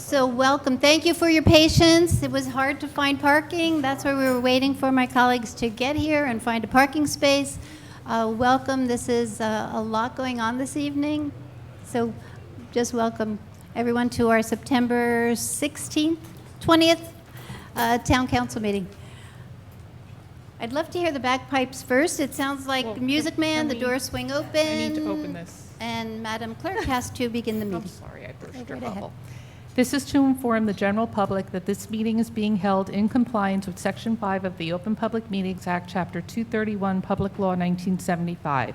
So welcome. Thank you for your patience. It was hard to find parking. That's why we were waiting for my colleagues to get here and find a parking space. Welcome. This is a lot going on this evening. So just welcome everyone to our September 16th, 20th Town Council meeting. I'd love to hear the bagpipes first. It sounds like Music Man, the doors swing open. I need to open this. And Madam Clerk has to begin the meeting. I'm sorry, I burst your Right ahead. bubble. This is to inform the general public that this meeting is being held in compliance with Section 5 of the Open Public Meetings Act, Chapter 231, Public Law 1975.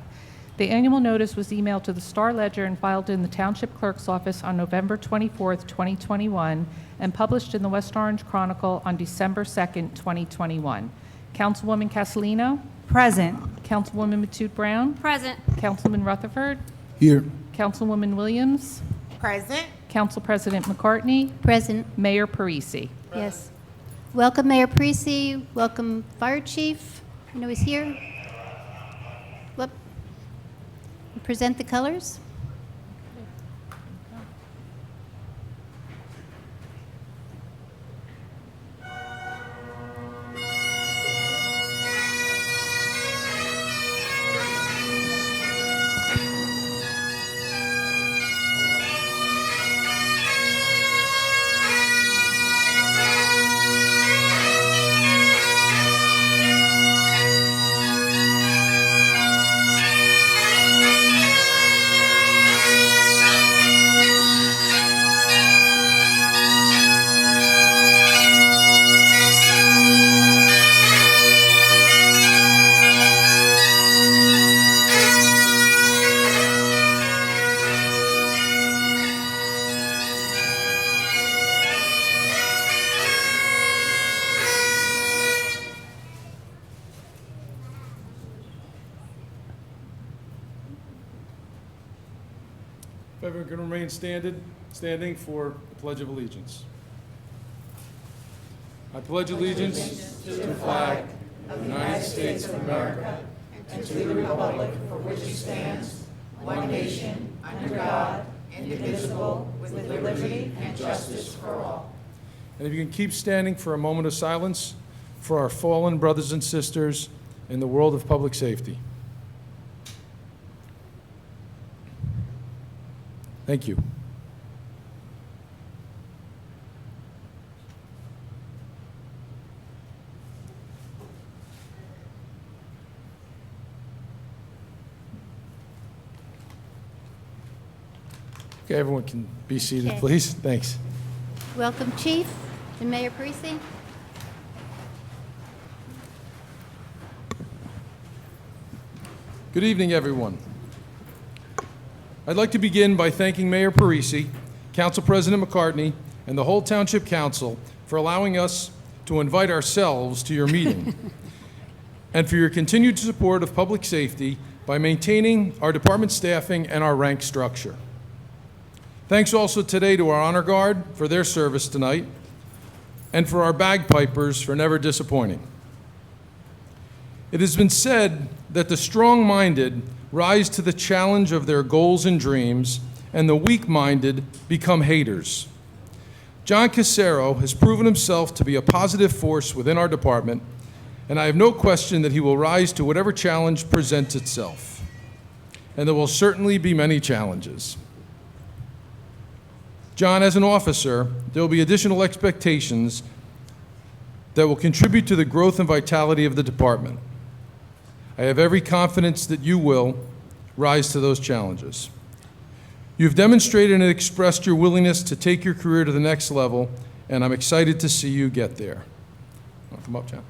The annual notice was emailed to the Star Ledger and filed in the Township Clerk's office on November 24th, 2021, and published in the West Orange Chronicle on December 2nd, 2021. Councilwoman Castellino? Present. Councilwoman Matute Brown? Present. Councilman Rutherford? Here. Councilwoman Williams? Present. Council President McCartney? Present. Mayor Parisi? Yes. Welcome, Mayor Parisi. Welcome, Fire Chief. I know he's here. Whoop. Present the colors. If everyone can remain standing for the Pledge of Allegiance. I pledge allegiance to the flag of the United States of America and to the republic for which it stands, one nation, under God, indivisible, with liberty and justice for all. And if you can keep standing for a moment of silence for our fallen brothers and sisters in the world of public safety. Thank you. Okay, everyone can be seated, Okay. please. Thanks. Welcome, Chief and Mayor Parisi. Good evening, everyone. I'd like to begin by thanking Mayor Parisi, Council President McCartney, and the whole Township Council for allowing us to invite ourselves to your meeting, and for your continued support of public safety by maintaining our department staffing and our rank structure. Thanks also today to our Honor Guard for their service tonight, and for our bagpipers for never disappointing. It has been said that the strong-minded rise to the challenge of their goals and dreams, and the weak-minded become haters. John Casero has proven himself to be a positive force within our department, and I have no question that he will rise to whatever challenge presents itself. And there will certainly be many challenges. John, as an officer, there will be additional expectations that will contribute to the growth and vitality of the department. I have every confidence that you will rise to those challenges. You've demonstrated and expressed your willingness to take your career to the next level, and I'm excited to see you get there. Want to come up, John?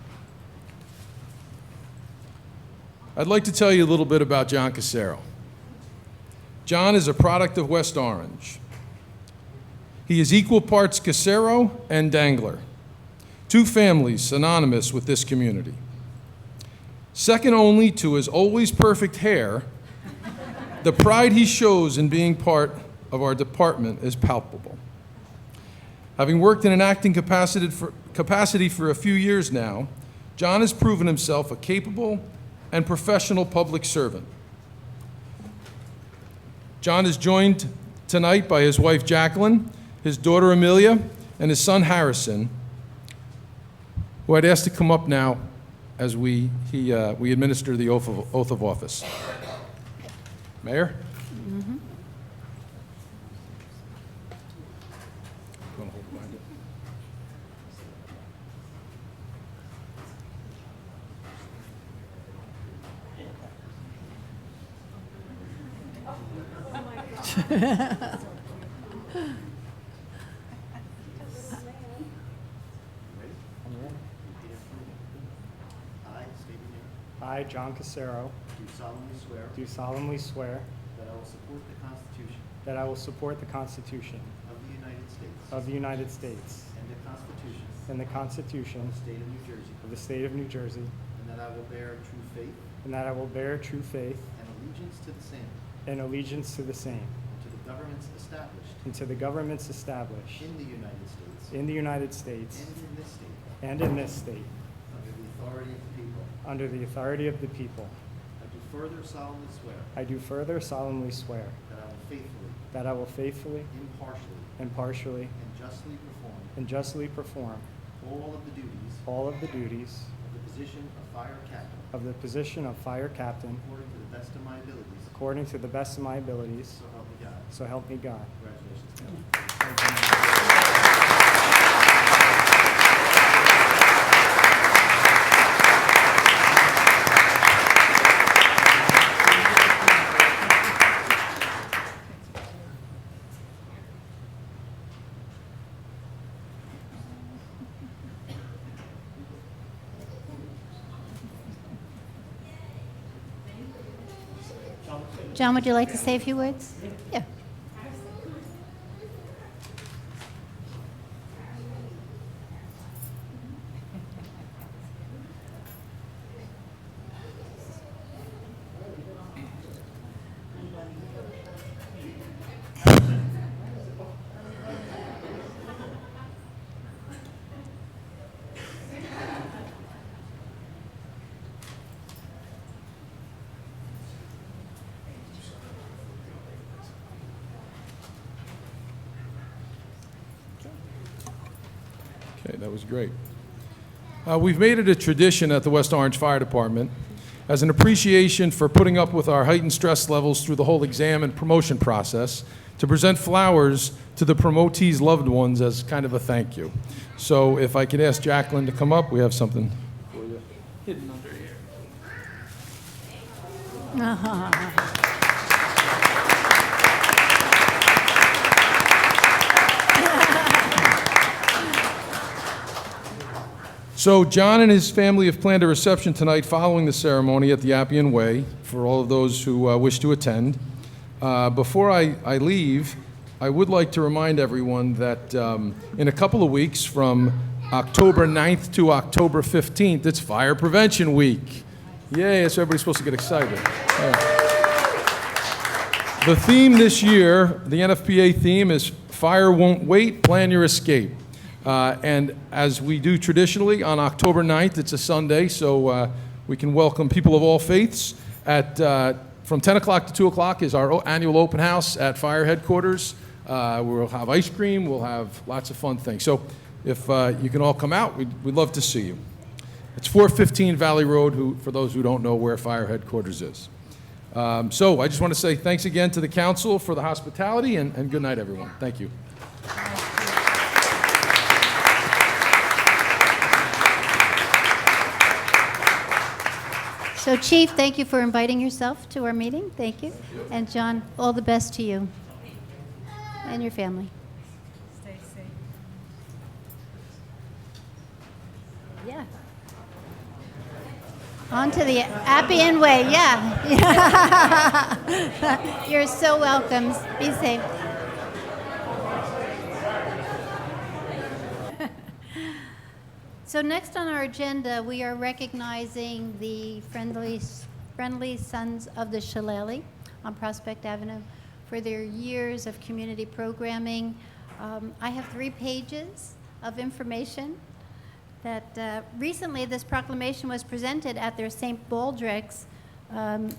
I'd like to tell you a little bit about John Casero. John is a product of West Orange. He is equal parts Casero and Dangler, two families synonymous with this community. Second only to his always perfect hair, the pride he shows in being part of our department is palpable. Having worked in an acting capacity for a few years now, John has proven himself a capable and professional public servant. John is joined tonight by his wife Jacqueline his daughter Amelia, and his son Harrison, who I'd ask to come up now as we administer the oath of office. Mayor? Wanna hold behind it? I, John Casero, Do solemnly swear that I will support the Constitution that I will support the Constitution of the United States of the United States and the Constitution and the Constitution of the State of New Jersey, of the State of New Jersey, and that I will bear true faith and that I will bear true faith and allegiance to the same and allegiance to the same and to the governments established and to the governments established in the United States in the United States and in this state and in this state under the authority of the people. under the authority of the people. I do further solemnly swear I do further solemnly swear that I will faithfully, impartially, impartially, and justly perform all of the duties of the position of fire captain according to the best of my abilities. So help me God. Congratulations, Mayor. John, would you like to say a few words? Yeah. Okay, that was great. We've made it a tradition at the West Orange Fire Department, as an appreciation for putting up with our heightened stress levels through the whole exam and promotion process, to present flowers to the promotees' loved ones as kind of a thank you. So if I could ask Jacqueline to come up, we have something for you hidden under here. So John and his family have planned a reception tonight following the ceremony at the Appian Way for all of those who wish to attend. Before I leave, I would like to remind everyone that in a couple of weeks, from October 9th to October 15th, it's Fire Prevention Week. Yay, so everybody's supposed to get excited. The theme this year, the NFPA theme, is Fire Won't Wait, Plan Your Escape. And as we do traditionally on October 9th, it's a Sunday, so we can welcome people of all faiths. From 10 o'clock to 2 o'clock is our annual open house at fire headquarters. We'll have ice cream, we'll have lots of fun things. So if you can all come out, we'd love to see you. It's 415 Valley Road, for those who don't know where fire headquarters is. So I just want to say thanks again to the council for the hospitality, and good night, everyone. Thank you. So Chief, thank you for inviting yourself to our meeting. Thank you. And John, all the best to you and your family. Stay safe. Yeah. On to the Appian Way, yeah. You're so welcome. Be safe. So next on our agenda, we are recognizing the Friendly Sons of the Shillelagh on Prospect Avenue for their years of community programming. I have 3 pages of information that recently this proclamation was presented at their St. Baldrick's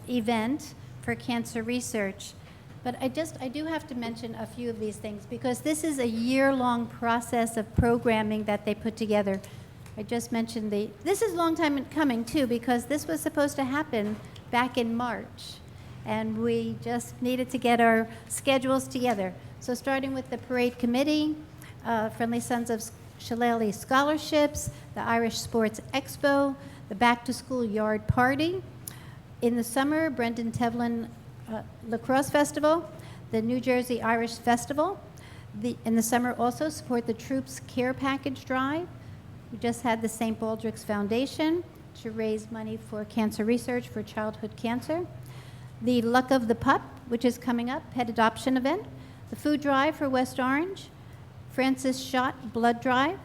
event for cancer research. But I do have to mention a few of these things because this is a year-long process of programming that they put together. I just mentioned this is a long time coming too because this was supposed to happen back in March. And we just needed to get our schedules together. So starting with the parade committee, Friendly Sons of Shillelagh Scholarships, the Irish Sports Expo, the back-to-school yard party. In the summer, Brendan Tevlin Lacrosse Festival, the New Jersey Irish Festival. In the summer also support the Troops Care Package Drive. We just had the St. Baldrick's Foundation to raise money for cancer research for childhood cancer. The Luck of the Pup, which is coming up, pet adoption event. The food drive for West Orange. Francis Schott Blood Drive.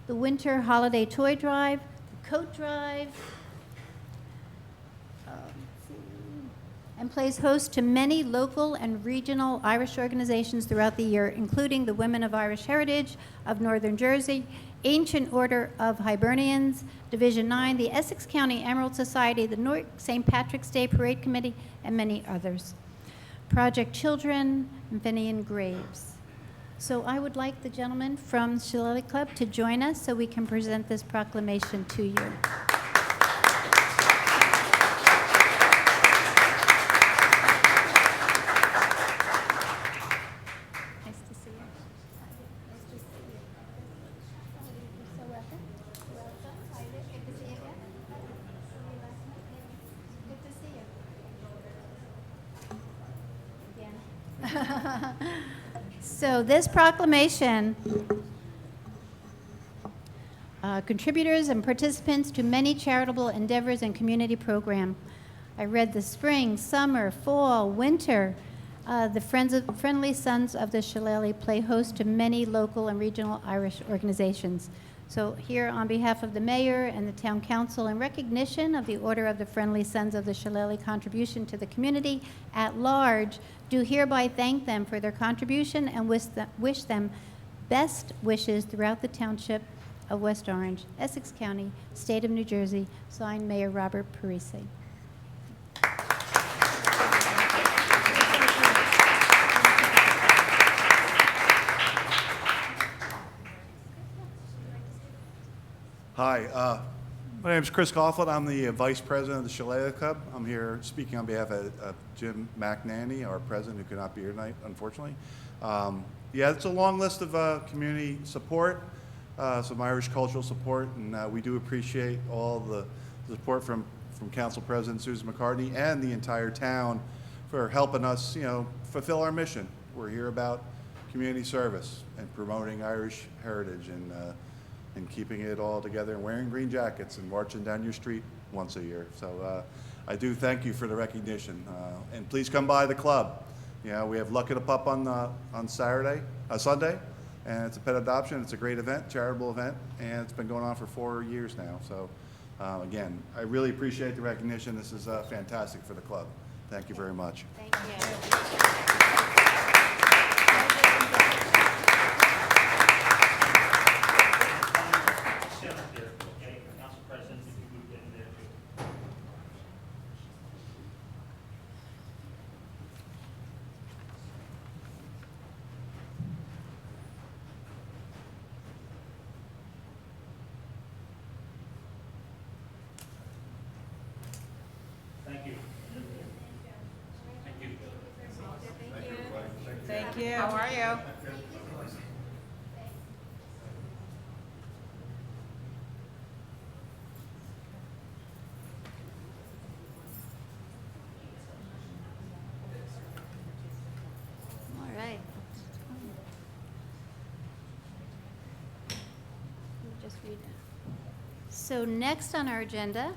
The Winter Holiday Toy Drive. The Coat Drive. And plays host to many local and regional Irish organizations throughout the year, including the Women of Irish Heritage of Northern Jersey, Ancient Order of Hibernians, Division 9, the Essex County Emerald Society, the Newark St. Patrick's Day Parade Committee, and many others. Project Children, and Finian Graves. So I would like the gentleman from Shillelagh Club to join us so we can present this proclamation to you. So this proclamation, contributors and participants to many charitable endeavors and community program. I read the spring, summer, fall, winter. The Friendly Sons of the Shillelagh play host to many local and regional Irish organizations. So here on behalf of the mayor and the town council, in recognition of the Order of the Friendly Sons of the Shillelagh contribution to the community at large, do hereby thank them for their contribution and wish them best wishes throughout the township of West Orange, Essex County, State of New Jersey. Signed, Mayor Robert Parisi. Hi, my name is Chris Coughlin. I'm the Vice President of the Shillelagh Club. I'm here speaking on behalf of Jim McNanny, our president, who could not be here tonight, unfortunately. Yeah, it's a long list of community support, some Irish cultural support, and we do appreciate all the support from Council President Susan McCartney and the entire town for helping us, fulfill our mission. We're here about community service and promoting Irish heritage and keeping it all together and wearing green jackets and marching down your street once a year. So I do thank you for the recognition. And please come by the club. We have Luck of the Pup on Sunday, and it's a pet adoption. It's a great event, charitable event, and it's been going on for 4 years now. So again, I really appreciate the recognition. This is fantastic for the club. Thank you very much. Thank you. Thank you. How are you? All right. Just read it. So next on our agenda,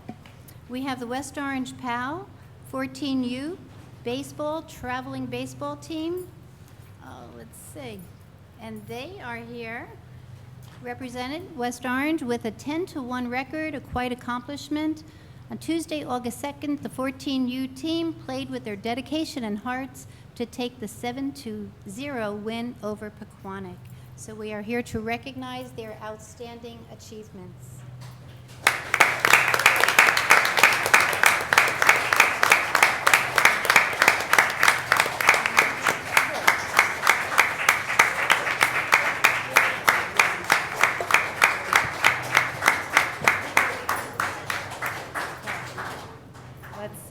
we have the West Orange PAL 14U baseball, traveling baseball team. Let's see. And they are here, represented West Orange with a 10-1 record, a quite accomplishment. On Tuesday, August 2nd, the 14U team played with their dedication and hearts to take the 7-0 win over Pequannock. So we are here to recognize their outstanding achievements.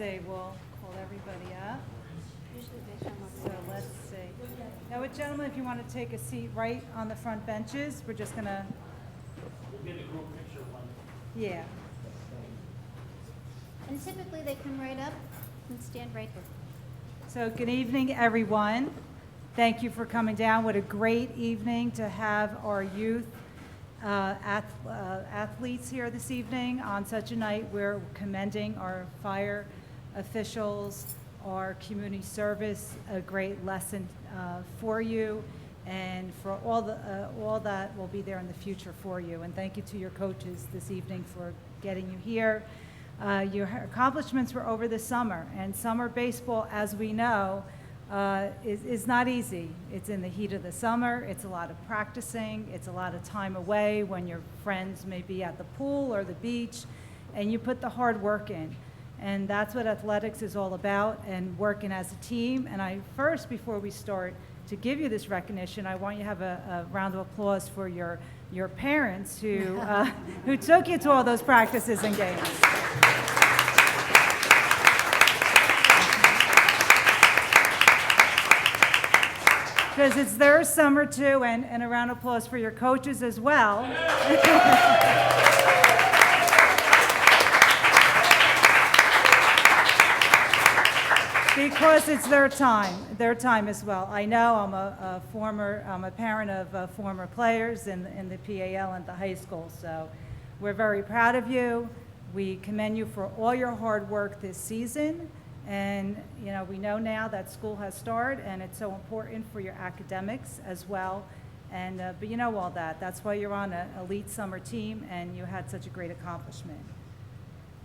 see, we'll call everybody up. So let's see. Now, gentlemen, if you want to take a seat right on the front benches, we're just going to. We'll get a group picture one. Yeah. And typically they come right up and stand right here. So good evening, everyone. Thank you for coming down. What a great evening to have our youth athletes here this evening on such a night. We're commending our fire officials, our community service, a great lesson for you, and for all that will be there in the future for you. And thank you to your coaches this evening for getting you here. Your accomplishments were over the summer, and summer baseball, as we know, is not easy. It's in the heat of the summer. It's a lot of practicing. It's a lot of time away when your friends may be at the pool or the beach, and you put the hard work in. And that's what athletics is all about, and working as a team. And first, before we start, to give you this recognition, I want you to have a round of applause for your parents who took you to all those practices and games. Because it's their summer too, and a round of applause for your coaches as well. Because it's their time as well. I know I'm a parent of former players in the PAL and the high school, so we're very proud of you. We commend you for all your hard work this season, and we know now that school has started, and it's so important for your academics as well. And but you know all that. That's why you're on an elite summer team, and you had such a great accomplishment.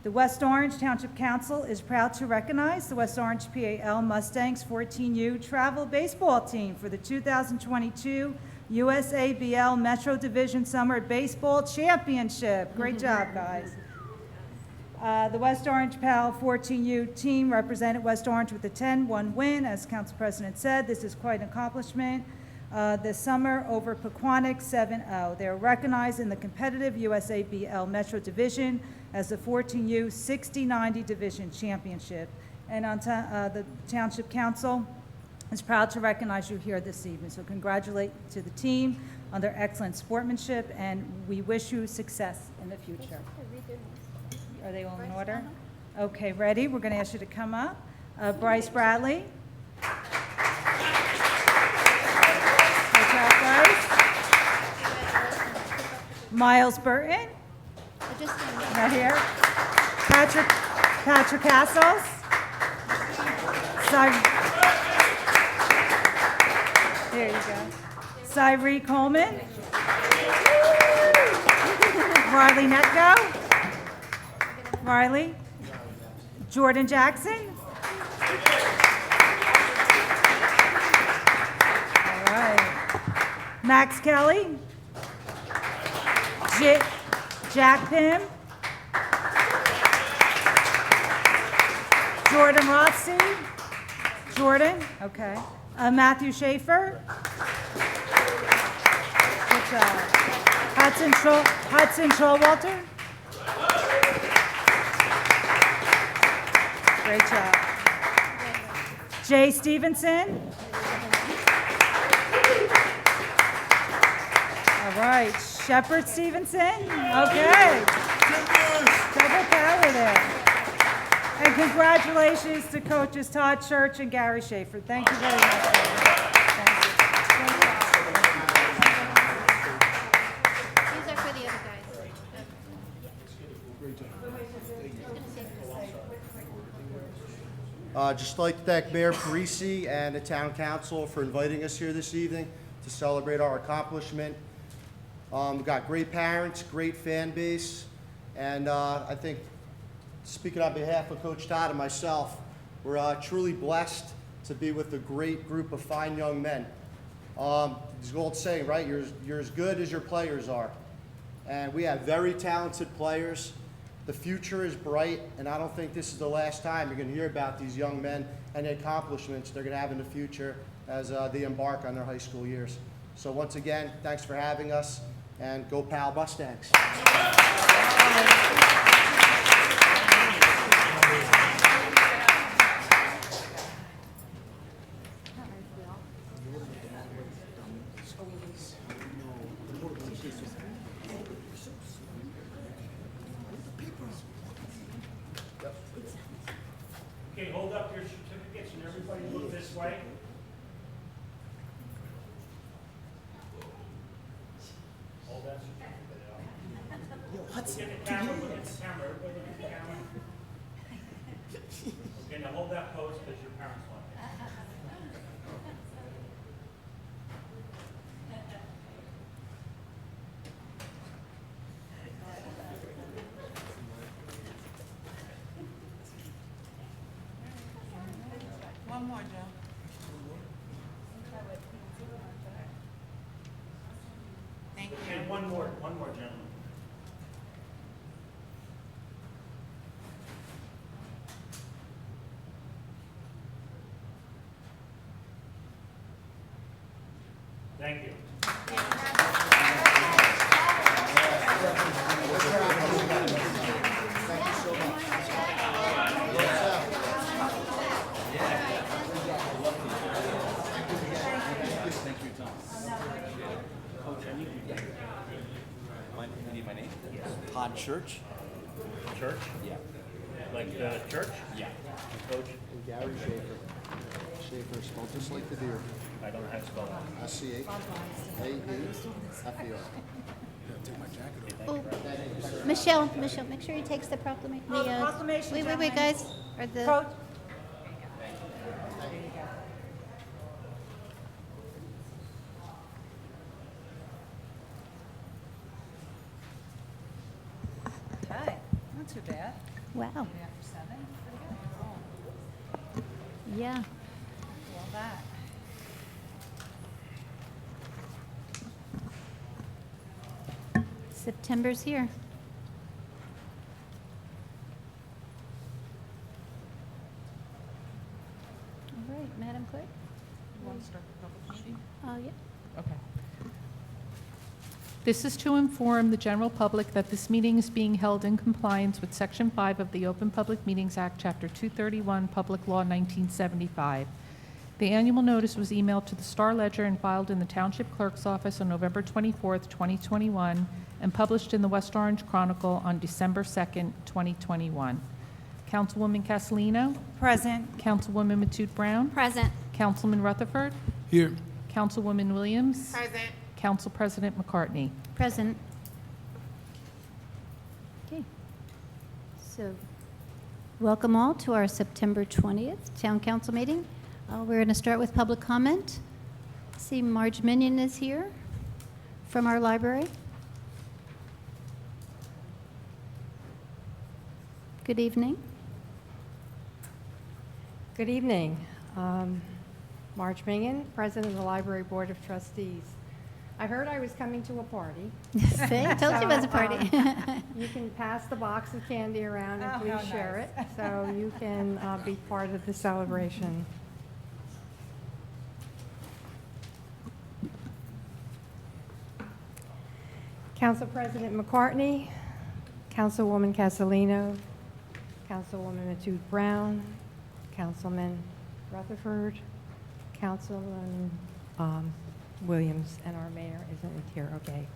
The West Orange Township Council is proud to recognize the West Orange PAL Mustangs 14U travel baseball team for the 2022 USABL Metro Division Summer Baseball Championship. Great job, guys. The West Orange PAL 14U team represented West Orange with a 10-1 win. As Council President said, this is quite an accomplishment. This summer over Pequannock 7-0. They are recognized in the competitive USABL Metro Division as the 14U 60-90 Division Championship. And the Township Council is proud to recognize you here this evening. So congratulate to the team on their excellent sportsmanship, and we wish you success in the future. Are they all in order? Okay, ready? We're going to ask you to come up. Bryce Bradley. Miles Burton, right here. Patrick Castles. There you go. Cyree Coleman. Riley Netko. Riley. Jordan Jackson. All right. Max Kelly. Jack Pym, Jordan Rothstein, okay. Matthew Schaefer, good job. Hudson Showalter, great job. Jay Stevenson, all right. Shepard Stevenson, okay. Double power there. And congratulations to coaches Todd Church and Gary Schaefer. Thank you very much. Thank you. These are for the other guys. Just like to thank Mayor Parisi and the Town Council for inviting us here this evening to celebrate our accomplishment. We've got great parents, great fan base, and I think, speaking on behalf of Coach Todd and myself, we're truly blessed to be with a great group of fine young men. There's an old saying, right? You're as good as your players are. And we have very talented players. The future is bright, and I don't think this is the last time you're going to hear about these young men and the accomplishments they're going to have in the future as they embark on their high school years. So once again, thanks for having us, and go Pal Mustangs. Okay, hold up your certificates and everybody look this way. Hold that certificate up. Look at the camera, look at the camera, everybody look at the camera. Okay, now hold that pose because your parents want it. One more, Joe. Thank you. And one more, gentlemen. Thank you. You need my name? Todd Church? Church? Yeah. Like the church? Yeah. Coach? And Gary Schaefer. Schaefer, spelled just like the deer. I don't know how to spell that. S-C-H-A-E-F-E-R. Oh, Michelle, make sure he takes the proclamation. Oh, the proclamation, Wait, gentlemen. guys. Or the, Coach? Okay, not too bad. wow. After 7, pretty good. Yeah. Well, that. September's here. All right, Madam Clerk? Want to start the public meeting? Yeah. Okay. This is to inform the general public that this meeting is being held in compliance with Section 5 of the Open Public Meetings Act, Chapter 231, Public Law 1975. The annual notice was emailed to the Star Ledger and filed in the Township Clerk's office on November 24th, 2021, and published in the West Orange Chronicle on December 2nd, 2021. Councilwoman Castellino? Present. Councilwoman Matute Brown? Present. Councilman Rutherford? Here. Councilwoman Williams? Present. Council President McCartney? Present. Okay. So, welcome all to our September 20th Town Council meeting. We're going to start with public comment. See, Marge Minion is here from our library. Good evening. Good evening. Marge Mingen, President of the Library Board of Trustees. I heard I was coming to a party. See, I told you it was a party. You can pass the box of candy around and Oh, please how share nice. it, so you can be part of the celebration. Council President McCartney, Councilwoman Castellino, Councilwoman Matute Brown, Councilman Rutherford, Councilman Williams, and our mayor isn't here, okay.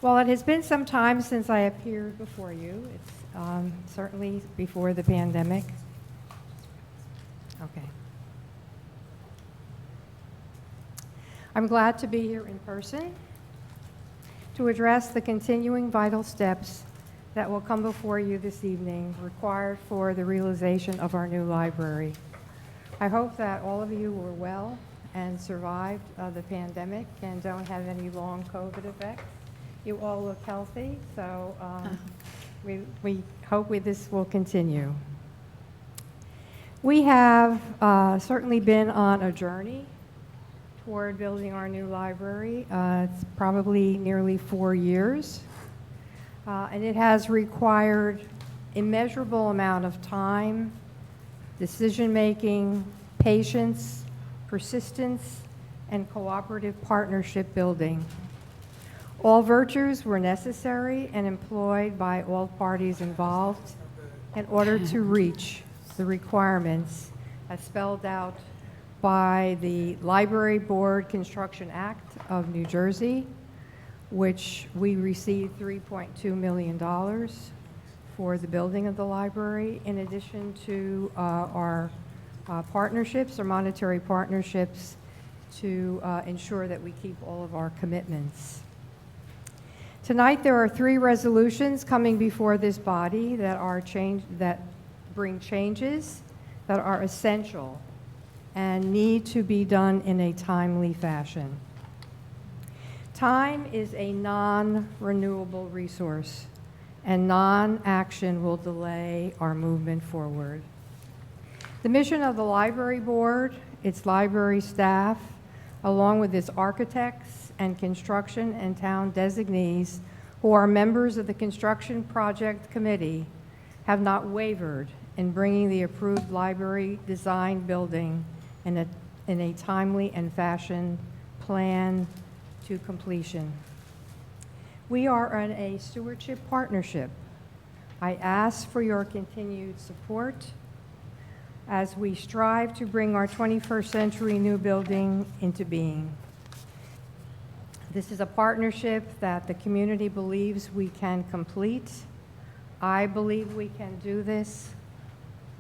Well, it has been some time since I appeared before you. It's certainly before the pandemic. Okay. I'm glad to be here in person to address the continuing vital steps that will come before you this evening, required for the realization of our new library. I hope that all of you were well and survived the pandemic and don't have any long COVID effects. You all look healthy, so we hope this will continue. We have certainly been on a journey toward building our new library. It's probably nearly 4 years. And it has required immeasurable amount of time, decision-making, patience, persistence, and cooperative partnership building. All virtues were necessary and employed by all parties involved in order to reach the requirements as spelled out by the Library Board Construction Act of New Jersey, which we received $3.2 million for the building of the library, in addition to our partnerships, our monetary partnerships, to ensure that we keep all of our commitments. Tonight, there are 3 resolutions coming before this body that bring changes that are essential and need to be done in a timely fashion. Time is a non-renewable resource, and non-action will delay our movement forward. The mission of the library board, its library staff, along with its architects and construction and town designees who are members of the construction project committee, have not wavered in bringing the approved library design building in a timely and fashion plan to completion. We are in a stewardship partnership. I ask for your continued support as we strive to bring our 21st century new building into being. This is a partnership that the community believes we can complete. I believe we can do this.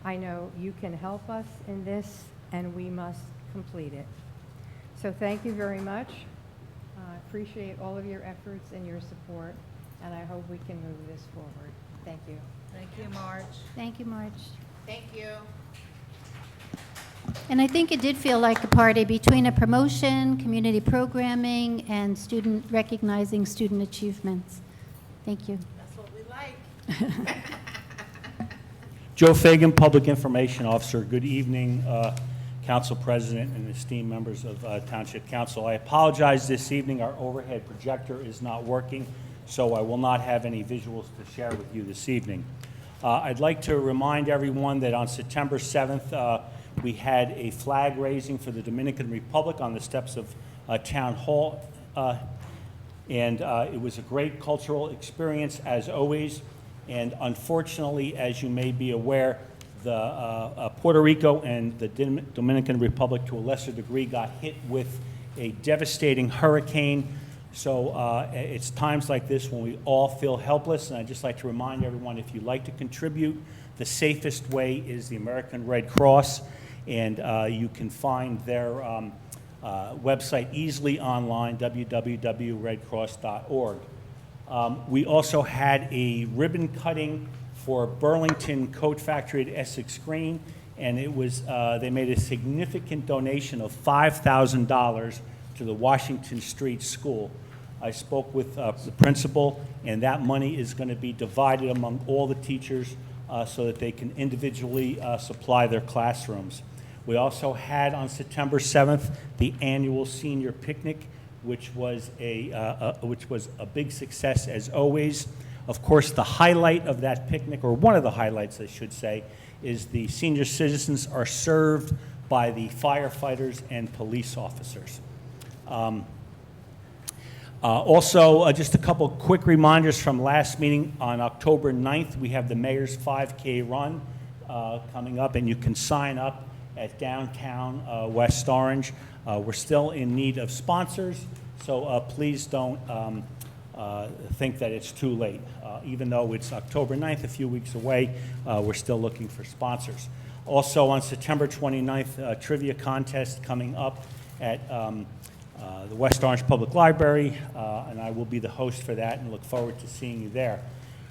I know you can help us in this, and we must complete it. So thank you very much. I appreciate all of your efforts and your support, and I hope we can move this forward. Thank you. Thank you, Marge. Thank you, Marge. Thank you. And I think it did feel like a party between a promotion, community programming, and recognizing student achievements. Thank you. That's what we like. Joe Fagan, Public Information Officer. Good evening, Council President and esteemed members of Township Council. I apologize this evening. Our overhead projector is not working, so I will not have any visuals to share with you this evening. I'd like to remind everyone that on September 7th, we had a flag raising for the Dominican Republic on the steps of Town Hall, and it was a great cultural experience as always. And unfortunately, as you may be aware, the Puerto Rico and the Dominican Republic, to a lesser degree, got hit with a devastating hurricane. So it's times like this when we all feel helpless, and I'd just like to remind everyone, if you'd like to contribute, the safest way is the American Red Cross, and you can find their website easily online, www.redcross.org. We also had a ribbon cutting for Burlington Coat Factory at Essex Green, and it was they made a significant donation of $5,000 to the Washington Street School. I spoke with the principal, and that money is going to be divided among all the teachers so that they can individually supply their classrooms. We also had on September 7th the annual senior picnic, which was a big success as always. Of course, the highlight of that picnic, or one of the highlights, I should say, is the senior citizens are served by the firefighters and police officers. Also, just a couple quick reminders from last meeting. On October 9th, we have the Mayor's 5K Run coming up, and you can sign up at downtown West Orange. We're still in need of sponsors, so please don't think that it's too late. Even though it's October 9th, a few weeks away, we're still looking for sponsors. Also on September 29th, a trivia contest coming up at the West Orange Public Library, and I will be the host for that and look forward to seeing you there.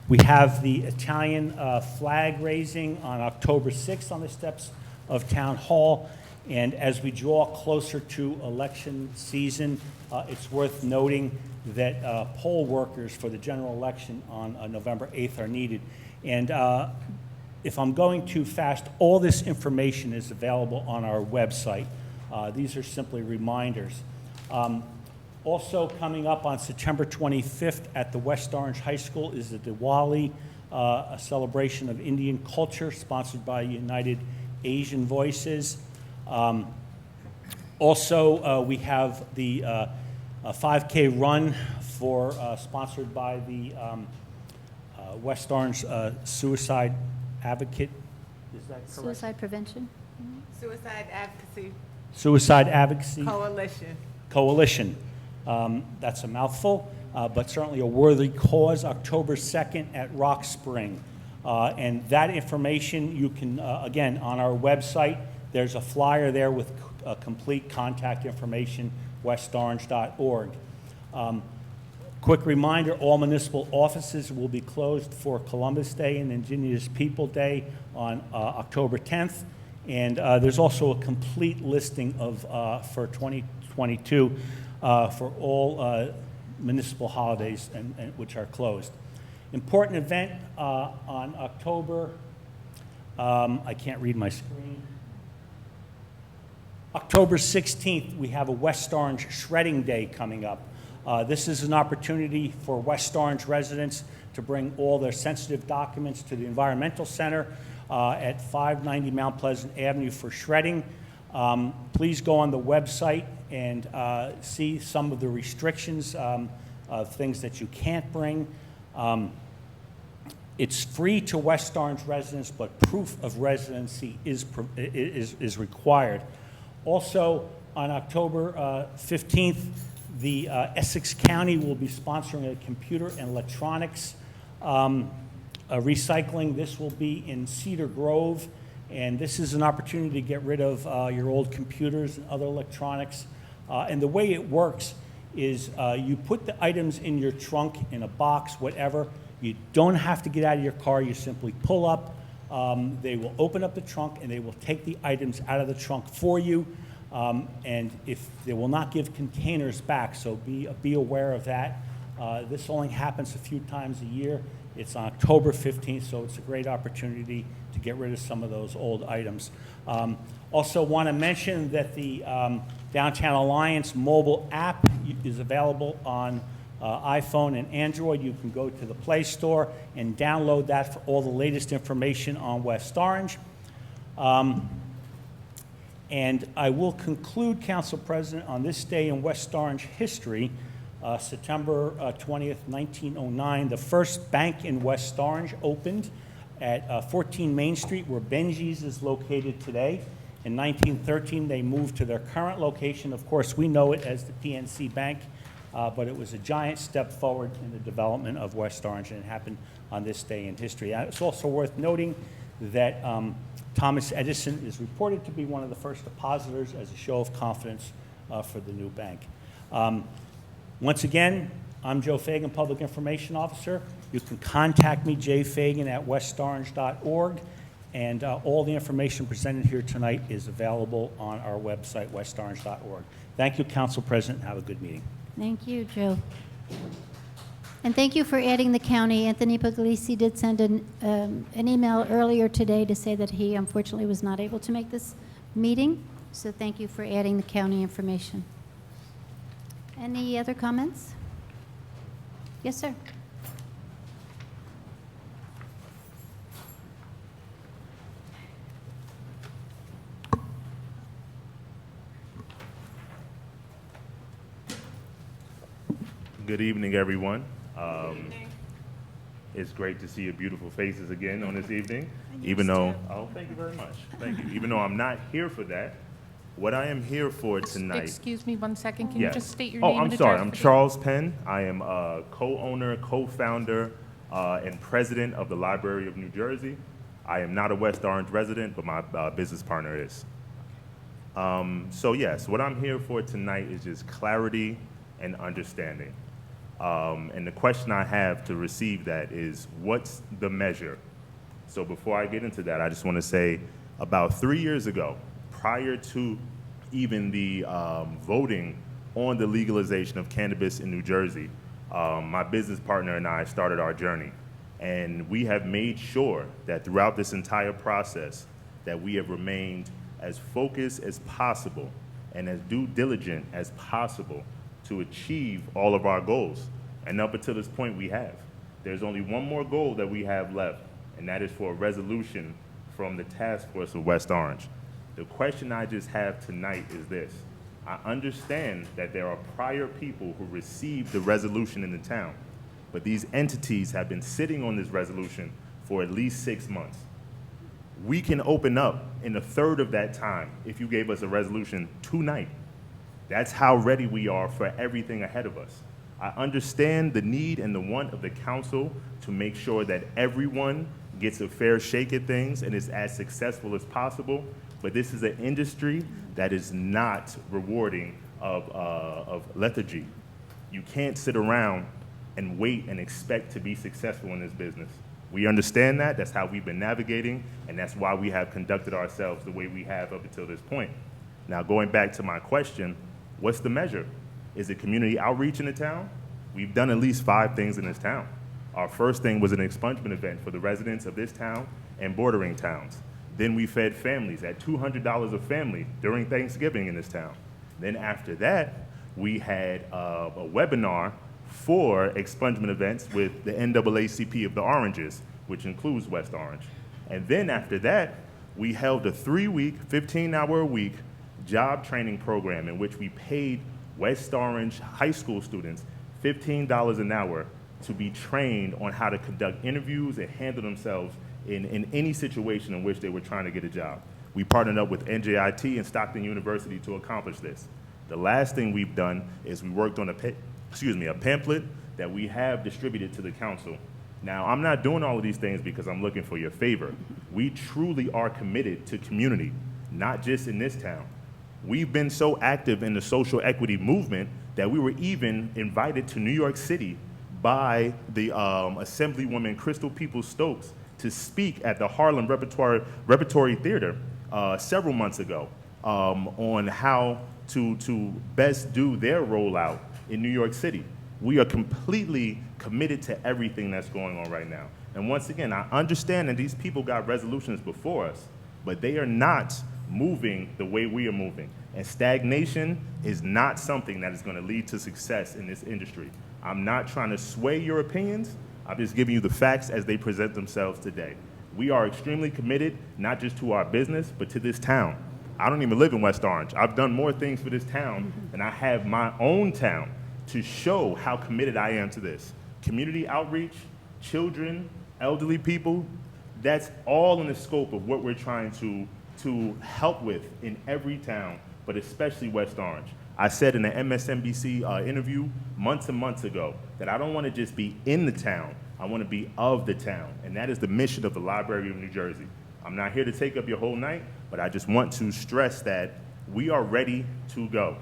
We have the Italian flag raising on October 6th on the steps of Town Hall, and as we draw closer to election season, it's worth noting that poll workers for the general election on November 8th are needed. And if I'm going too fast, all this information is available on our website. These are simply reminders. Also coming up on September 25th at the West Orange High School is the Diwali, a celebration of Indian culture sponsored by United Asian Voices. Also, we have the 5K run sponsored by the West Orange Suicide Advocate. Is that correct? Suicide prevention. Suicide Advocacy Suicide Advocacy Coalition. That's a mouthful, but certainly a worthy cause. October 2nd at Rock Spring. And that information you can, again, on our website, there's a flyer there with complete contact information, westorange.org. Quick reminder, all municipal offices will be closed for Columbus Day and Indigenous People Day on October 10th. And there's also a complete listing of, for 2022 for all municipal holidays which are closed. Important event on October, I can't read my screen. October 16th, we have a West Orange Shredding Day coming up. This is an opportunity for West Orange residents to bring all their sensitive documents to the Environmental Center at 590 Mount Pleasant Avenue for shredding. Please go on the website and see some of the restrictions of things that you can't bring. It's free to West Orange residents, but proof of residency is required. Also, on October 15th, the Essex County will be sponsoring a computer and electronics recycling. This will be in Cedar Grove, and this is an opportunity to get rid of your old computers and other electronics. And the way it works is you put the items in your trunk, in a box, whatever. You don't have to get out of your car. You simply pull up. They will open up the trunk, and they will take the items out of the trunk for you. And if they will not give containers back, so be aware of that. This only happens a few times a year. It's on October 15th, so it's a great opportunity to get rid of some of those old items. Also want to mention that the Downtown Alliance mobile app is available on iPhone and Android. You can go to the Play Store and download that for all the latest information on West Orange. And I will conclude, Council President, on this day in West Orange history, September 20th, 1909, the first bank in West Orange opened at 14 Main Street, where Benji's is located today. In 1913, they moved to their current location. Of course, we know it as the PNC Bank, but it was a giant step forward in the development of West Orange, and it happened on this day in history. It's also worth noting that Thomas Edison is reported to be one of the first depositors as a show of confidence for the new bank. Once again, I'm Joe Fagan, Public Information Officer. You can contact me, jfagan@westorange.org, and all the information presented here tonight is available on our website, westorange.org. Thank you, Council President, and have a good meeting. Thank you, Joe. And thank you for adding the county. Anthony Puglisi did send an email earlier today to say that he unfortunately was not able to make this meeting. So thank you for adding the county information. Any other comments? Yes, sir. Good evening, everyone. It's great to see your beautiful faces again on this evening. Even though, oh, thank you very much. Thank you. Even though I'm not here for that, what I am here for tonight. Excuse me 1 second. Can Yes. you just state your Oh, name I'm and address? sorry. I'm for the- Charles Penn. I am a co-owner, co-founder, and president of the Library of New Jersey. I am not a West Orange resident, but my business partner is. So yes, what I'm here for tonight is just clarity and understanding. And the question I have to receive that is, what's the measure? So before I get into that, I just want to say about 3 years ago, prior to even the voting on the legalization of cannabis in New Jersey, my business partner and I started our journey. And we have made sure that throughout this entire process that we have remained as focused as possible and as due diligent as possible to achieve all of our goals. And up until this point, we have. There's only one more goal that we have left, and that is for a resolution from the task force of West Orange. The question I just have tonight is this. I understand that there are prior people who received the resolution in the town, but these entities have been sitting on this resolution for at least 6 months. We can open up in a third of that time if you gave us a resolution tonight. That's how ready we are for everything ahead of us. I understand the need and the want of the council to make sure that everyone gets a fair shake at things and is as successful as possible. But this is an industry that is not rewarding of lethargy. You can't sit around and wait and expect to be successful in this business. We understand that. That's how we've been navigating, and that's why we have conducted ourselves the way we have up until this point. Now, going back to my question, what's the measure? Is it community outreach in the town? We've done at least 5 things in this town. Our first thing was an expungement event for the residents of this town and bordering towns. Then we fed families at $200 a family during Thanksgiving in this town. Then after that, we had a webinar for expungement events with the NAACP of the Oranges, which includes West Orange. And then after that, we held a 3-week, 15-hour-a-week job training program in which we paid West Orange high school students $15 an hour to be trained on how to conduct interviews and handle themselves in any situation in which they were trying to get a job. We partnered up with NJIT and Stockton University to accomplish this. The last thing we've done is we worked on a pamphlet that we have distributed to the council. Now, I'm not doing all of these things because I'm looking for your favor. We truly are committed to community, not just in this town. We've been so active in the social equity movement that we were even invited to New York City by the Assemblywoman Crystal Peoples-Stokes to speak at the Harlem Repertory Theater several months ago on how to best do their rollout in New York City. We are completely committed to everything that's going on right now. And once again, I understand that these people got resolutions before us, but they are not moving the way we are moving. And stagnation is not something that is going to lead to success in this industry. I'm not trying to sway your opinions. I'm just giving you the facts as they present themselves today. We are extremely committed, not just to our business, but to this town. I don't even live in West Orange. I've done more things for this town than I have my own town to show how committed I am to this. Community outreach, children, elderly people, that's all in the scope of what we're trying to help with in every town, but especially West Orange. I said in an MSNBC interview months and months ago that I don't want to just be in the town, I want to be of the town, and that is the mission of the Library of New Jersey. I'm not here to take up your whole night, but I just want to stress that we are ready to go.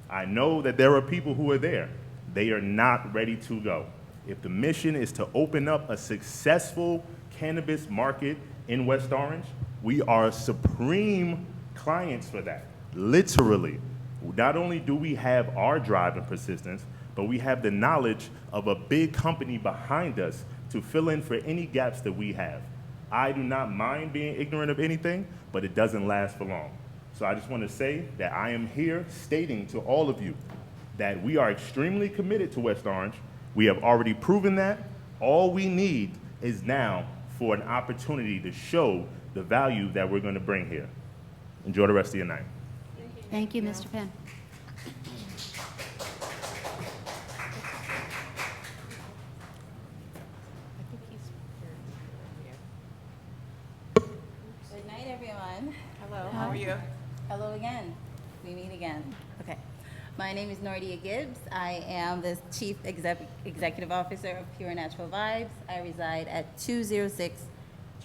I know that there are people who are there. They are not ready to go. If the mission is to open up a successful cannabis market in West Orange, we are supreme clients for that, literally. Not only do we have our drive and persistence, but we have the knowledge of a big company behind us to fill in for any gaps that we have. I do not mind being ignorant of anything, but it doesn't last for long. So I just want to say that I am here stating to all of you that we are extremely committed to West Orange. We have already proven that. All we need is now for an opportunity to show the value that we're going to bring here. Enjoy the rest of your night. Thank you, Mr. Penn. Good night, everyone. Hello, how are you? Hello again. We meet again. Okay. My name is Nordia Gibbs. I am the Chief Executive Officer of Pure Natural Vibes. I reside at 206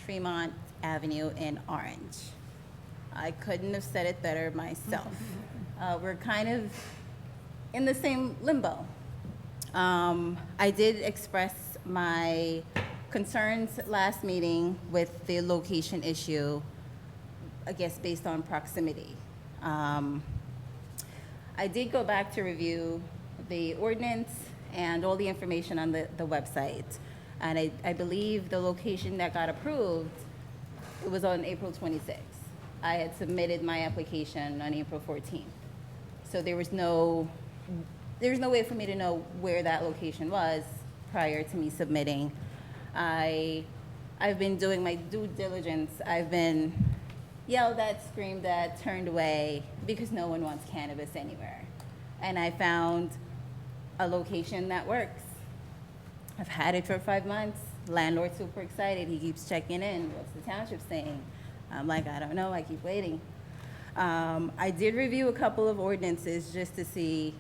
Tremont Avenue in Orange. I couldn't have said it better myself. We're kind of in the same limbo. I did express my concerns last meeting with the location issue, I guess based on proximity. I did go back to review the ordinance and all the information on the website. And I believe the location that got approved, it was on April 26th. I had submitted my application on April 14th. So there was no way for me to know where that location was prior to me submitting. I've been doing my due diligence. I've been yelled at, screamed at, turned away because no one wants cannabis anywhere. And I found a location that works. I've had it for 5 months. Landlord's super excited. He keeps checking in. What's the township saying? I'm like, I don't know. I keep waiting. I did review a couple of ordinances just to see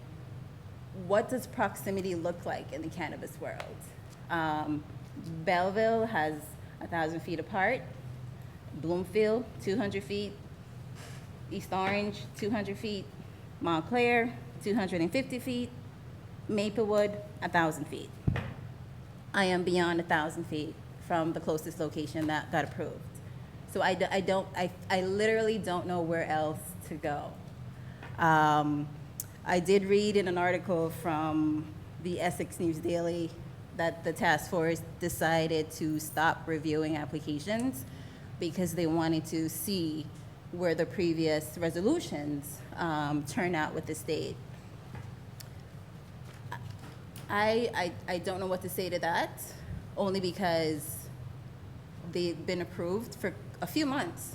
what does proximity look like in the cannabis world. Belleville has 1,000 feet apart. Bloomfield, 200 feet. East Orange, 200 feet. Montclair, 250 feet. Maplewood, 1,000 feet. I am beyond 1,000 feet from the closest location that got approved. So I literally don't know where else to go. I did read in an article from the Essex News Daily that the task force decided to stop reviewing applications because they wanted to see where the previous resolutions turn out with the state. I don't know what to say to that, only because they've been approved for a few months.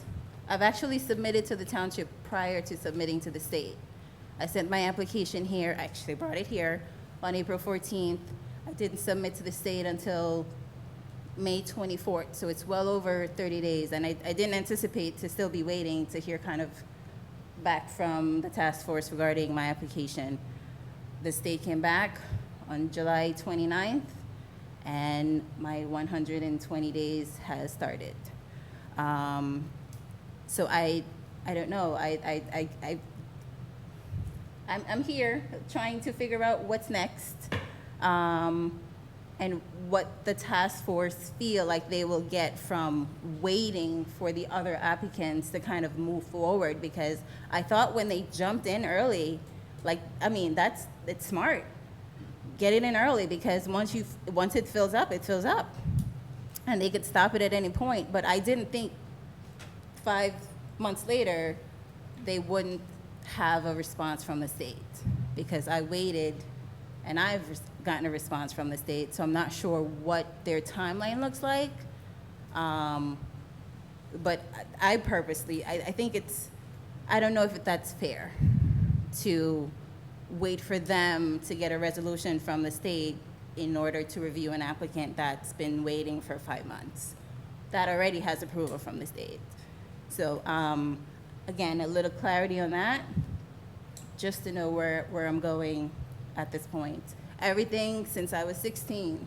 I've actually submitted to the township prior to submitting to the state. I sent my application here, I actually brought it here on April 14th. I didn't submit to the state until May 24th, so it's well over 30 days. And I didn't anticipate to still be waiting to hear kind of back from the task force regarding my application. The state came back on July 29th, and my 120 days has started. So I don't know. I'm here trying to figure out what's next, and what the task force feel like they will get from waiting for the other applicants to kind of move forward, because I thought when they jumped in early, it's smart. Get it in early, because once it fills up, it fills up. And they could stop it at any point. But I didn't think 5 months later they wouldn't have a response from the state, because I waited and I've gotten a response from the state, so I'm not sure what their timeline looks like. But I purposely, I think I don't know if that's fair to wait for them to get a resolution from the state in order to review an applicant that's been waiting for 5 months. That already has approval from the state. So again, a little clarity on that, just to know where I'm going at this point. Everything since I was 16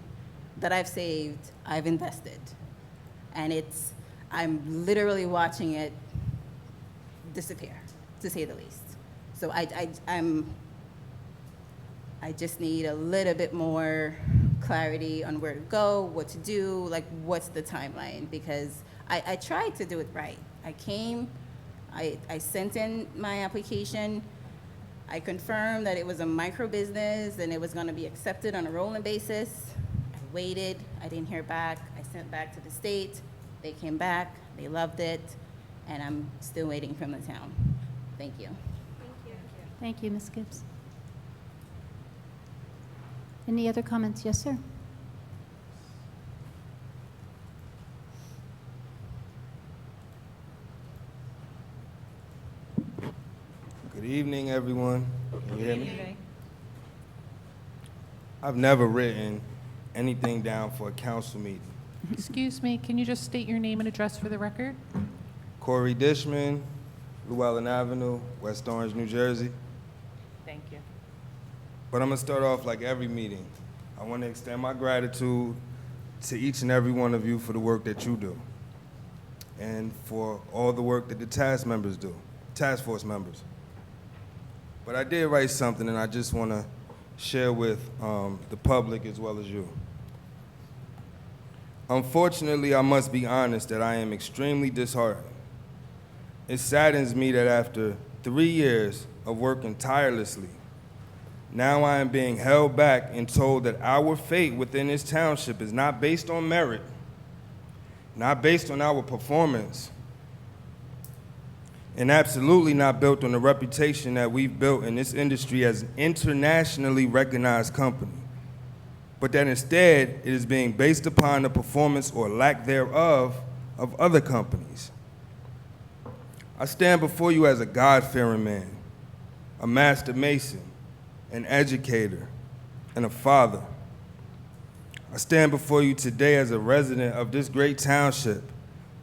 that I've saved, I've invested. And I'm literally watching it disappear, to say the least. So I just need a little bit more clarity on where to go, what to do, like what's the timeline, because I tried to do it right. I came, I sent in my application, I confirmed that it was a micro business and it was gonna be accepted on a rolling basis. I waited, I didn't hear back, I sent back to the state, they came back, they loved it, and I'm still waiting from the town. Thank you. Thank you, Ms. Gibbs. Any other comments? Yes, sir. Good evening, everyone. Can you hear me? I've never written anything down for a council meeting. Excuse me, can you just state your name and address for the record? Corey Dishman, Llewellyn Avenue, West Orange, New Jersey. Thank you. But I'm gonna start off like every meeting. I want to extend my gratitude to each and every one of you for the work that you do, and for all the work that the task force members. But I did write something, and I just want to share with the public as well as you. Unfortunately, I must be honest that I am extremely disheartened. It saddens me that after 3 years of working tirelessly, now I am being held back and told that our fate within this township is not based on merit, not based on our performance, and absolutely not built on the reputation that we've built in this industry as an internationally recognized company, but that instead it is being based upon the performance or lack thereof of other companies. I stand before you as a God-fearing man, a master mason, an educator, and a father. I stand before you today as a resident of this great township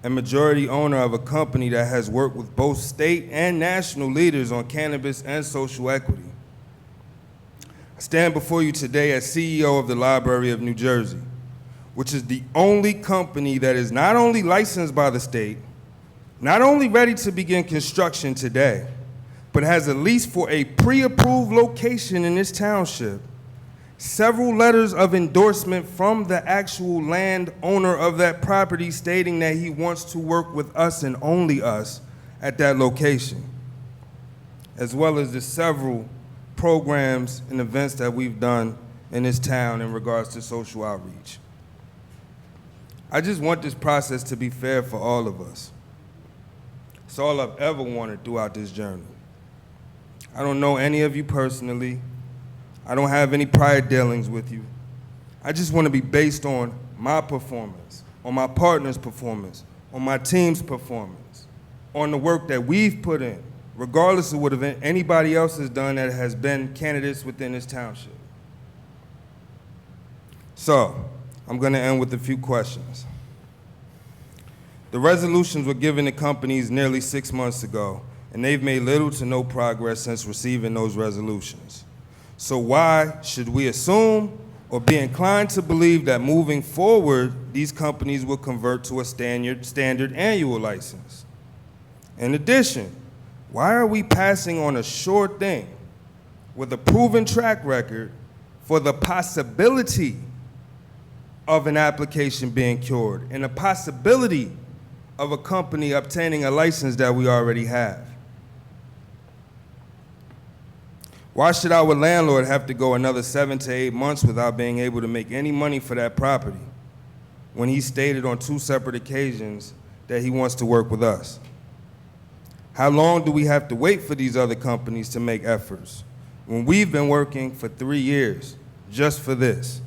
and majority owner of a company that has worked with both state and national leaders on cannabis and social equity. I stand before you today as CEO of the Library of New Jersey, which is the only company that is not only licensed by the state, not only ready to begin construction today, but has a lease for a pre-approved location in this township, several letters of endorsement from the actual landowner of that property stating that he wants to work with us and only us at that location, as well as the several programs and events that we've done in this town in regards to social outreach. I just want this process to be fair for all of us. It's all I've ever wanted throughout this journey. I don't know any of you personally. I don't have any prior dealings with you. I just want to be based on my performance, on my partner's performance, on my team's performance, on the work that we've put in, regardless of what anybody else has done that has been candidates within this township. So, I'm going to end with a few questions. The resolutions were given to companies nearly 6 months ago, and they've made little to no progress since receiving those resolutions. So why should we assume or be inclined to believe that moving forward, these companies will convert to a standard annual license? In addition, why are we passing on a sure thing with a proven track record for the possibility of an application being cured and the possibility of a company obtaining a license that we already have? Why should our landlord have to go another 7 to 8 months without being able to make any money for that property when he stated on 2 separate occasions that he wants to work with us? How long do we have to wait for these other companies to make efforts when we've been working for 3 years just for this?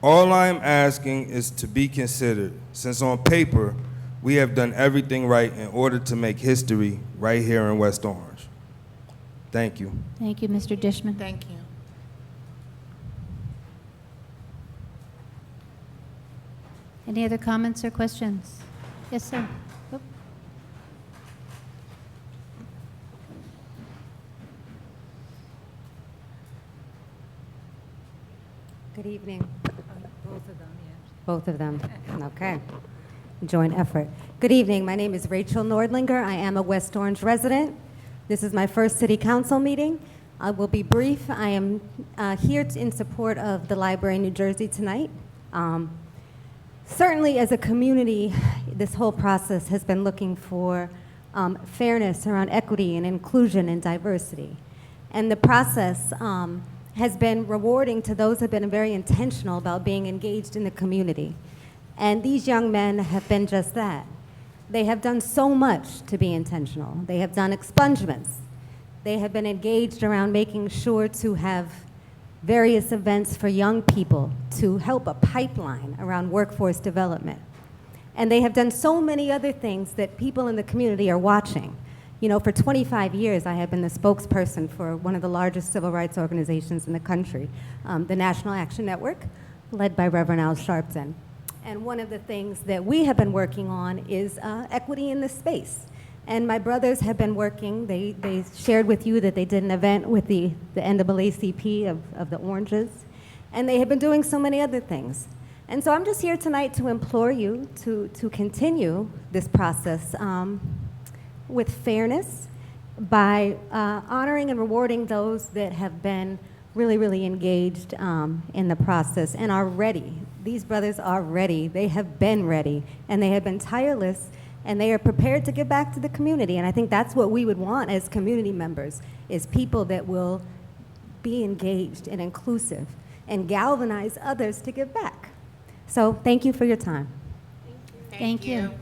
All I am asking is to be considered, since on paper we have done everything right in order to make history right here in West Orange. Thank you. Thank you, Mr. Dishman. Thank you. Any other comments or questions? Yes, sir. Oop. Good evening. Both of them, yes. Both of them, okay. Joint effort. Good evening, my name is Rachel Nordlinger. I am a West Orange resident. This is my first city council meeting. I will be brief. I am here in support of the library in New Jersey tonight. Certainly as a community, this whole process has been looking for fairness around equity and inclusion and diversity. And the process has been rewarding to those who have been very intentional about being engaged in the community. And these young men have been just that. They have done so much to be intentional. They have done expungements. They have been engaged around making sure to have various events for young people to help a pipeline around workforce development. And they have done so many other things that people in the community are watching. You know, for 25 years, I have been the spokesperson for one of the largest civil rights organizations in the country, the National Action Network, led by Reverend Al Sharpton. And one of the things that we have been working on is equity in the space. And my brothers have been working. They shared with you that they did an event with the NAACP of the Oranges. And they have been doing so many other things. And so I'm just here tonight to implore you to continue this process with fairness by honoring and rewarding those that have been really, really engaged in the process and are ready. These brothers are ready. They have been ready, and they have been tireless, and they are prepared to give back to the community. And I think that's what we would want as community members, is people that will be engaged and inclusive and galvanize others to give back. So thank you for your time. Thank you.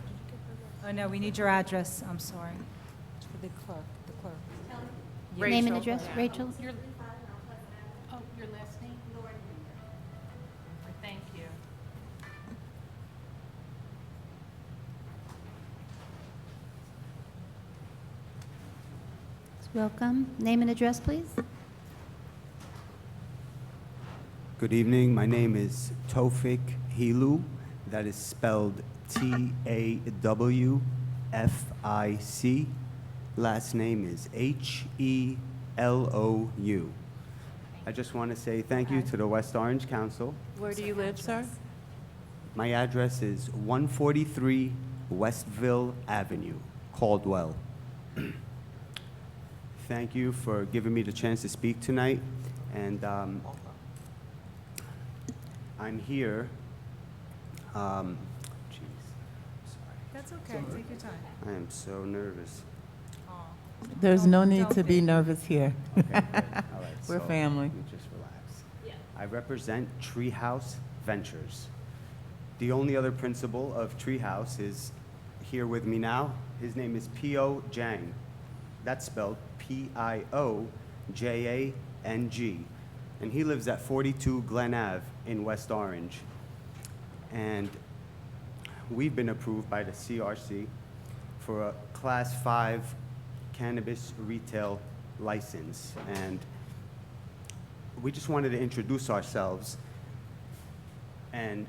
Oh, no, we need your address. I'm sorry. It's for the clerk. The clerk. Name and address, Rachel? Your last name? Thank you. Welcome. Name and address, please. Good evening. My name is Tofik Hilu. That is spelled Tawfic. Last name is Helou. I just want to say thank you to the West Orange Council. Where do you live, sir? My address is 143 Westville Avenue, Caldwell. Thank you for giving me the chance to speak tonight. And I'm here. Jeez, sorry. That's okay, take your time. I am so nervous. There's no need to be nervous here. Okay, good. All right, We're so family. let me just relax. I represent Treehouse Ventures. The only other principal of Treehouse is here with me now. His name is P.O. Jang. That's spelled P-I-O-J-A-N-G. And he lives at 42 Glen Ave in West Orange. And we've been approved by the CRC for a Class 5 cannabis retail license. And we just wanted to introduce ourselves. And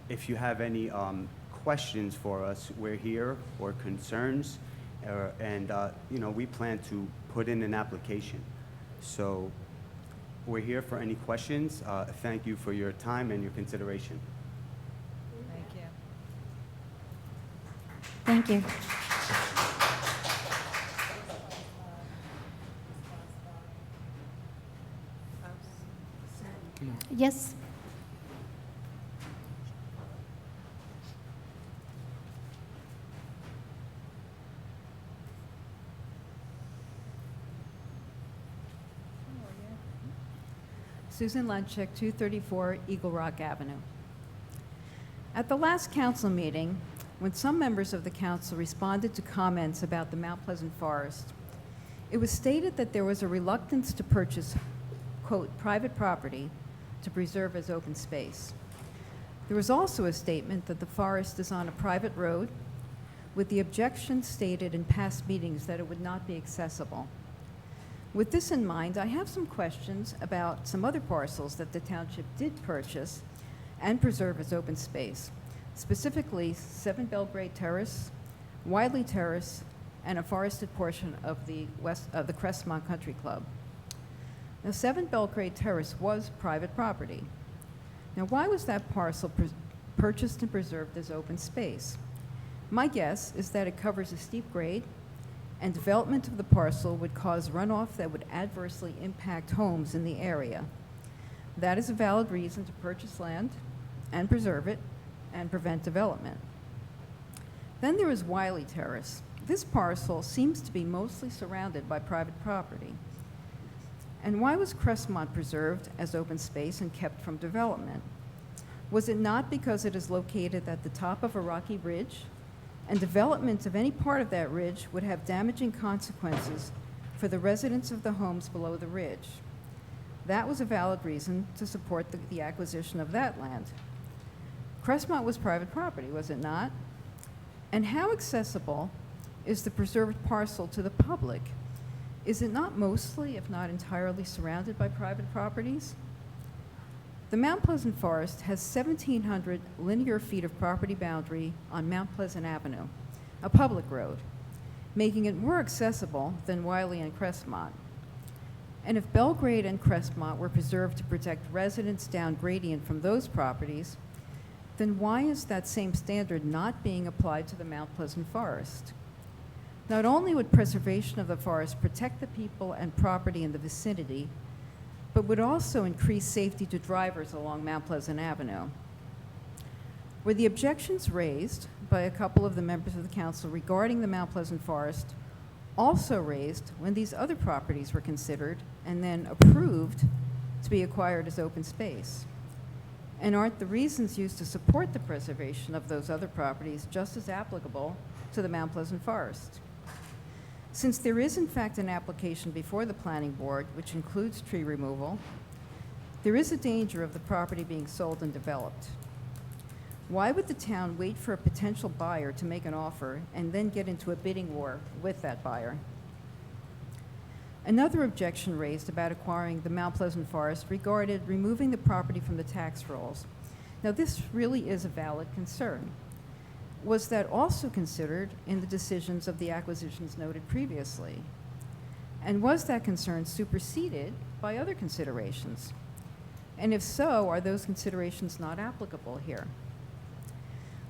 if you have any questions for us, we're here, or concerns, and we plan to put in an application. So we're here for any questions. Thank you for your time and your consideration. Thank you. Thank you. Yes? Susan Lunchek, 234 Eagle Rock Avenue. At the last council meeting, when some members of the council responded to comments about the Mount Pleasant Forest, it was stated that there was a reluctance to purchase, quote, private property to preserve as open space. There was also a statement that the forest is on a private road, with the objection stated in past meetings that it would not be accessible. With this in mind, I have some questions about some other parcels that the township did purchase and preserve as open space, specifically 7 Belgrade Terrace, Wiley Terrace, and a forested portion of the Crestmont Country Club. Now, 7 Belgrade Terrace was private property. Now, why was that parcel purchased and preserved as open space? My guess is that it covers a steep grade, and development of the parcel would cause runoff that would adversely impact homes in the area. That is a valid reason to purchase land and preserve it and prevent development. Then there is Wiley Terrace. This parcel seems to be mostly surrounded by private property. And why was Crestmont preserved as open space and kept from development? Was it not because it is located at the top of a rocky ridge, and development of any part of that ridge would have damaging consequences for the residents of the homes below the ridge? That was a valid reason to support the acquisition of that land. Crestmont was private property, was it not? And how accessible is the preserved parcel to the public? Is it not mostly, if not entirely, surrounded by private properties? The Mount Pleasant Forest has 1,700 linear feet of property boundary on Mount Pleasant Avenue, a public road, making it more accessible than Wiley and Crestmont. And if Belgrade and Crestmont were preserved to protect residents down gradient from those properties, then why is that same standard not being applied to the Mount Pleasant Forest? Not only would preservation of the forest protect the people and property in the vicinity, but would also increase safety to drivers along Mount Pleasant Avenue. Were the objections raised by a couple of the members of the council regarding the Mount Pleasant Forest also raised when these other properties were considered and then approved to be acquired as open space? And aren't the reasons used to support the preservation of those other properties just as applicable to the Mount Pleasant Forest? Since there is in fact an application before the planning board which includes tree removal, there is a danger of the property being sold and developed. Why would the town wait for a potential buyer to make an offer and then get into a bidding war with that buyer? Another objection raised about acquiring the Mount Pleasant Forest regarded removing the property from the tax rolls. Now, this really is a valid concern. Was that also considered in the decisions of the acquisitions noted previously? And was that concern superseded by other considerations? And if so, are those considerations not applicable here?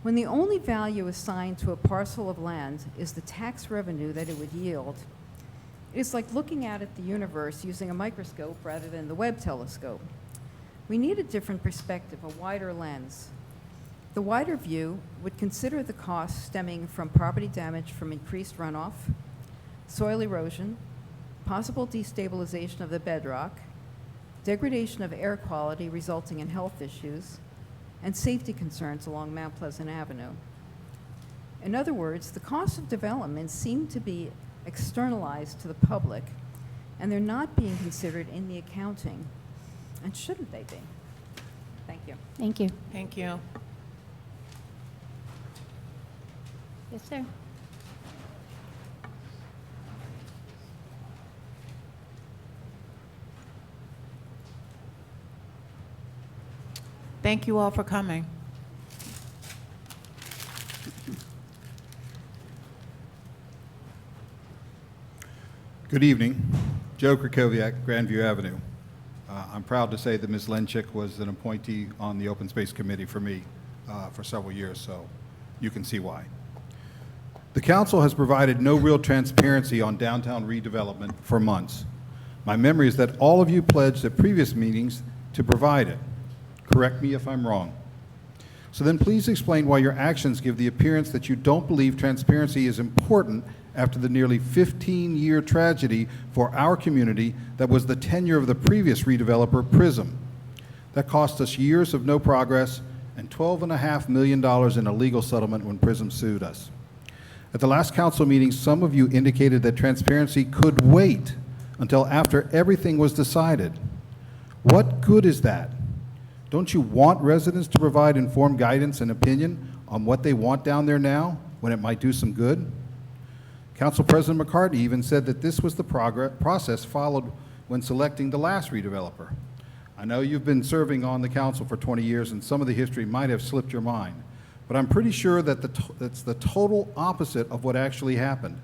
When the only value assigned to a parcel of land is the tax revenue that it would yield, it's like looking out at the universe using a microscope rather than the Webb telescope. We need a different perspective, a wider lens. The wider view would consider the costs stemming from property damage from increased runoff, soil erosion, possible destabilization of the bedrock, degradation of air quality resulting in health issues, and safety concerns along Mount Pleasant Avenue. In other words, the costs of development seem to be externalized to the public, and they're not being considered in the accounting. And shouldn't they be? Thank you. Thank you. Thank you. Yes, sir. Thank you all for coming. Good evening. Joe Krakowiak, Grandview Avenue. I'm proud to say that Ms. Lenchik was an appointee on the Open Space Committee for me for several years, so you can see why. The council has provided no real transparency on downtown redevelopment for months. My memory is that all of you pledged at previous meetings to provide it. Correct me if I'm wrong. So then please explain why your actions give the appearance that you don't believe transparency is important after the nearly 15-year tragedy for our community that was the tenure of the previous redeveloper, Prism. That cost us years of no progress and $12.5 million in a legal settlement when Prism sued us. At the last council meeting, some of you indicated that transparency could wait until after everything was decided. What good is that? Don't you want residents to provide informed guidance and opinion on what they want down there now, when it might do some good? Council President McCartney even said that this was the process followed when selecting the last redeveloper. I know you've been serving on the council for 20 years and some of the history might have slipped your mind, but I'm pretty sure that that's the total opposite of what actually happened.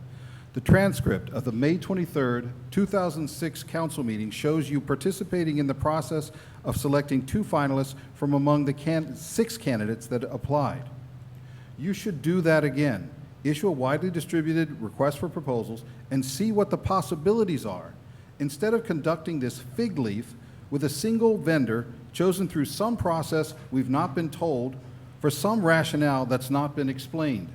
The transcript of the May 23rd, 2006 council meeting shows you participating in the process of selecting 2 finalists from among the 6 candidates that applied. You should do that again. Issue a widely distributed request for proposals and see what the possibilities are, instead of conducting this fig leaf with a single vendor chosen through some process we've not been told for some rationale that's not been explained.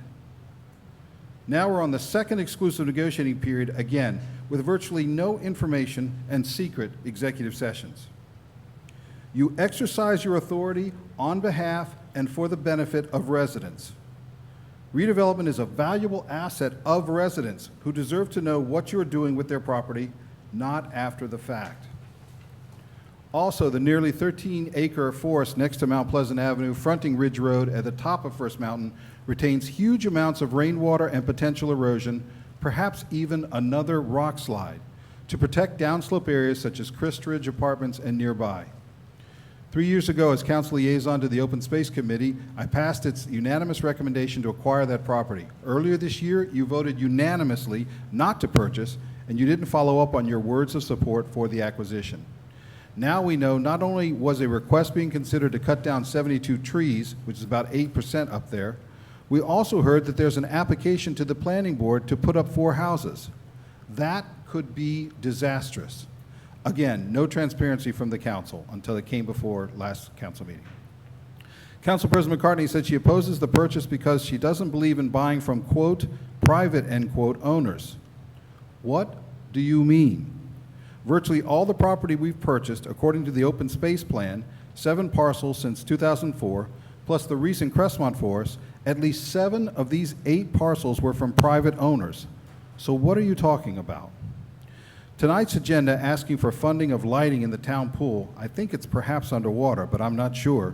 Now we're on the second exclusive negotiating period again, with virtually no information and secret executive sessions. You exercise your authority on behalf and for the benefit of residents. Redevelopment is a valuable asset of residents who deserve to know what you're doing with their property, not after the fact. Also, the nearly 13-acre forest next to Mount Pleasant Avenue, fronting Ridge Road at the top of First Mountain, retains huge amounts of rainwater and potential erosion, perhaps even another rock slide, to protect downslope areas such as Christridge Apartments and nearby. 3 years ago, as council liaison to the Open Space Committee, I passed its unanimous recommendation to acquire that property. Earlier this year, you voted unanimously not to purchase, and you didn't follow up on your words of support for the acquisition. Now we know not only was a request being considered to cut down 72 trees, which is about 8% up there, we also heard that there's an application to the planning board to put up 4 houses. That could be disastrous. Again, no transparency from the council until it came before last council meeting. Council President McCartney said she opposes the purchase because she doesn't believe in buying from, quote, private, end quote, owners. What do you mean? Virtually all the property we've purchased, according to the open space plan, 7 parcels since 2004, plus the recent Crestmont Forest, at least 7 of these 8 parcels were from private owners. So what are you talking about? Tonight's agenda asking for funding of lighting in the town pool, I think it's perhaps underwater, but I'm not sure.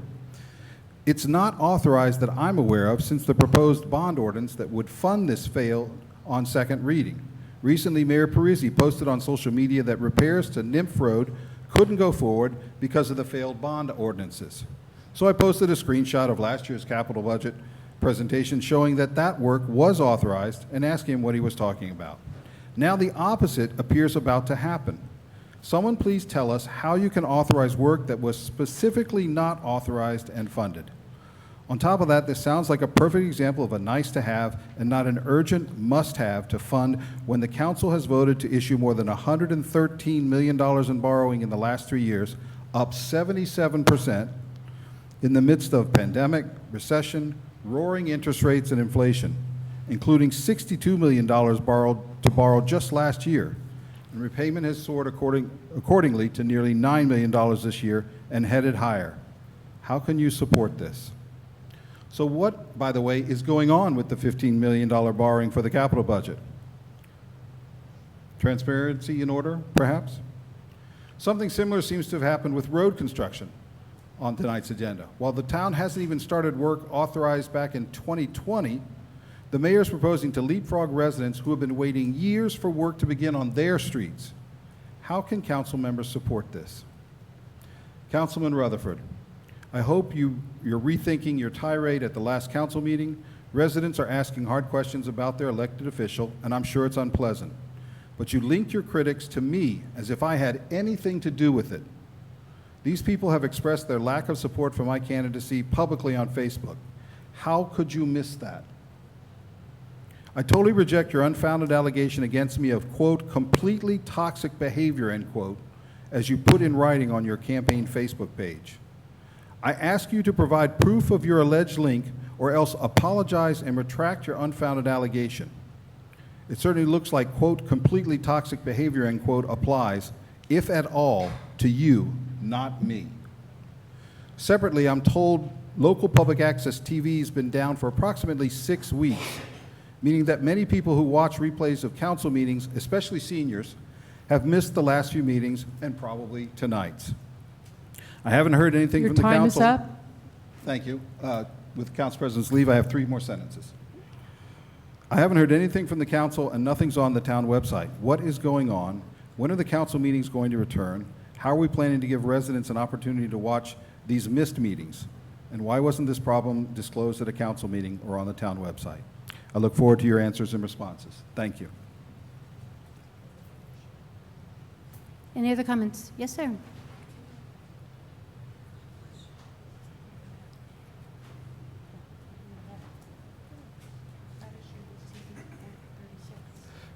It's not authorized that I'm aware of since the proposed bond ordinance that would fund this failed on second reading. Recently, Mayor Parisi posted on social media that repairs to Nymph Road couldn't go forward because of the failed bond ordinances. So I posted a screenshot of last year's capital budget presentation showing that that work was authorized and asking him what he was talking about. Now the opposite appears about to happen. Someone please tell us how you can authorize work that was specifically not authorized and funded. On top of that, this sounds like a perfect example of a nice-to-have and not an urgent must-have to fund when the council has voted to issue more than $113 million in borrowing in the last 3 years, up 77%, in the midst of pandemic, recession, roaring interest rates, and inflation, including $62 million borrowed just last year. And repayment has soared accordingly to nearly $9 million this year and headed higher. How can you support this? So what, by the way, is going on with the $15 million borrowing for the capital budget? Transparency in order, perhaps? Something similar seems to have happened with road construction on tonight's agenda. While the town hasn't even started work authorized back in 2020, the mayor is proposing to leapfrog residents who have been waiting years for work to begin on their streets. How can council members support this? Councilman Rutherford, I hope you're rethinking your tirade at the last council meeting. Residents are asking hard questions about their elected official, and I'm sure it's unpleasant. But you linked your critics to me as if I had anything to do with it. These people have expressed their lack of support for my candidacy publicly on Facebook. How could you miss that? I totally reject your unfounded allegation against me of, quote, completely toxic behavior, end quote, as you put in writing on your campaign Facebook page. I ask you to provide proof of your alleged link or else apologize and retract your unfounded allegation. It certainly looks like, quote, completely toxic behavior, end quote, applies, if at all, to you, not me. Separately, I'm told local public access TV has been down for approximately 6 weeks, meaning that many people who watch replays of council meetings, especially seniors, have missed the last few meetings and probably tonight's. I haven't heard anything Your from the council. time is up. Thank you. With the council president's leave, I have 3 more sentences. I haven't heard anything from the council and nothing's on the town website. What is going on? When are the council meetings going to return? How are we planning to give residents an opportunity to watch these missed meetings? And why wasn't this problem disclosed at a council meeting or on the town website? I look forward to your answers and responses. Thank you. Any other comments? Yes, sir.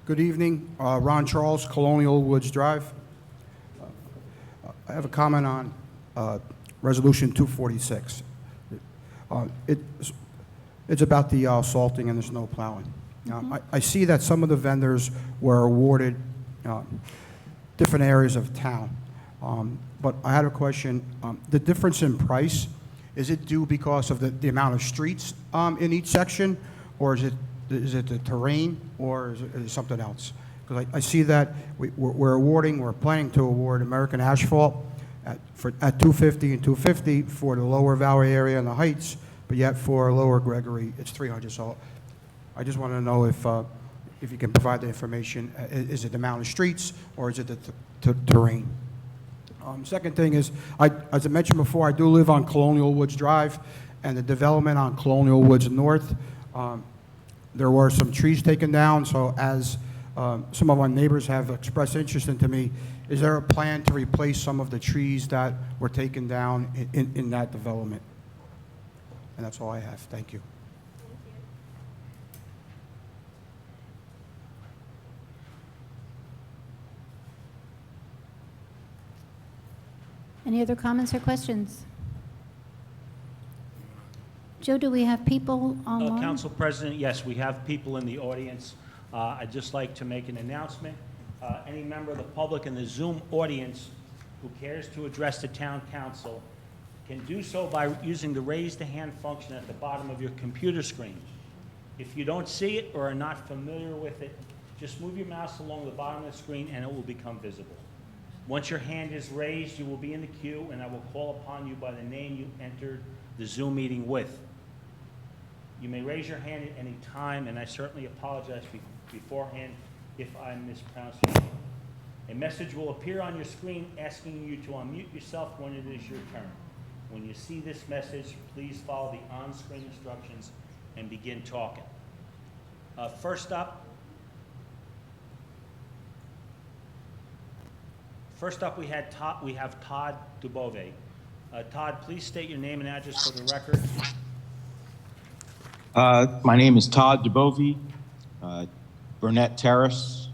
Good evening. Ron Charles, Colonial Woods Drive. I have a comment on Resolution 246. It's about the salting and the snow plowing. I see that some of the vendors were awarded different areas of town. But I had a question. The difference in price, is it due because of the amount of streets in each section, or is it the terrain, or is it something else? Because I see that we're planning to award American Asphalt at $250 and $250 for the lower Valley area and the Heights, but yet for Lower Gregory, it's $300. So I just want to know if you can provide the information. Is it the amount of streets, or is it the terrain? Second thing is, as I mentioned before, I do live on Colonial Woods Drive, and the development on Colonial Woods North, there were some trees taken down, so as some of our neighbors have expressed interest into me, is there a plan to replace some of the trees that were taken down in that development? And that's all I have. Thank you. Any other comments or questions? Joe, do we have people online? Council President, yes, we have people in the audience. I'd just like to make an announcement. Any member of the public in the Zoom audience who cares to address the town council can do so by using the raise the hand function at the bottom of your computer screen. If you don't see it or are not familiar with it, just move your mouse along the bottom of the screen and it will become visible. Once your hand is raised, you will be in the queue, and I will call upon you by the name you entered the Zoom meeting with. You may raise your hand at any time, and I certainly apologize beforehand if I mispronounce your name. A message will appear on your screen asking you to unmute yourself when it is your turn. When you see this message, please follow the on-screen instructions and begin talking. First up, we have Todd Dubove. Todd, please state your name and address for the record. My name is Todd Dubove, Burnett Terrace.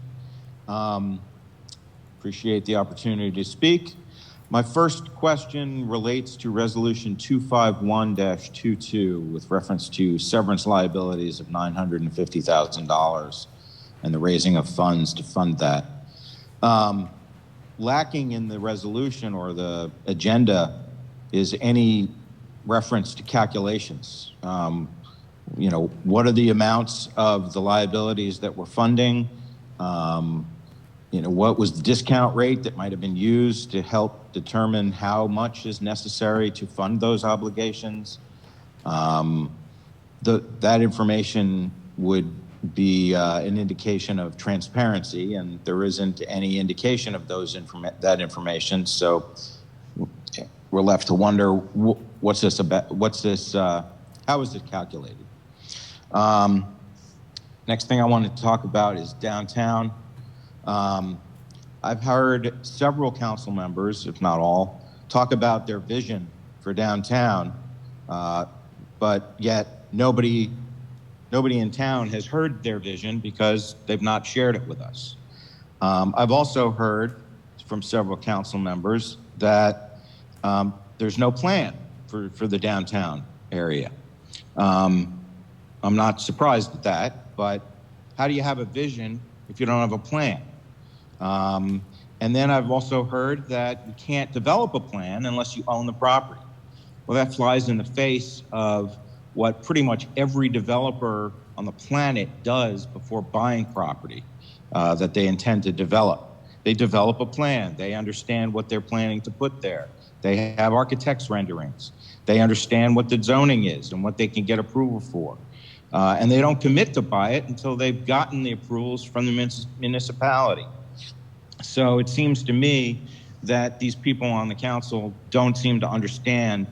Appreciate the opportunity to speak. My first question relates to Resolution 251-22 with reference to severance liabilities of $950,000 and the raising of funds to fund that. Lacking in the resolution or the agenda is any reference to calculations. What are the amounts of the liabilities that we're funding? What was the discount rate that might have been used to help determine how much is necessary to fund those obligations? That information would be an indication of transparency, and there isn't any indication of that information. So we're left to wonder, what's this about? How is it calculated? Next thing I want to talk about is downtown. I've heard several council members, if not all, talk about their vision for downtown, but yet nobody in town has heard their vision because they've not shared it with us. I've also heard from several council members that there's no plan for the downtown area. I'm not surprised at that, but how do you have a vision if you don't have a plan? And then I've also heard that you can't develop a plan unless you own the property. Well, that flies in the face of what pretty much every developer on the planet does before buying property that they intend to develop. They develop a plan. They understand what they're planning to put there. They have architects' renderings. They understand what the zoning is and what they can get approval for. And they don't commit to buy it until they've gotten the approvals from the municipality. So it seems to me that these people on the council don't seem to understand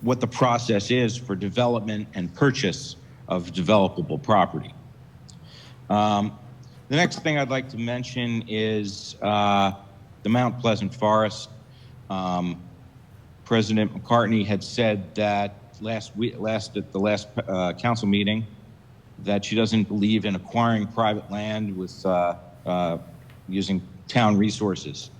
what the process is for development and purchase of developable property. The next thing I'd like to mention is the Mount Pleasant Forest. President McCartney had said that at the last council meeting that she doesn't believe in acquiring private land with using town resources.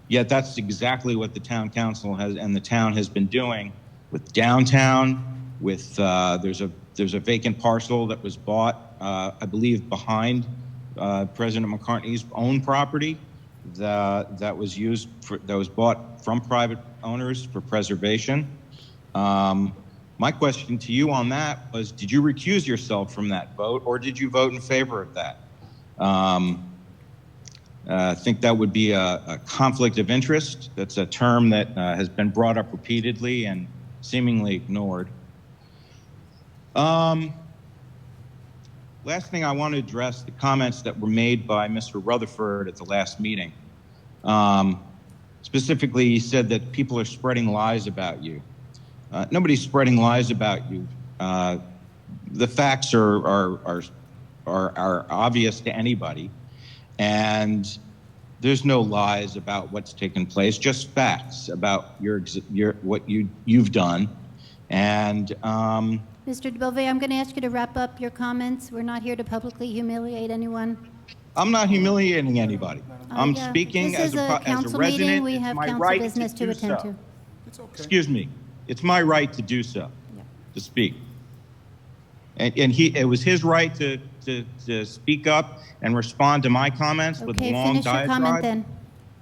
Yet that's exactly what the town council and the town has been doing with downtown. With there's a vacant parcel that was bought, I believe, behind President McCartney's own property that was bought from private owners for preservation. My question to you on that was, did you recuse yourself from that vote, or did you vote in favor of that? I think that would be a conflict of interest. That's a term that has been brought up repeatedly and seemingly ignored. Last thing I want to address, the comments that were made by Mr. Rutherford at the last meeting. Specifically, he said that people are spreading lies about you. Nobody's spreading lies about you. The facts are obvious to anybody, and there's no lies about what's taken place. Just facts about what you've done. And Mr. DeBove, I'm going to ask you to wrap up your comments. We're not here to publicly humiliate anyone. I'm not humiliating anybody. I'm speaking as a council resident. meeting. We It's have my council right business to do attend so. to. It's okay. Excuse me. It's my right to do so, to speak. And it was his right to speak up and respond to my comments with a Okay, long finish your comment diatribe. then.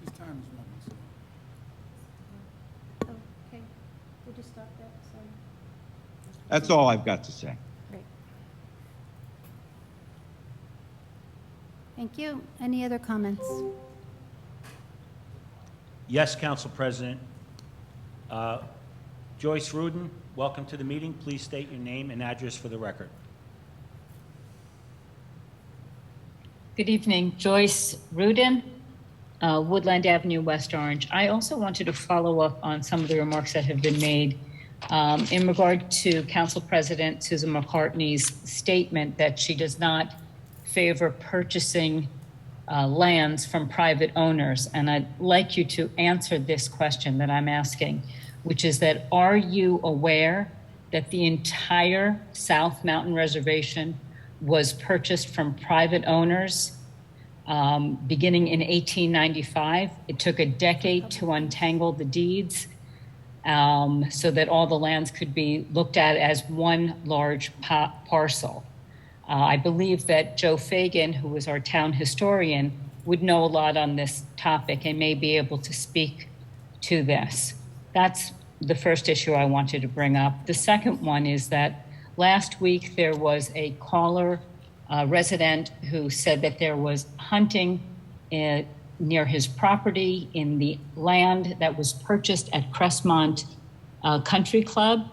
His time is running. Okay, we'll just stop that. Sorry. That's all I've got to say. Great. Thank you. Any other comments? Yes, Council President. Joyce Rudin, welcome to the meeting. Please state your name and address for the record. Good evening, Joyce Rudin, Woodland Avenue, West Orange. I also wanted to follow up on some of the remarks that have been made in regard to Council President Susan McCartney's statement that she does not favor purchasing lands from private owners. And I'd like you to answer this question that I'm asking, which is that, are you aware that the entire South Mountain Reservation was purchased from private owners beginning in 1895? It took a decade to untangle the deeds so that all the lands could be looked at as one large parcel. I believe that Joe Fagan, who is our town historian, would know a lot on this topic and may be able to speak to this. That's the first issue I wanted to bring up. The second one is that last week there was a caller, resident, who said that there was hunting near his property in the land that was purchased at Crestmont Country Club.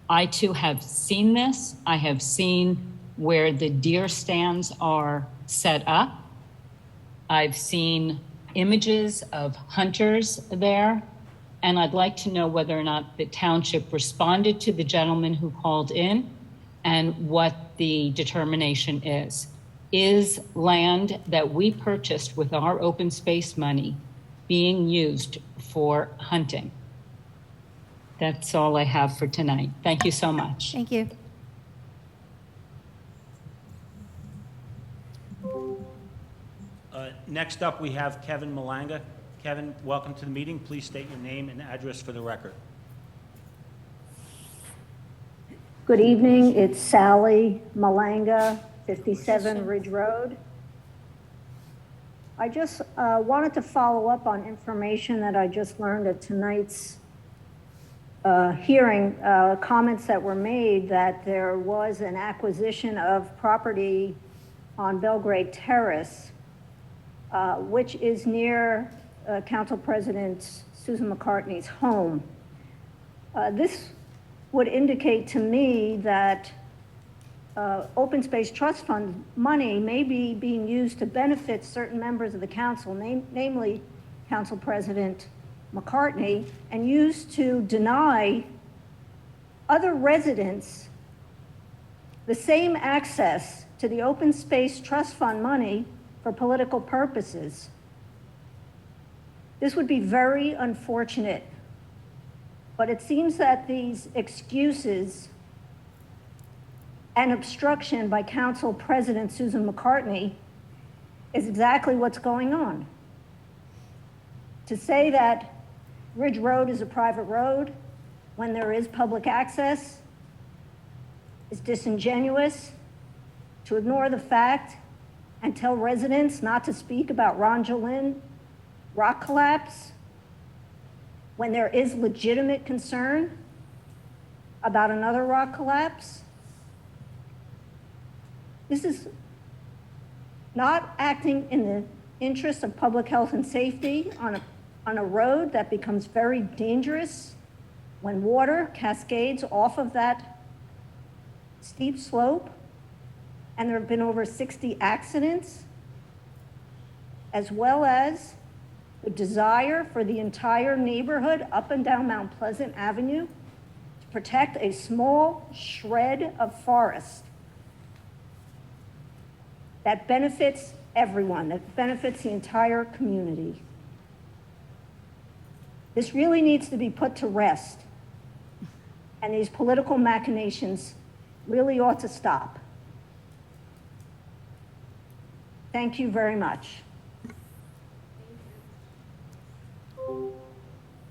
I too have seen this. I have seen where the deer stands are set up. I've seen images of hunters there, and I'd like to know whether or not the township responded to the gentleman who called in and what the determination is. Is land that we purchased with our open space money being used for hunting? That's all I have for tonight. Thank you so much. Thank you. Next up, we have Kevin Malanga. Kevin, welcome to the meeting. Please state your name and address for the record. Good evening. It's Sally Malanga, 57 Ridge Road. I just wanted to follow up on information that I just learned at tonight's hearing, comments that were made that there was an acquisition of property on Belgrade Terrace, which is near Council President Susan McCartney's home. This would indicate to me that open space trust fund money may be being used to benefit certain members of the council, namely Council President McCartney, and used to deny other residents the same access to the open space trust fund money for political purposes. This would be very unfortunate, but it seems that these excuses and obstruction by Council President Susan McCartney is exactly what's going on. To say that Ridge Road is a private road when there is public access is disingenuous. To ignore the fact and tell residents not to speak about Ron Jolin rock collapse when there is legitimate concern about another rock collapse. This is not acting in the interest of public health and safety on a road that becomes very dangerous when water cascades off of that steep slope. And there have been over 60 accidents, as well as the desire for the entire neighborhood up and down Mount Pleasant Avenue to protect a small shred of forest that benefits everyone, that benefits the entire community. This really needs to be put to rest, and these political machinations really ought to stop. Thank you very much.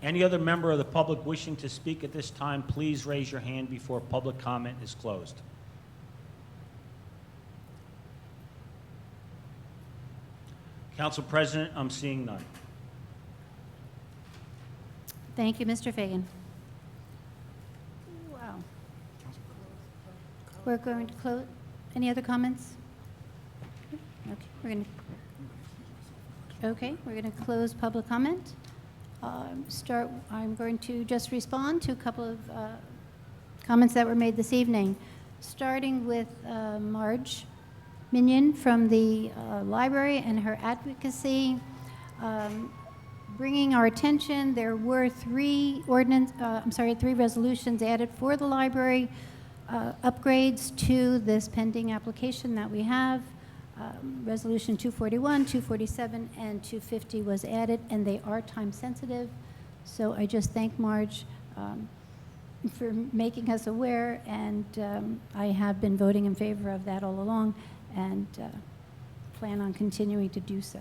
Any other member of the public wishing to speak at this time, please raise your hand before public comment is closed. Council President, I'm seeing none. Thank you, Mr. Fagan. Wow. We're going to close. Any other comments? Okay, we're going to close public comment. I'm going to just respond to a couple of comments that were made this evening, starting with Marge Minion from the library and her advocacy. Bringing our attention, there were three resolutions added for the library upgrades to this pending application that we have. Resolution 241, 247, and 250 was added, and they are time sensitive. So I just thank Marge for making us aware, and I have been voting in favor of that all along, and plan on continuing to do so.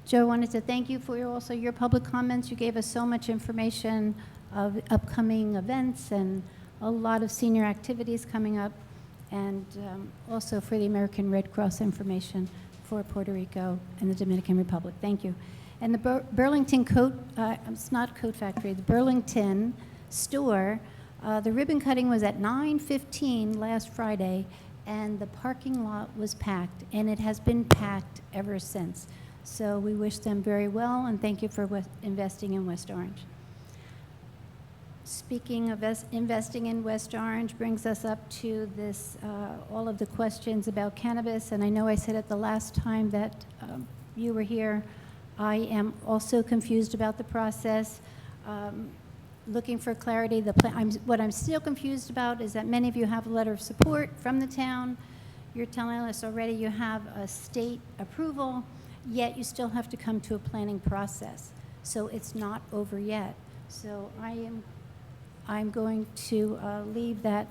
Joe, I wanted to thank you for also your public comments. You gave us so much information of upcoming events and a lot of senior activities coming up, and also for the American Red Cross information for Puerto Rico and the Dominican Republic. Thank you. And the Burlington Coat, it's not Coat Factory, the Burlington store, the ribbon cutting was at 9:15 last Friday, and the parking lot was packed, and it has been packed ever since. So we wish them very well, and thank you for investing in West Orange. Speaking of investing in West Orange brings us up to this, all of the questions about cannabis, and I know I said it the last time that you were here. I am also confused about the process. Looking for clarity, what I'm still confused about is that many of you have a letter of support from the town. You're telling us already you have a state approval, yet you still have to come to a planning process. So it's not over yet. So I'm going to leave that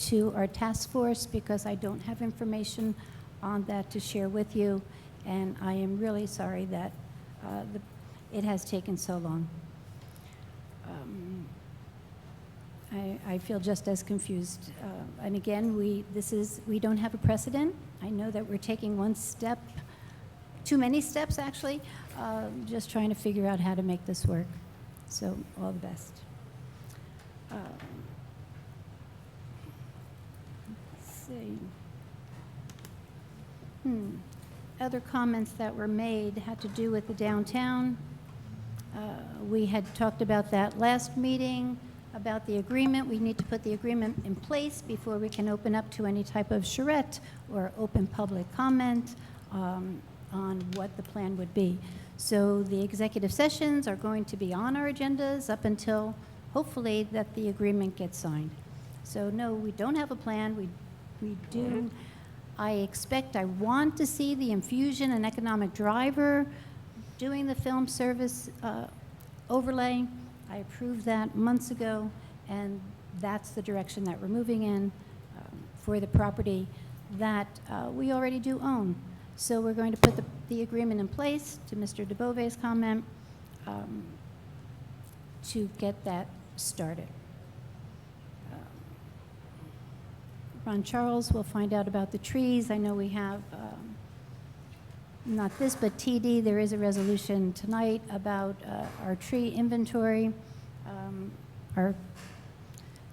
to our task force because I don't have information on that to share with you, and I am really sorry that it has taken so long. I feel just as confused. And again, we don't have a precedent. I know that we're taking one step, too many steps actually, just trying to figure out how to make this work. So all the best. Let's see. Other comments that were made had to do with the downtown. We had talked about that last meeting, about the agreement. We need to put the agreement in place before we can open up to any type of charrette or open public comment on what the plan would be. So the executive sessions are going to be on our agendas up until hopefully that the agreement gets signed. So no, we don't have a plan. We do. I want to see the infusion and economic driver doing the film service overlay. I approved that months ago, and that's the direction that we're moving in for the property that we already do own. So we're going to put the agreement in place, to Mr. DeBove's comment, to get that started. Ron Charles will find out about the trees. I know we have, not this, but TD, there is a resolution tonight about our tree inventory. Our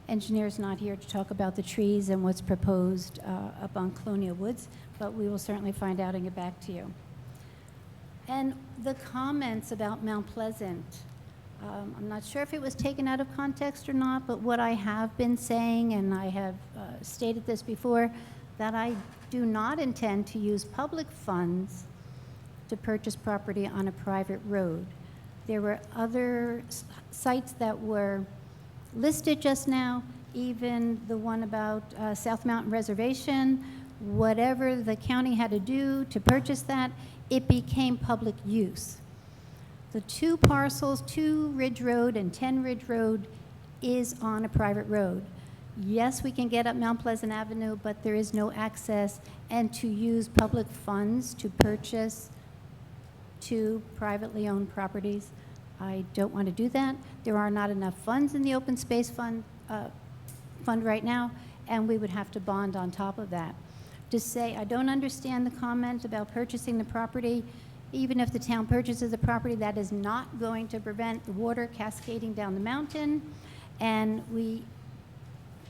engineer's not here to talk about the trees and what's proposed up on Colonial Woods, but we will certainly find out and get back to you. And the comments about Mount Pleasant, I'm not sure if it was taken out of context or not, but what I have been saying, and I have stated this before, that I do not intend to use public funds to purchase property on a private road. There were other sites that were listed just now, even the one about South Mountain Reservation. Whatever the county had to do to purchase that, it became public use. The two parcels, 2 Ridge Road and 10 Ridge Road, is on a private road. Yes, we can get up Mount Pleasant Avenue, but there is no access, and to use public funds to purchase 2 privately owned properties, I don't want to do that. There are not enough funds in the open space fund right now, and we would have to bond on top of that. To say, I don't understand the comment about purchasing the property. Even if the town purchases the property, that is not going to prevent the water cascading down the mountain. And we,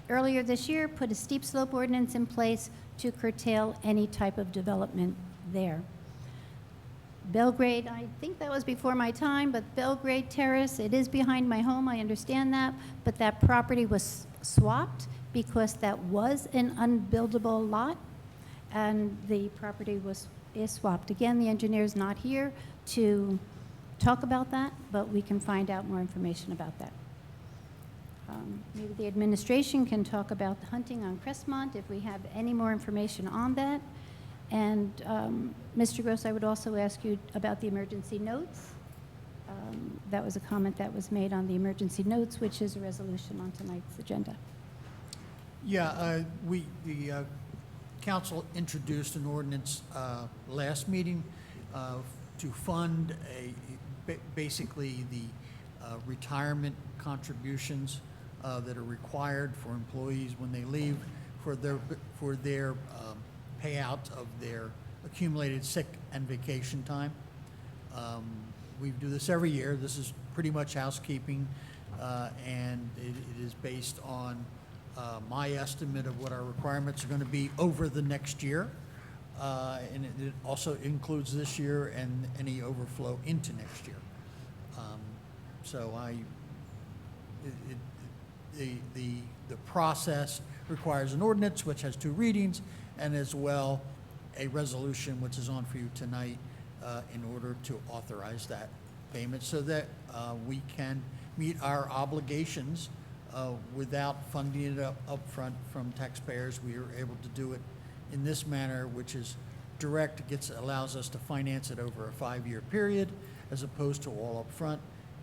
earlier this year, put a steep slope ordinance in place to curtail any type of development there. Belgrade, I think that was before my time, but Belgrade Terrace, it is behind my home, I understand that, but that property was swapped because that was an unbuildable lot, and the property is swapped. Again, the engineer's not here to talk about that, but we can find out more information about that. Maybe the administration can talk about the hunting on Crestmont if we have any more information on that. And Mr. Gross, I would also ask you about the emergency notes. That was a comment that was made on the emergency notes, which is a resolution on tonight's agenda. Yeah, the council introduced an ordinance last meeting to fund basically the retirement contributions that are required for employees when they leave for their payout of their accumulated sick and vacation time. We do this every year. This is pretty much housekeeping, and it is based on my estimate of what our requirements are going to be over the next year. And it also includes this year and any overflow into next year. So the process requires an ordinance, which has 2 readings, and as well a resolution, which is on for you tonight, in order to authorize that payment so that we can meet our obligations without funding it up front from taxpayers. We are able to do it in this manner, which is direct, allows us to finance it over a 5-year period as opposed to all up front,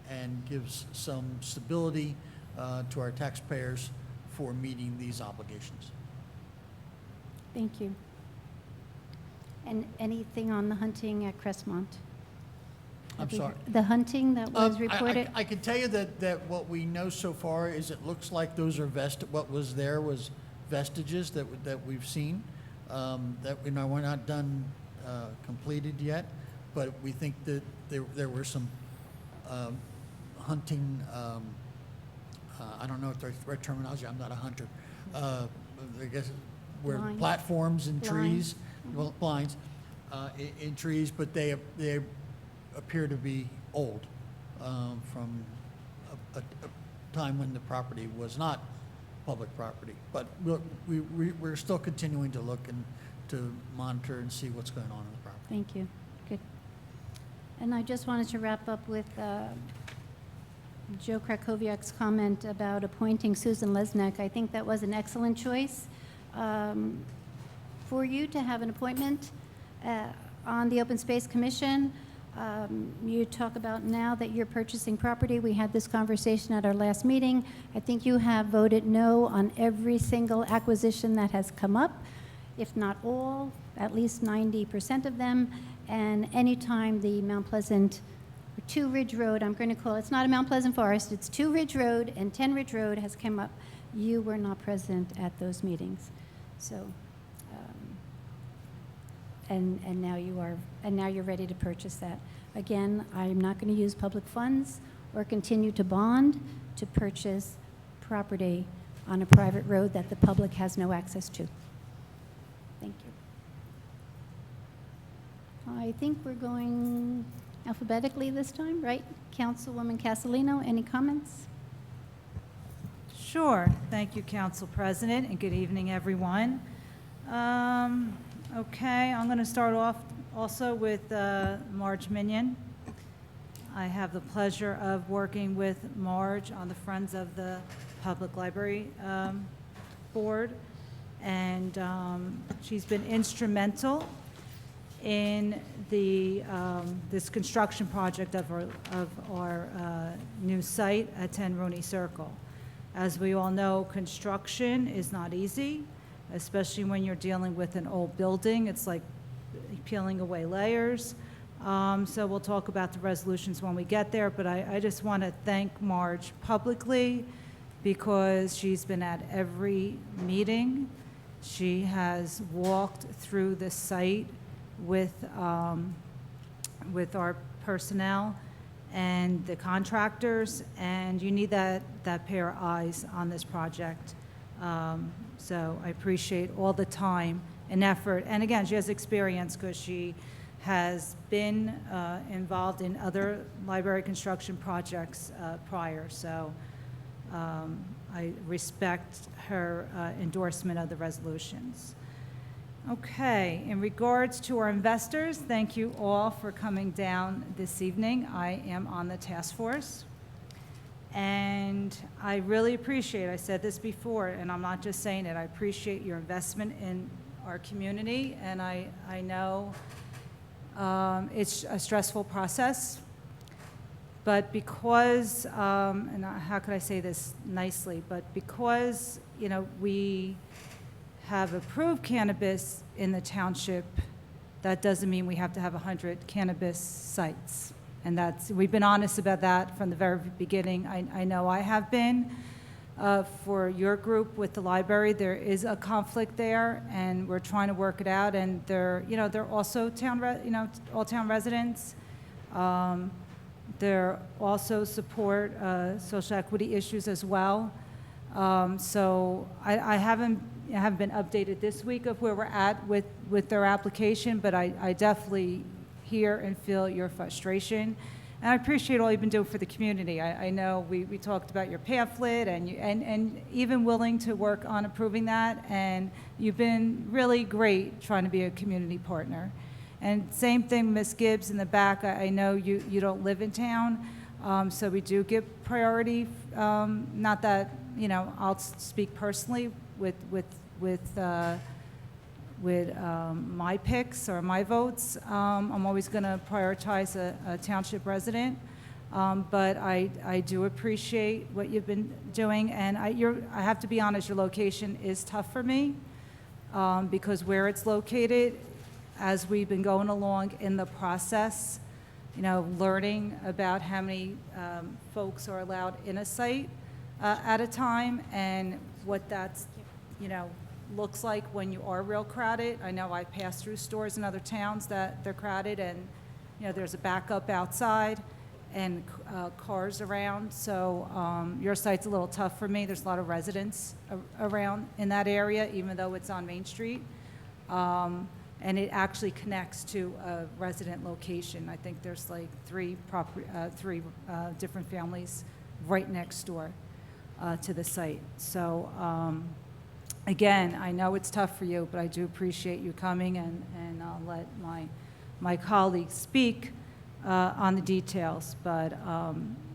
and gives some stability to our taxpayers for meeting these obligations. Thank you. And anything on the hunting at Crestmont? I'm sorry? The hunting that was reported? I can tell you that what we know so far is it looks like those are what was there was vestiges that we've seen. That we're not done completed yet, but we think that there were some hunting, I don't know if the right terminology, I'm not a hunter, I guess where Blinds. platforms and trees, Blinds. well, blinds in trees, but they appear to be old from a time when the property was not public property. But we're still continuing to look and to monitor and see what's going on in the property. Thank you. Good. And I just wanted to wrap up with Joe Krakowiak's comment about appointing Susan Lesnick. I think that was an excellent choice for you to have an appointment on the Open Space Commission. You talk about now that you're purchasing property. We had this conversation at our last meeting. I think you have voted no on every single acquisition that has come up, if not all, at least 90% of them. And anytime the Mount Pleasant, or 2 Ridge Road, I'm going to call it, it's not a Mount Pleasant Forest, it's 2 Ridge Road and 10 Ridge Road has come up, you were not present at those meetings. So, and now you are, and now you're ready to purchase that. Again, I'm not going to use public funds or continue to bond to purchase property on a private road that the public has no access to. Thank you. I think we're going alphabetically this time, right? Councilwoman Castellino, any comments? Sure. Thank you, Council President, and good evening, everyone. Okay, I'm going to start off also with Marge Minion. I have the pleasure of working with Marge on the Friends of the Public Library Board, and she's been instrumental in the this construction project of our new site at 10 Rooney Circle. As we all know, construction is not easy, especially when you're dealing with an old building. It's like peeling away layers. So we'll talk about the resolutions when we get there, but I just want to thank Marge publicly because she's been at every meeting. She has walked through the site with our personnel and the contractors, and you need that pair of eyes on this project. So I appreciate all the time and effort. And again, she has experience because she has been involved in other library construction projects prior. So I respect her endorsement of the resolutions. Okay, in regards to our investors, thank you all for coming down this evening. I am on the task force. And I really appreciate, I said this before, and I'm not just saying it, I appreciate your investment in our community, and I know it's a stressful process, but because, and how could I say this nicely, but because, we have approved cannabis in the township, that doesn't mean we have to have 100 cannabis sites. And we've been honest about that from the very beginning. I know I have been. For your group with the library, there is a conflict there, and we're trying to work it out. And they're also all town residents. They're also support social equity issues as well. So I haven't been updated this week of where we're at with their application, but I definitely hear and feel your frustration. And I appreciate all you've been doing for the community. I know we talked about your pamphlet and even willing to work on improving that. And you've been really great trying to be a community partner. And same thing, Ms. Gibbs in the back. I know you don't live in town, so we do give priority. Not that, I'll speak personally with my picks or my votes. I'm always going to prioritize a township resident, but I do appreciate what you've been doing, and I have to be honest, your location is tough for me because where it's located, as we've been going along in the process, learning about how many folks are allowed in a site at a time and what that's, looks like when you are real crowded. I know I pass through stores in other towns that they're crowded and, there's a backup outside and cars around. So your site's a little tough for me. There's a lot of residents around in that area, even though it's on Main Street. And it actually connects to a resident location. I think there's like three different families right next door to the site. So again, I know it's tough for you, but I do appreciate you coming, and I'll let my colleagues speak on the details. But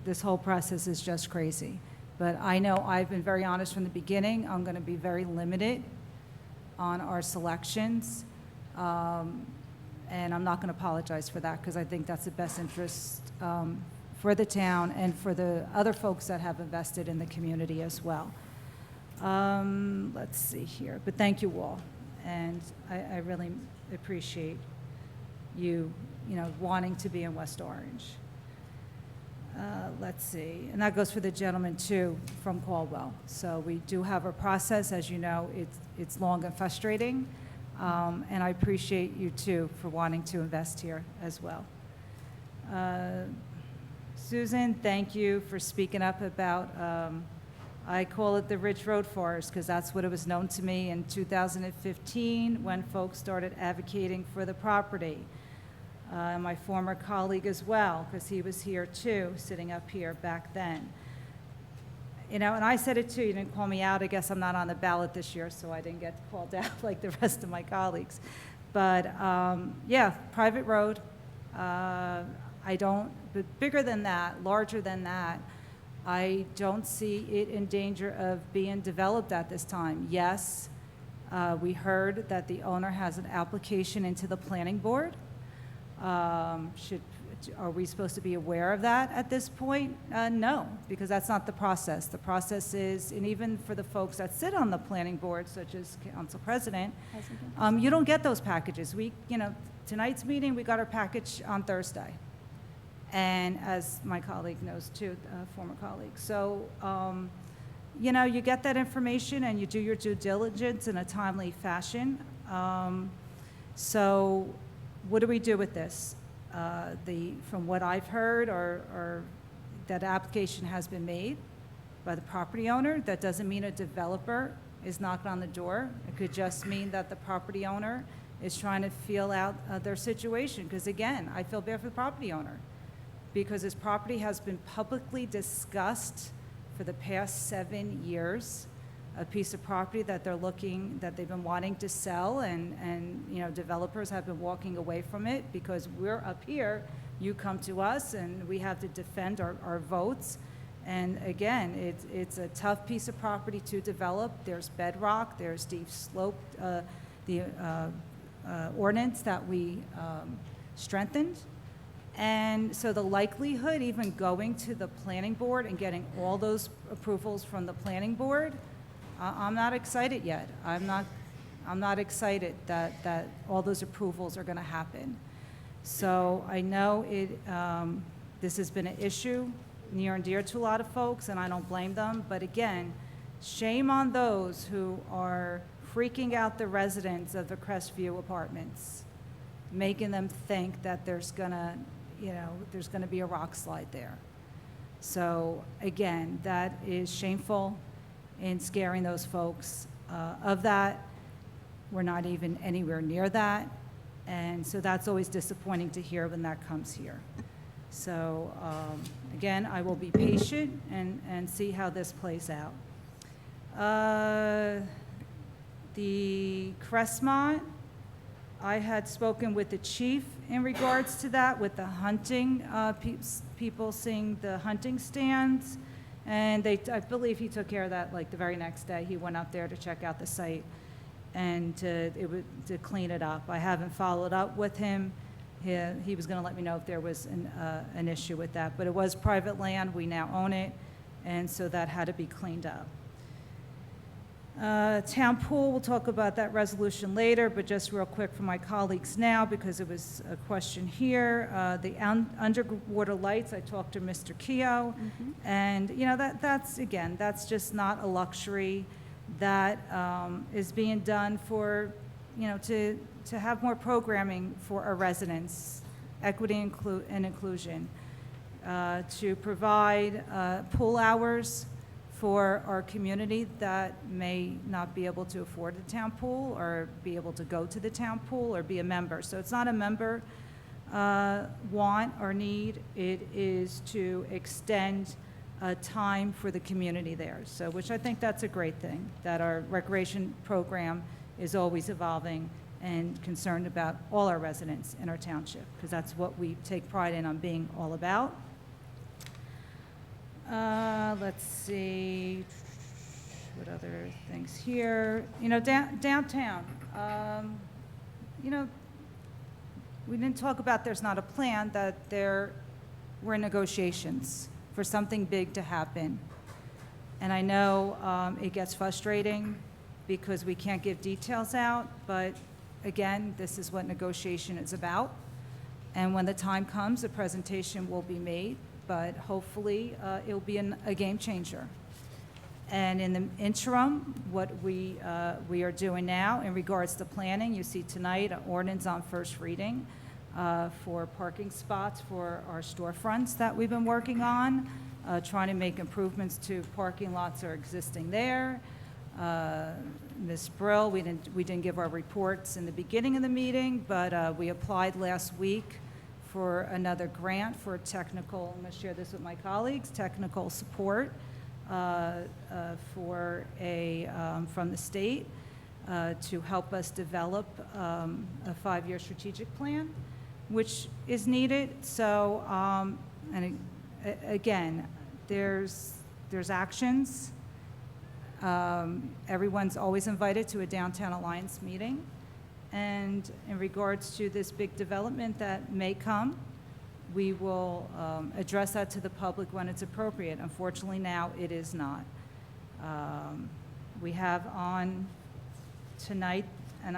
this whole process is just crazy. But I know I've been very honest from the beginning. I'm going to be very limited on our selections. And I'm not going to apologize for that because I think that's the best interest for the town and for the other folks that have invested in the community as well. Let's see here, but thank you all, and I really appreciate you, wanting to be in West Orange. Let's see, and that goes for the gentleman too from Caldwell. So we do have a process, as you know, it's long and frustrating. And I appreciate you, too, for wanting to invest here as well. Susan, thank you for speaking up about, I call it the Ridge Road Forest, because that's what it was known to me in 2015 when folks started advocating for the property. My former colleague as well, because he was here, too, sitting up here back then. And I said it too, you didn't call me out. I guess I'm not on the ballot this year, so I didn't get called out like the rest of my colleagues. But yeah, private road. But bigger than that, larger than that, I don't see it in danger of being developed at this time. Yes, we heard that the owner has an application into the planning board. Are we supposed to be aware of that at this point? No, because that's not the process. The process is, and even for the folks that sit on the planning board, such as Council President, you don't get those packages. Tonight's meeting, we got our package on Thursday. And as my colleague knows too, former colleague. So, you get that information and you do your due diligence in a timely fashion. So what do we do with this? From what I've heard, or that application has been made by the property owner. That doesn't mean a developer is knocking on the door. It could just mean that the property owner is trying to feel out their situation. Because again, I feel bad for the property owner because his property has been publicly discussed for the past 7 years. A piece of property that they've been wanting to sell, and developers have been walking away from it because we're up here, you come to us, and we have to defend our votes. And again, it's a tough piece of property to develop. There's bedrock, there's steep slope, ordinance that we strengthened. And so the likelihood, even going to the planning board and getting all those approvals from the planning board, I'm not excited yet. I'm not excited that all those approvals are going to happen. So I know this has been an issue near and dear to a lot of folks, and I don't blame them. But again, shame on those who are freaking out the residents of the Crestview Apartments, making them think that there's gonna be a rock slide there. So again, that is shameful in scaring those folks of that. We're not even anywhere near that. And so that's always disappointing to hear when that comes here. So again, I will be patient and see how this plays out. The Crestmont, I had spoken with the chief in regards to that, with the hunting, people seeing the hunting stands. And I believe he took care of that like the very next day. He went up there to check out the site and to clean it up. I haven't followed up with him. He was going to let me know if there was an issue with that. But it was private land. We now own it. And so that had to be cleaned up. Town pool, we'll talk about that resolution later, but just real quick for my colleagues now, because it was a question here. The underwater lights, I talked to Mr. Keogh, and that's just not a luxury that is being done for, to have more programming for our residents, equity and inclusion, to provide pool hours for our community that may not be able to afford the town pool or be able to go to the town pool or be a member. So it's not a member want or need, it is to extend time for the community there. So, which I think that's a great thing, that our recreation program is always evolving and concerned about all our residents in our township, because that's what we take pride in on being all about. Let's see, what other things here? Downtown, we didn't talk about there's not a plan, that there were negotiations for something big to happen. And I know it gets frustrating because we can't give details out, but again, this is what negotiation is about. And when the time comes, a presentation will be made, but hopefully it'll be a game changer. And in the interim, what we are doing now in regards to planning, you see tonight an ordinance on first reading for parking spots for our storefronts that we've been working on, trying to make improvements to parking lots that are existing there. Ms. Brill, we didn't give our reports in the beginning of the meeting, but we applied last week for another grant for technical, I'm going to share this with my colleagues, technical support for from the state to help us develop a 5-year strategic plan, which is needed. So, and again, there's actions. Everyone's always invited to a Downtown Alliance meeting. And in regards to this big development that may come, we will address that to the public when it's appropriate. Unfortunately, now it is not. We have on tonight, and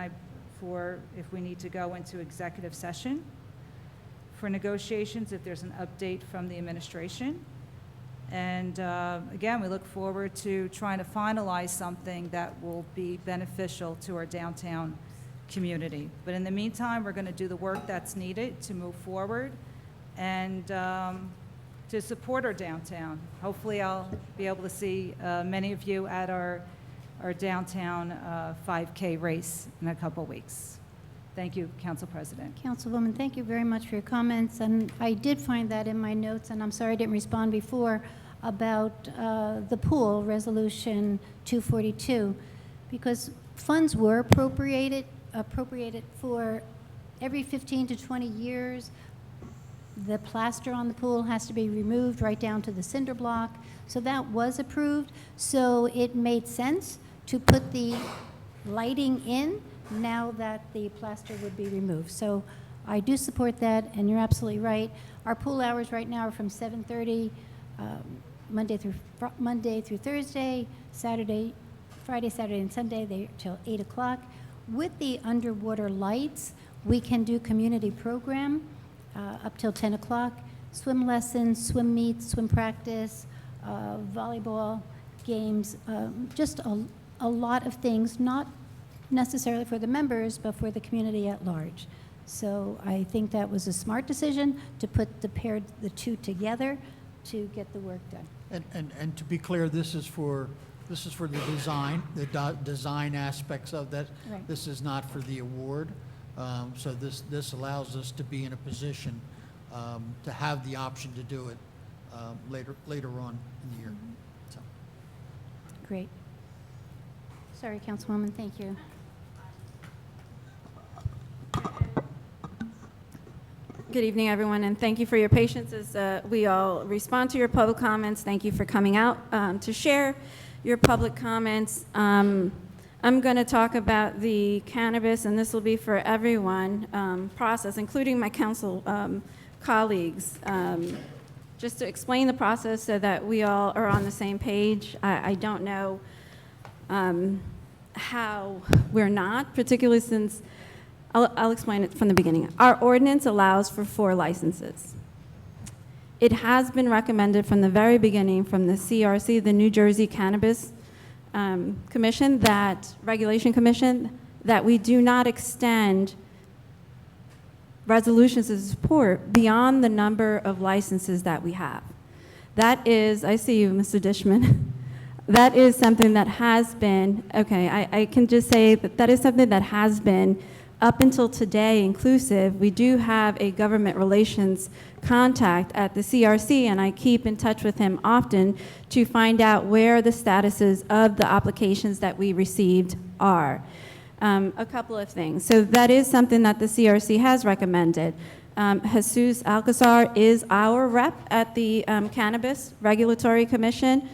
if we need to go into executive session for negotiations, if there's an update from the administration. And again, we look forward to trying to finalize something that will be beneficial to our downtown community. But in the meantime, we're going to do the work that's needed to move forward and to support our downtown. Hopefully, I'll be able to see many of you at our downtown 5K race in a couple weeks. Thank you, Council President. Councilwoman, thank you very much for your comments. And I did find that in my notes, and I'm sorry I didn't respond before about the pool, Resolution 242, because funds were appropriated for every 15 to 20 years. The plaster on the pool has to be removed right down to the cinder block. So that was approved. So it made sense to put the lighting in now that the plaster would be removed. So I do support that, and you're absolutely right. Our pool hours right now are from 7:30 Monday through Thursday, Friday, Saturday, and Sunday, they're till 8 o'clock. With the underwater lights, we can do community program up till 10 o'clock, swim lessons, swim meets, swim practice, volleyball games, just a lot of things, not necessarily for the members, but for the community at large. So I think that was a smart decision to put the two together to get the work done. And to be clear, this is for the design, design aspects of that. Right. This is not for the award. So this allows us to be in a position to have the option to do it later on in the year. So. Great. Sorry, Councilwoman, thank you. Good evening, everyone, and thank you for your patience as we all respond to your public comments. Thank you for coming out to share your public comments. I'm going to talk about the cannabis, and this will be for everyone, process, including my council colleagues. Just to explain the process so that we all are on the same page. I don't know how we're not, particularly since I'll explain it from the beginning. Our ordinance allows for 4 licenses. It has been recommended from the very beginning from the CRC, the New Jersey Cannabis Commission, Regulation Commission, that we do not extend resolutions of support beyond the number of licenses that we have. That is, I see you, Mr. Dishman. That is something that has been, okay, I can just say that is something that has been up until today inclusive. We do have a government relations contact at the CRC, and I keep in touch with him often to find out where the statuses of the applications that we received are. A couple of things. So that is something that the CRC has recommended. Jesus Alcazar is our rep at the Cannabis Regulatory Commission.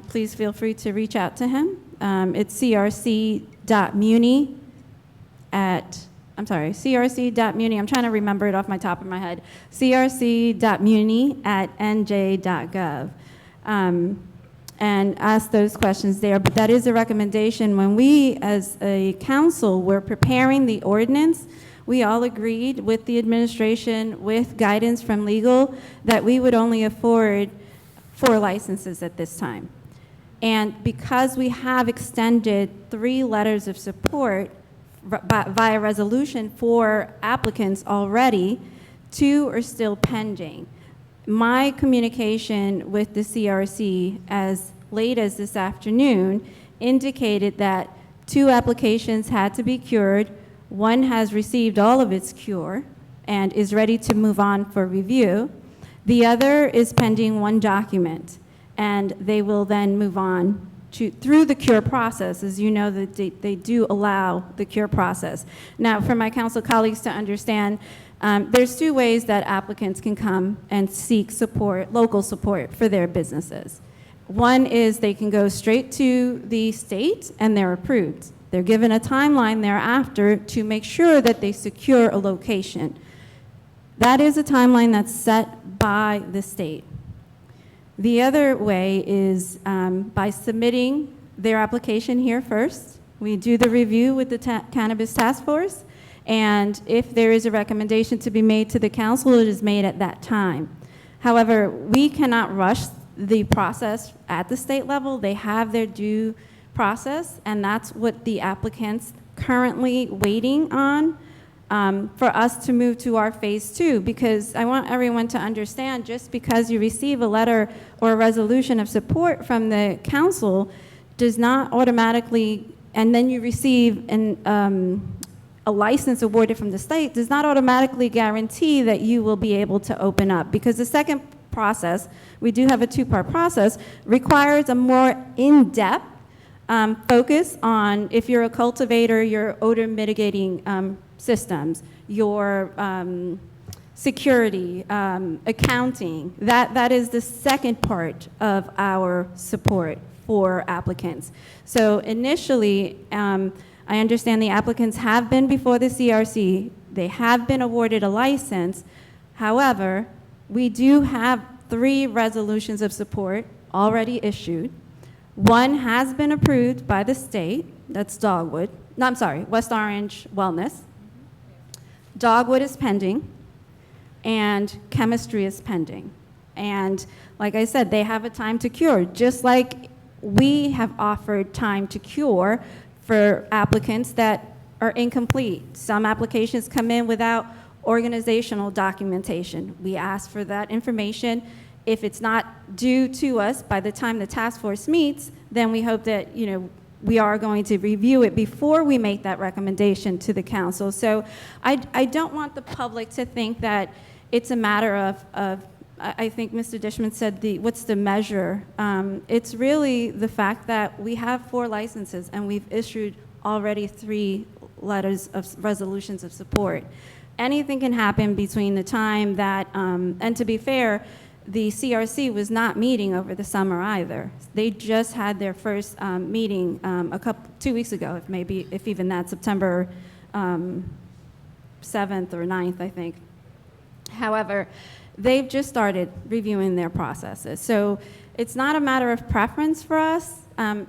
Please feel free to reach out to him. It's crc.muni crc.muni, I'm trying to remember it off my top of my head, crc.muni@nj.gov. And ask those questions there. But that is a recommendation. When we, as a council, were preparing the ordinance, we all agreed with the administration, with guidance from legal, that we would only afford 4 licenses at this time. And because we have extended 3 letters of support via resolution for applicants already, 2 are still pending. My communication with the CRC as late as this afternoon indicated that 2 applications had to be cured. 1 has received all of its cure and is ready to move on for review. The other is pending 1 document, and they will then move on through the cure process. As you know, that they do allow the cure process. Now, for my council colleagues to understand, there's 2 ways that applicants can come and seek support, local support for their businesses. One is they can go straight to the state and they're approved. They're given a timeline thereafter to make sure that they secure a location. That is a timeline that's set by the state. The other way is by submitting their application here first. We do the review with the Cannabis Task Force, and if there is a recommendation to be made to the council, it is made at that time. However, we cannot rush the process at the state level. They have their due process, and that's what the applicant's currently waiting on. For us to move to our phase 2, because I want everyone to understand, just because you receive a letter or a resolution of support from the council does not automatically, and then you receive a license awarded from the state, does not automatically guarantee that you will be able to open up, because the second process, we do have a 2-part process, requires a more in-depth focus on, if you're a cultivator, your odor mitigating systems, your security, accounting. That is the second part of our support for applicants. So initially, I understand the applicants have been before the CRC. They have been awarded a license. However, we do have 3 resolutions of support already issued. One has been approved by the state, that's Dogwood. No, I'm sorry, West Orange Wellness. Dogwood is pending, and chemistry is pending. And like I said, they have a time to cure, just like we have offered time to cure for applicants that are incomplete. Some applications come in without organizational documentation. We ask for that information. If it's not due to us by the time the task force meets, then we hope that, you know, we are going to review it before we make that recommendation to the council. So I don't want the public to think that it's a matter of I think Mr. Dishman said, what's the measure? It's really the fact that we have 4 licenses and we've issued already 3 letters of resolutions of support. Anything can happen between the time that, and to be fair, the CRC was not meeting over the summer either. They just had their first meeting 2 weeks ago, if even that, September 7th or 9th, I think. However, they've just started reviewing their processes. So it's not a matter of preference for us.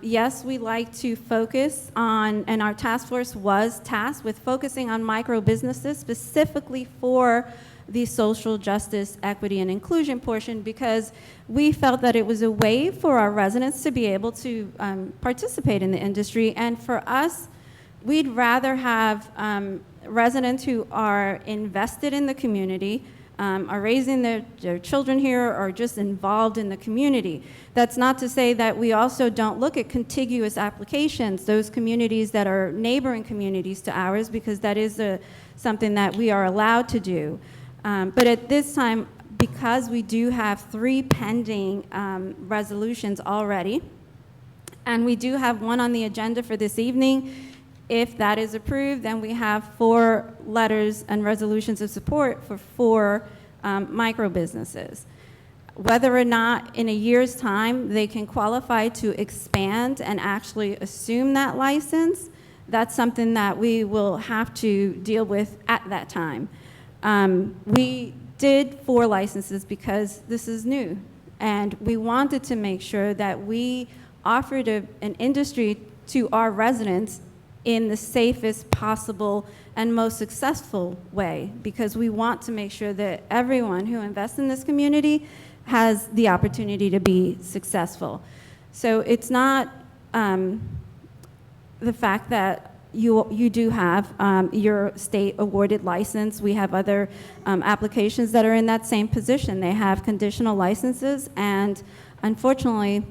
Yes, we like to focus on, and our task force was tasked with focusing on micro businesses specifically for the social justice, equity, and inclusion portion, because we felt that it was a way for our residents to be able to participate in the industry. And for us, we'd rather have residents who are invested in the community, are raising their children here, or just involved in the community. That's not to say that we also don't look at contiguous applications, those communities that are neighboring communities to ours, because that is something that we are allowed to do. But at this time, because we do have 3 pending resolutions already, and we do have one on the agenda for this evening, if that is approved, then we have 4 letters and resolutions of support for 4 micro businesses. Whether or not in a year's time they can qualify to expand and actually assume that license, that's something that we will have to deal with at that time. We did 4 licenses because this is new, and we wanted to make sure that we offered an industry to our residents in the safest possible and most successful way, because we want to make sure that everyone who invests in this community has the opportunity to be successful. So it's not the fact that you do have your state awarded license. We have other applications that are in that same position. They have conditional licenses, and unfortunately,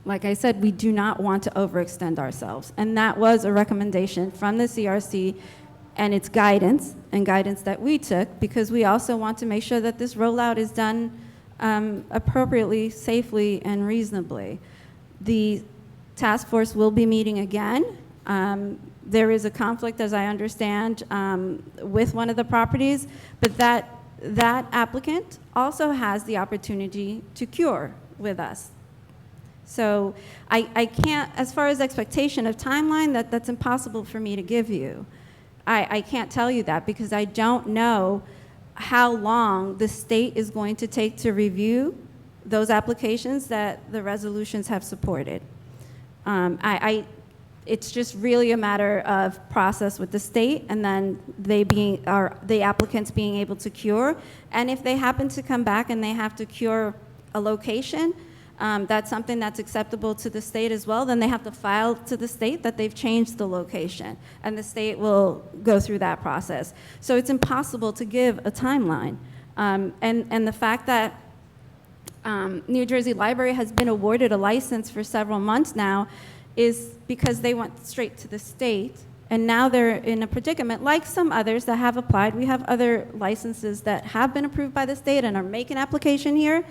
like I said, we do not want to overextend ourselves. And that was a recommendation from the CRC and its guidance, and guidance that we took, because we also want to make sure that this rollout is done appropriately, safely, and reasonably. The task force will be meeting again. There is a conflict, as I understand, with one of the properties, but that applicant also has the opportunity to cure with us. So I can't, as far as expectation of timeline, that's impossible for me to give you. I can't tell you that because I don't know how long the state is going to take to review those applications that the resolutions have supported. It's just really a matter of process with the state, and then the applicants being able to cure. And if they happen to come back and they have to cure a location, that's something that's acceptable to the state as well, then they have to file to the state that they've changed the location, and the state will go through that process. So it's impossible to give a timeline. And the fact that New Jersey Library has been awarded a license for several months now is because they went straight to the state, and now they're in a predicament like some others that have applied. We have other licenses that have been approved by the state and are making application here.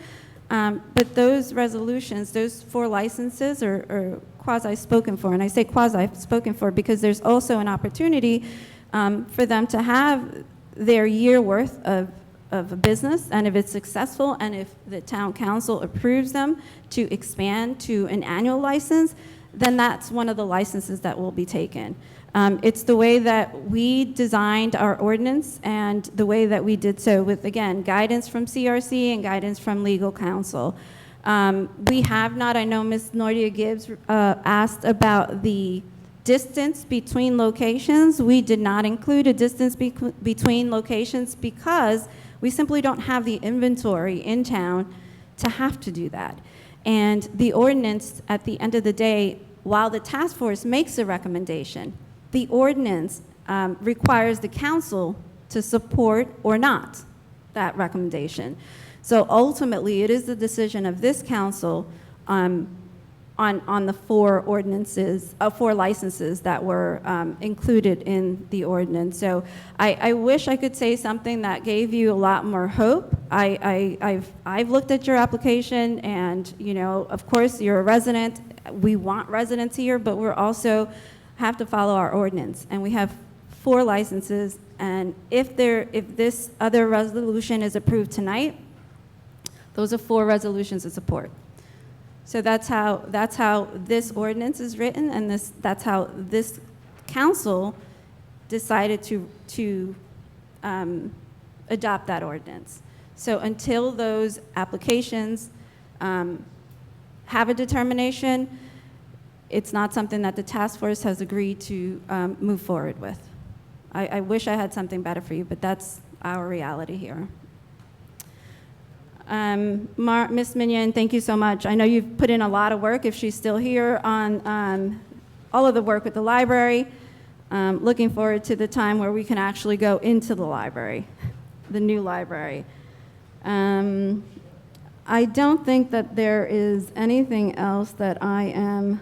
But those resolutions, those 4 licenses are quasi-spoken for. And I say quasi-spoken for because there's also an opportunity for them to have their year worth of a business, and if it's successful and if the town council approves them to expand to an annual license, then that's one of the licenses that will be taken. It's the way that we designed our ordinance and the way that we did so with, again, guidance from CRC and guidance from legal counsel. We have not, I know Ms. Nordia Gibbs asked about the distance between locations. We did not include a distance between locations because we simply don't have the inventory in town to have to do that. And the ordinance, at the end of the day, while the task force makes a recommendation, the ordinance requires the council to support or not that recommendation. So ultimately, it is the decision of this council on the 4 ordinances, 4 licenses that were included in the ordinance. So I wish I could say something that gave you a lot more hope. I've looked at your application, and you know, of course, you're a resident. We want residents here, but we're also have to follow our ordinance, and we have 4 licenses. And if this other resolution is approved tonight, those are 4 resolutions of support. So that's how this ordinance is written, and that's how this council decided to adopt that ordinance. So until those applications have a determination, it's not something that the task force has agreed to move forward with. I wish I had something better for you, but that's our reality here. Ms. Minion, thank you so much. I know you've put in a lot of work, if she's still here, on all of the work with the library. Looking forward to the time where we can actually go into the library, the new library. I don't think that there is anything else that I am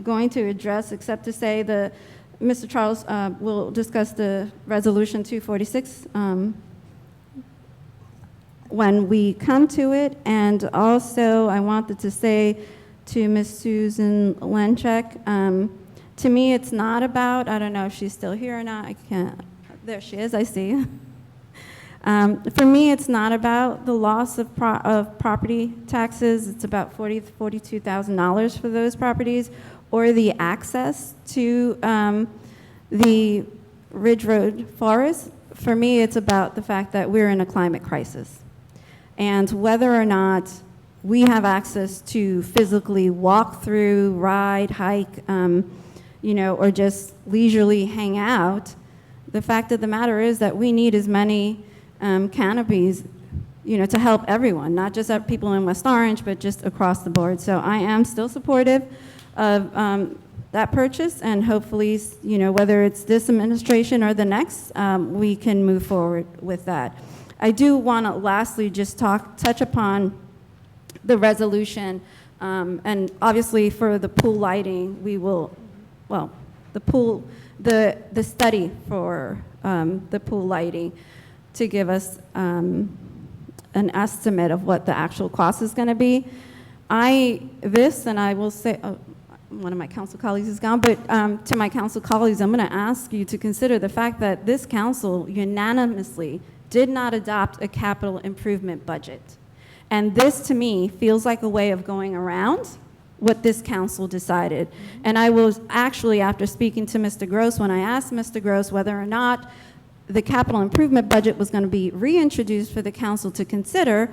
going to address, except to say that Mr. Charles will discuss the resolution 246 when we come to it. And also, I wanted to say to Ms. Susan Lenchek, to me, it's not about, I don't know if she's still here or not, I can't, there she is, I see. For me, it's not about the loss of property taxes. It's about $42,000 for those properties, or the access to the Ridge Road Forest. For me, it's about the fact that we're in a climate crisis. And whether or not we have access to physically walk through, ride, hike, you know, or just leisurely hang out, the fact of the matter is that we need as many canopies, you know, to help everyone, not just people in West Orange, but just across the board. So I am still supportive of that purchase, and hopefully, you know, whether it's this administration or the next, we can move forward with that. I do want to lastly just touch upon the resolution, and obviously for the pool lighting, we will, well, the study for the pool lighting to give us an estimate of what the actual cost is going to be. And I will say, one of my council colleagues is gone, but to my council colleagues, I'm going to ask you to consider the fact that this council unanimously did not adopt a capital improvement budget. And this, to me, feels like a way of going around what this council decided. And I was actually, after speaking to Mr. Gross, when I asked Mr. Gross whether or not the capital improvement budget was going to be reintroduced for the council to consider,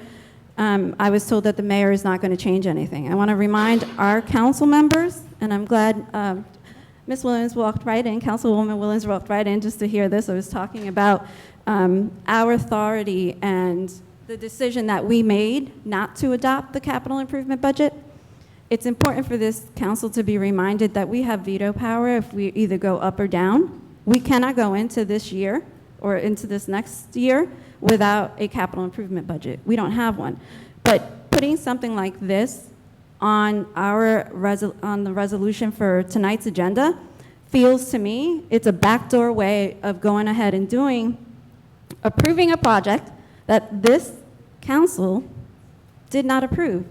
I was told that the mayor is not going to change anything. I want to remind our council members, and I'm glad Ms. Williams walked right in, Councilwoman Williams walked right in just to hear this. I was talking about our authority and the decision that we made not to adopt the capital improvement budget. It's important for this council to be reminded that we have veto power if we either go up or down. We cannot go into this year or into this next year without a capital improvement budget. We don't have one. But putting something like this on the resolution for tonight's agenda feels to me it's a backdoor way of going ahead and approving a project that this council did not approve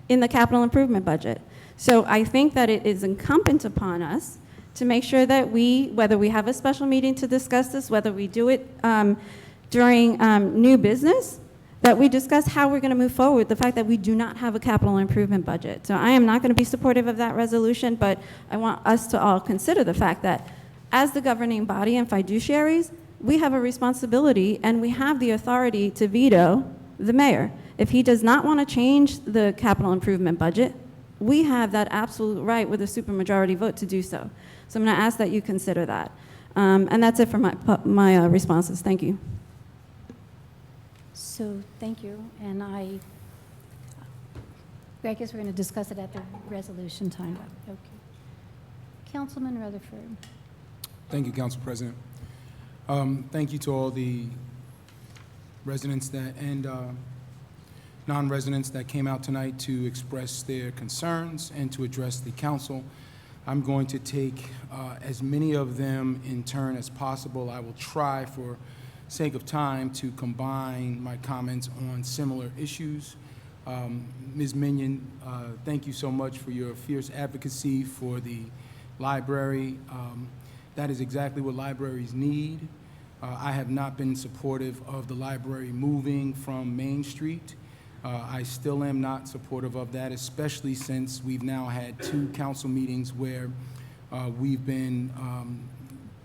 in the capital improvement budget. So I think that it is incumbent upon us to make sure that whether we have a special meeting to discuss this, whether we do it during new business, that we discuss how we're going to move forward, the fact that we do not have a capital improvement budget. So I am not going to be supportive of that resolution, but I want us to all consider the fact that as the governing body and fiduciaries, we have a responsibility and we have the authority to veto the mayor. If he does not want to change the capital improvement budget, we have that absolute right with a supermajority vote to do so. So I'm going to ask that you consider that. And that's it for my responses. Thank you. So, thank you, and I guess we're going to discuss it at the resolution time. Okay. Councilman Rutherford. Thank you, Council President. Thank you to all the residents and non-residents that came out tonight to express their concerns and to address the council. I'm going to take as many of them in turn as possible. I will try, for sake of time, to combine my comments on similar issues. Ms. Minion, thank you so much for your fierce advocacy for the library. That is exactly what libraries need. I have not been supportive of the library moving from Main Street. I still am not supportive of that, especially since we've now had 2 council meetings where we've been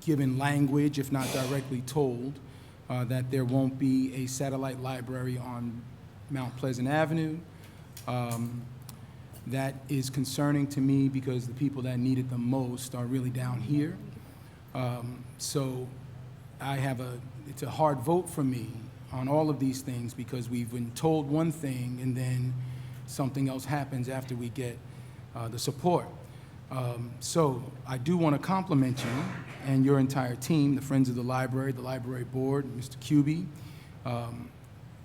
given language, if not directly told, that there won't be a satellite library on Mount Pleasant Avenue. That is concerning to me because the people that need it the most are really down here. So it's a hard vote for me on all of these things because we've been told one thing and then something else happens after we get the support. So I do want to compliment you and your entire team, the Friends of the Library Board, Mr. Cubey.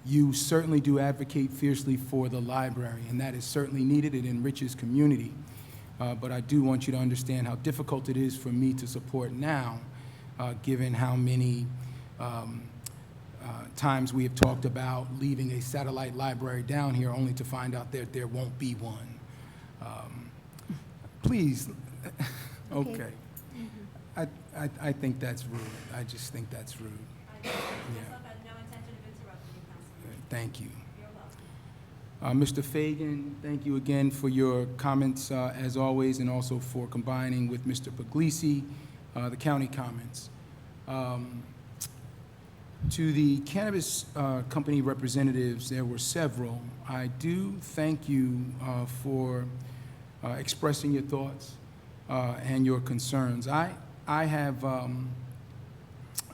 You certainly do advocate fiercely for the library, and that is certainly needed. It enriches community. But I do want you to understand how difficult it is for me to support now, given how many times we have talked about leaving a satellite library down here only to find out that there won't be one. Please, okay. I think that's rude. I just think that's rude. Yeah. Thank you. Mr. Fagan, thank you again for your comments as always, and also for combining with Mr. Puglisi, the county comments. To the cannabis company representatives, there were several. I do thank you for expressing your thoughts and your concerns. I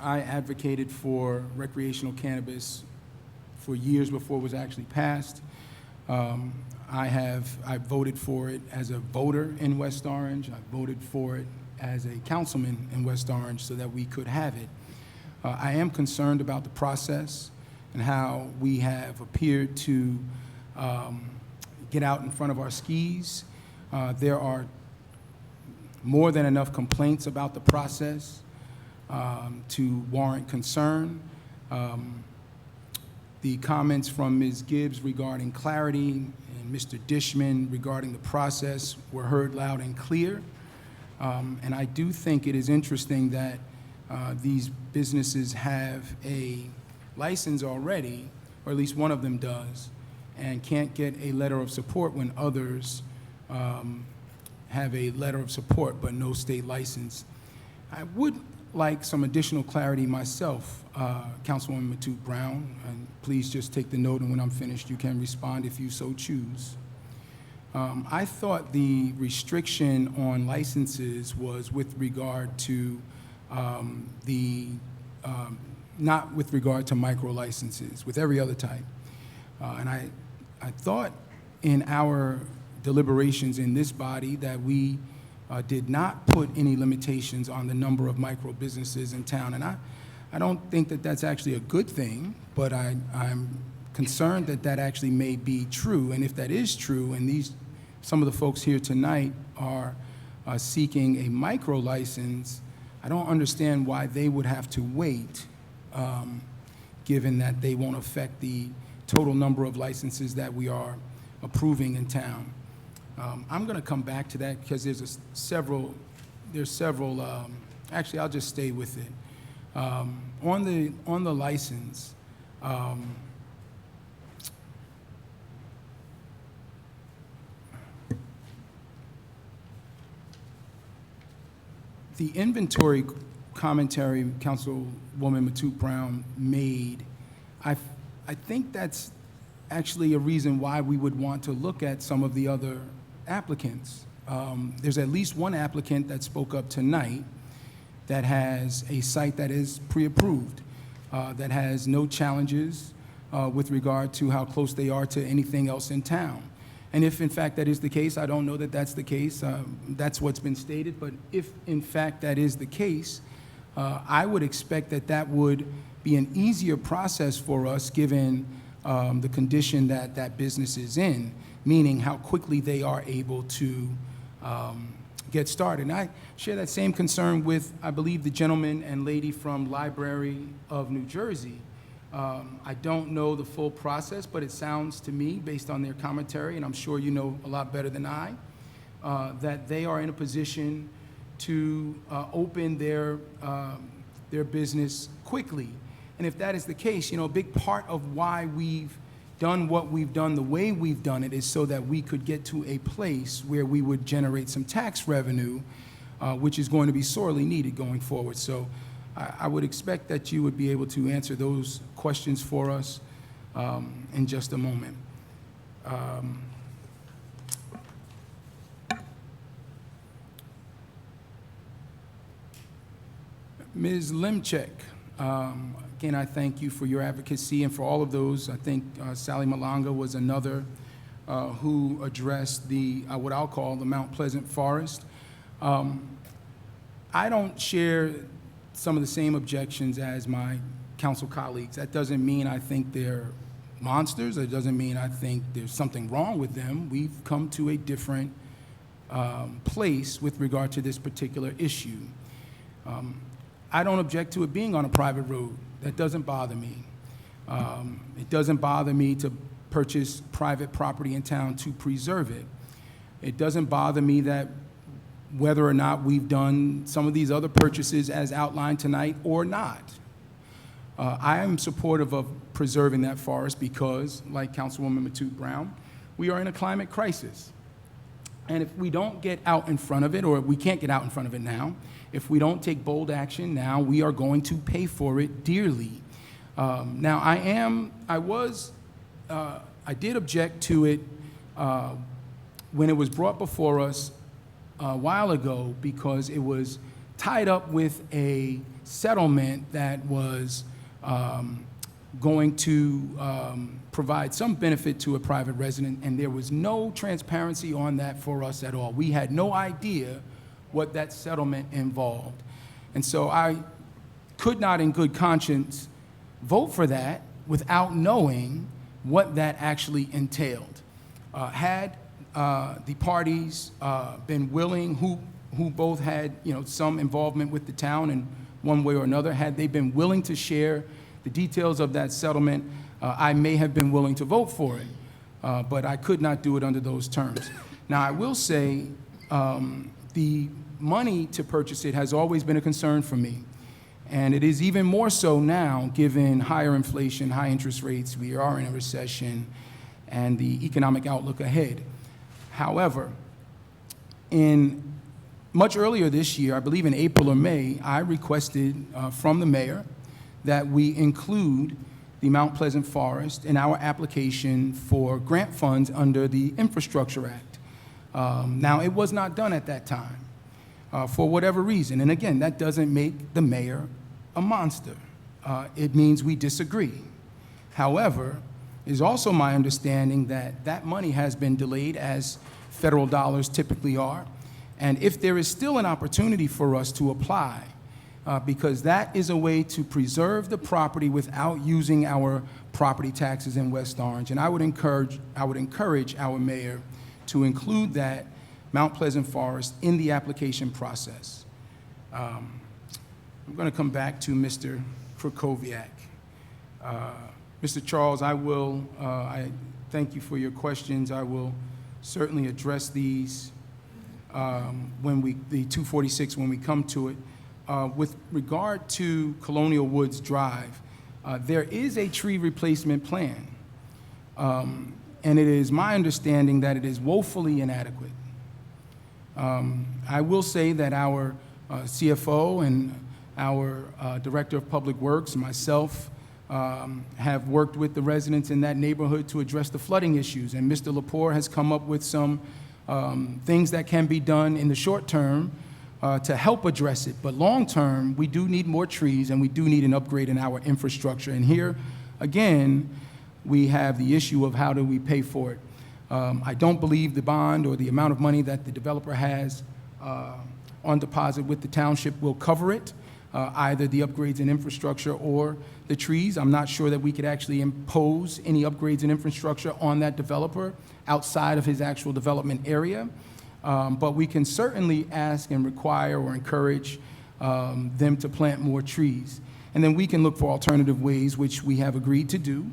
advocated for recreational cannabis for years before it was actually passed. I voted for it as a voter in West Orange. I voted for it as a councilman in West Orange so that we could have it. I am concerned about the process and how we have appeared to get out in front of our skis. There are more than enough complaints about the process to warrant concern. The comments from Ms. Gibbs regarding clarity and Mr. Dishman regarding the process were heard loud and clear. And I do think it is interesting that these businesses have a license already, or at least one of them does, and can't get a letter of support when others have a letter of support but no state license. I would like some additional clarity myself, Councilwoman Matute Brown, and please just take the note, and when I'm finished, you can respond if you so choose. I thought the restriction on licenses was with regard to not with regard to micro licenses, with every other type. And I thought in our deliberations in this body that we did not put any limitations on the number of micro businesses in town. And I don't think that that's actually a good thing, but I'm concerned that that actually may be true. And if that is true, and some of the folks here tonight are seeking a micro license, I don't understand why they would have to wait, given that they won't affect the total number of licenses that we are approving in town. I'm going to come back to that because there's several, actually I'll just stay with it. On the license, the inventory commentary Councilwoman Matute Brown made, I think that's actually a reason why we would want to look at some of the other applicants. There's at least one applicant that spoke up tonight that has a site that is pre-approved, that has no challenges with regard to how close they are to anything else in town. And if in fact that is the case, I don't know that that's the case, that's what's been stated, but if in fact that is the case, I would expect that that would be an easier process for us given the condition that that business is in, meaning how quickly they are able to get started. And I share that same concern with, I believe, the gentleman and lady from Library of New Jersey. I don't know the full process, but it sounds to me, based on their commentary, and I'm sure you know a lot better than I, that they are in a position to open their business quickly. And if that is the case, you know, a big part of why we've done what we've done the way we've done it is so that we could get to a place where we would generate some tax revenue, which is going to be sorely needed going forward. So I would expect that you would be able to answer those questions for us in just a moment. Ms. Limchek, again, I thank you for your advocacy and for all of those. I think Sally Malanga was another who addressed the, what I'll call the Mount Pleasant Forest. I don't share some of the same objections as my council colleagues. That doesn't mean I think they're monsters. It doesn't mean I think there's something wrong with them. We've come to a different place with regard to this particular issue. I don't object to it being on a private road. That doesn't bother me. It doesn't bother me to purchase private property in town to preserve it. It doesn't bother me that whether or not we've done some of these other purchases as outlined tonight or not. I am supportive of preserving that forest because, like Councilwoman Matute Brown, we are in a climate crisis. And if we don't get out in front of it, or we can't get out in front of it now, if we don't take bold action now, we are going to pay for it dearly. Now, I did object to it when it was brought before us a while ago because it was tied up with a settlement that was going to provide some benefit to a private resident, and there was no transparency on that for us at all. We had no idea what that settlement involved. And so I could not in good conscience vote for that without knowing what that actually entailed. Had the parties been willing, who both had some involvement with the town in one way or another, had they been willing to share the details of that settlement, I may have been willing to vote for it, but I could not do it under those terms. Now, I will say the money to purchase it has always been a concern for me, and it is even more so now given higher inflation, high interest rates, we are in a recession, and the economic outlook ahead. However, much earlier this year, I believe in April or May, I requested from the mayor that we include the Mount Pleasant Forest in our application for grant funds under the Infrastructure Act. Now, it was not done at that time for whatever reason. And again, that doesn't make the mayor a monster. It means we disagree. However, it is also my understanding that that money has been delayed, as federal dollars typically are. And if there is still an opportunity for us to apply, because that is a way to preserve the property without using our property taxes in West Orange. And I would encourage our mayor to include that Mount Pleasant Forest in the application process. I'm going to come back to Mr. Krakowiak. Mr. Charles, I thank you for your questions. I will certainly address these the 246 when we come to it. With regard to Colonial Woods Drive, there is a tree replacement plan, and it is my understanding that it is woefully inadequate. I will say that our CFO and our Director of Public Works, myself, have worked with the residents in that neighborhood to address the flooding issues. And Mr. Lepore has come up with some things that can be done in the short term to help address it. But long term, we do need more trees and we do need an upgrade in our infrastructure. And here, again, we have the issue of how do we pay for it. I don't believe the bond or the amount of money that the developer has on deposit with the township will cover it, either the upgrades in infrastructure or the trees. I'm not sure that we could actually impose any upgrades in infrastructure on that developer outside of his actual development area. But we can certainly ask and require or encourage them to plant more trees. And then we can look for alternative ways, which we have agreed to do,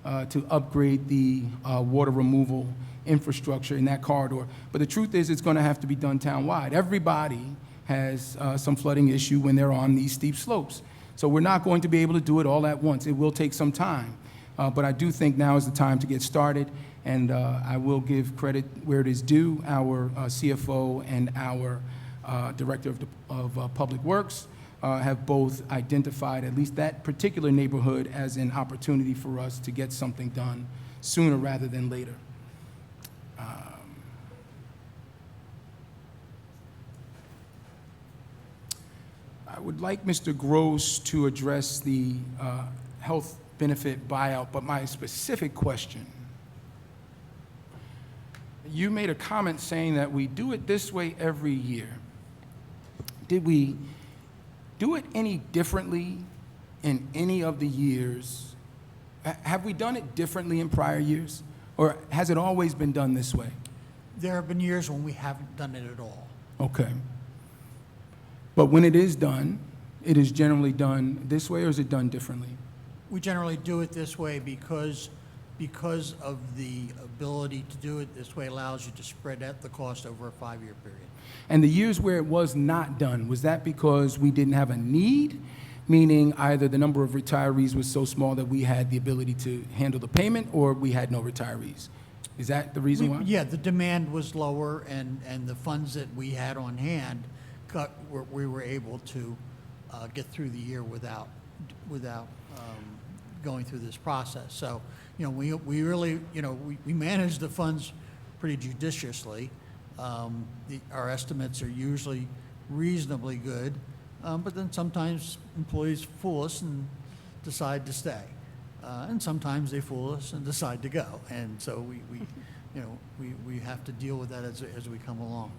to upgrade the water removal infrastructure in that corridor. But the truth is, it's going to have to be done townwide. Everybody has some flooding issue when they're on these steep slopes. So we're not going to be able to do it all at once. It will take some time. But I do think now is the time to get started. And I will give credit where it is due. Our CFO and our Director of Public Works have both identified at least that particular neighborhood as an opportunity for us to get something done sooner rather than later. I would like Mr. Gross to address the health benefit buyout, but my specific question, you made a comment saying that we do it this way every year. Did we do it any differently in any of the years? Have we done it differently in prior years? Or has it always been done this way? There have been years when we haven't done it at all. Okay. But when it is done, it is generally done this way, or is it done differently? We generally do it this way because of the ability to do it this way allows you to spread out the cost over a 5-year period. And the years where it was not done, was that because we didn't have a need? Meaning either the number of retirees was so small that we had the ability to handle the payment, or we had no retirees? Is that the reason why? Yeah, the demand was lower, and the funds that we had on hand, we were able to get through the year without going through this process. So, you know, we really, you know, we manage the funds pretty judiciously. Our estimates are usually reasonably good, but then sometimes employees fool us and decide to stay. And sometimes they fool us and decide to go. And so we have to deal with that as we come along.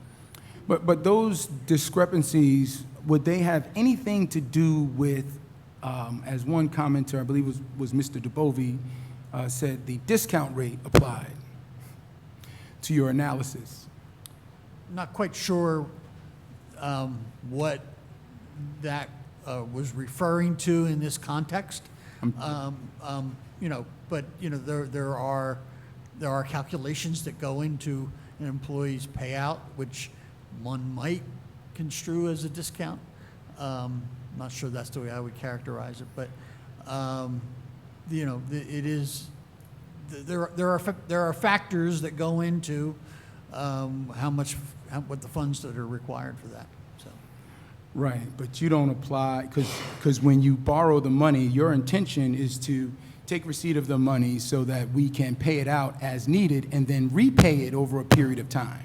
But those discrepancies, would they have anything to do with, as one commenter, I believe was Mr. DeBovie, said the discount rate applied to your analysis? I'm not quite sure what that was referring to in this context. You know, but you know, there are calculations that go into an employee's payout, which one might construe as a discount. Not sure that's the way I would characterize it, but you know, it is. There are factors that go into what the funds that are required for that. So. Right, but you don't apply, because when you borrow the money, your intention is to take receipt of the money so that we can pay it out as needed and then repay it over a period of time.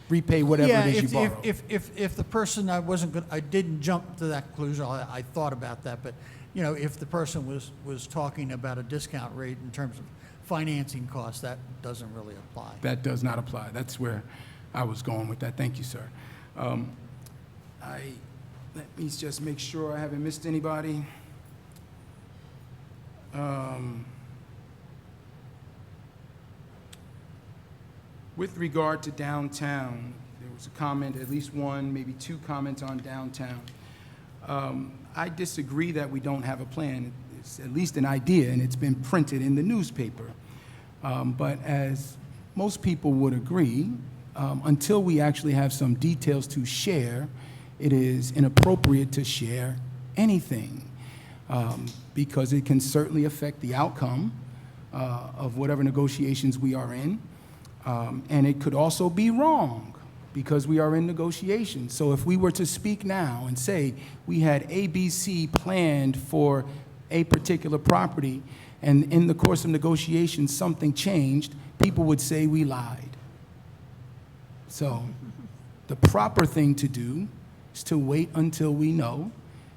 Repay whatever it is you borrow. If the person, I didn't jump to that conclusion. I thought about that, but you know, if the person was talking about a discount rate in terms of financing costs, that doesn't really apply. That does not apply. That's where I was going with that. Thank you, sir. Let me just make sure I haven't missed anybody. With regard to downtown, there was a comment, at least one, maybe two comments on downtown. I disagree that we don't have a plan. It's at least an idea, and it's been printed in the newspaper. But as most people would agree, until we actually have some details to share, it is inappropriate to share anything, because it can certainly affect the outcome of whatever negotiations we are in. And it could also be wrong. because we are in negotiations. So if we were to speak now and say we had ABC planned for a particular property, and in the course of negotiations something changed, people would say we lied. So the proper thing to do is to wait until we know,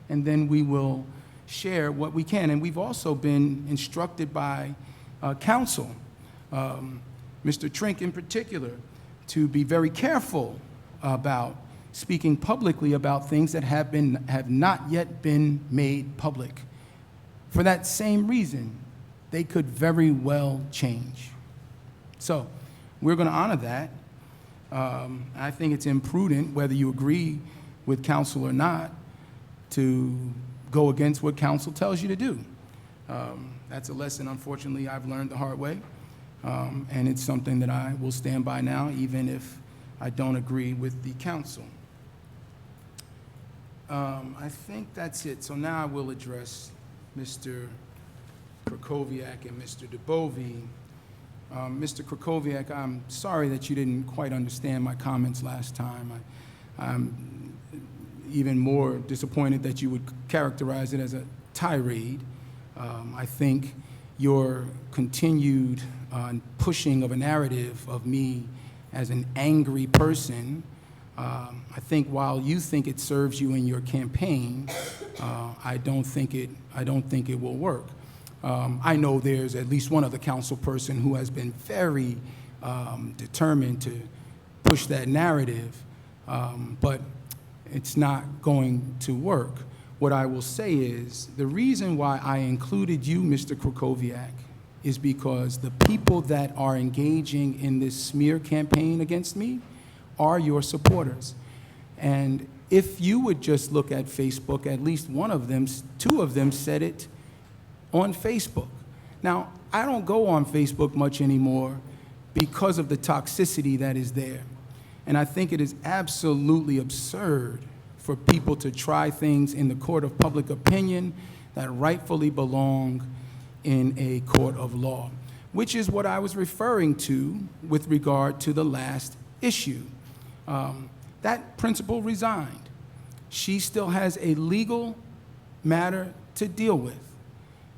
and then we will share what we can. And we've also been instructed by counsel, Mr. Trink in particular, to be very careful about speaking publicly about things that have not yet been made public. For that same reason, they could very well change. So we're going to honor that. I think it's imprudent, whether you agree with counsel or not, to go against what counsel tells you to do. That's a lesson, unfortunately, I've learned the hard way. And it's something that I will stand by now, even if I don't agree with the counsel. I think that's it. So now I will address Mr. Krakowiak and Mr. Dubovy. Mr. Krakowiak, I'm sorry that you didn't quite understand my comments last time. I'm even more disappointed that you would characterize it as a tirade. I think your continued pushing of a narrative of me as an angry person, I think while you think it serves you in your campaign, I don't think it will work. I know there's at least one other council person who has been very determined to push that narrative, but it's not going to work. What I will say is the reason why I included you, Mr. Krakowiak, is because the people that are engaging in this smear campaign against me are your supporters. And if you would just look at Facebook, at least one of them, two of them said it on Facebook. Now, I don't go on Facebook much anymore because of the toxicity that is there. And I think it is absolutely absurd for people to try things in the court of public opinion that rightfully belong in a court of law, which is what I was referring to with regard to the last issue. That principal resigned. She still has a legal matter to deal with,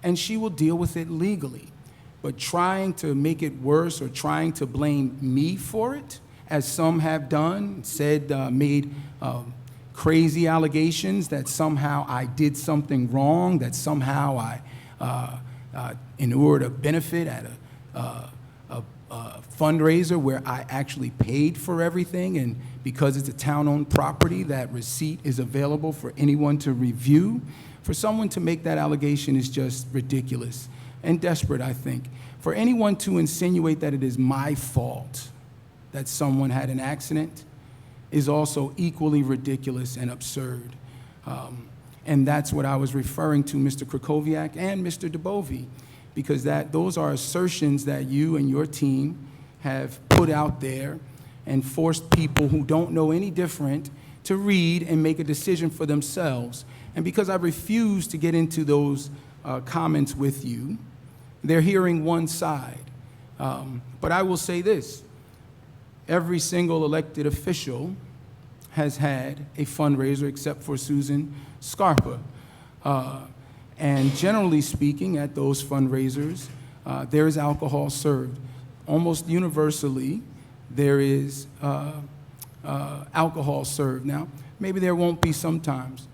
and she will deal with it legally. But trying to make it worse or trying to blame me for it, as some have done, said, made crazy allegations that somehow I did something wrong, that somehow I inured a benefit at a fundraiser where I actually paid for everything, and because it's a town-owned property, that receipt is available for anyone to review. For someone to make that allegation is just ridiculous and desperate, I think. For anyone to insinuate that it is my fault that someone had an accident is also equally ridiculous and absurd. And that's what I was referring to, Mr. Krakowiak and Mr. Dubovy, because those are assertions that you and your team have put out there and forced people who don't know any different to read and make a decision for themselves. And because I refuse to get into those comments with you, they're hearing one side. But I will say this, every single elected official has had a fundraiser except for Susan Scarpa. And generally speaking, at those fundraisers, there is alcohol served. Almost universally, there is alcohol served. Now, maybe there won't be sometimes,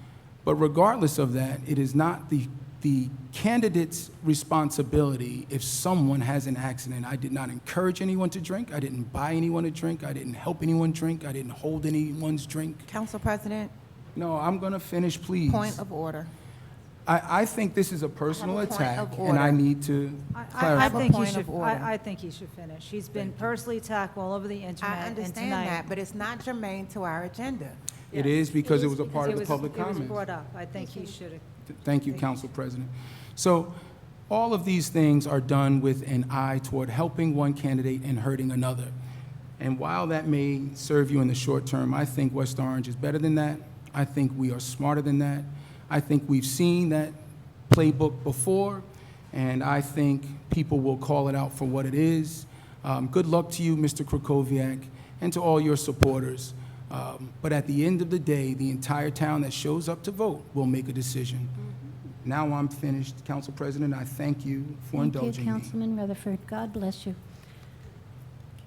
but regardless of that, it is not the candidate's responsibility if someone has an accident. I did not encourage anyone to drink. I didn't buy anyone a drink. I didn't help anyone drink. I didn't hold anyone's drink. Council President, No, I'm going to finish, please. point of order. I think this is a personal I have a point attack, of and I order. need to I clarify. think point he should, of order. I think he should finish. He's been personally attacked all over the internet I and understand tonight. that, but it's not germane to our agenda. It is because it was a part of the It public was comments. brought up. I think he should. Thank you, Council President. So all of these things are done with an eye toward helping one candidate and hurting another. And while that may serve you in the short term, I think West Orange is better than that. I think we are smarter than that. I think we've seen that playbook before, and I think people will call it out for what it is. Good luck to you, Mr. Krakowiak, and to all your supporters. But at the end of the day, the entire town that shows up to vote will make a decision. Now I'm finished, Council President. I thank you for indulging me. Thank you, Councilman Rutherford. God bless you.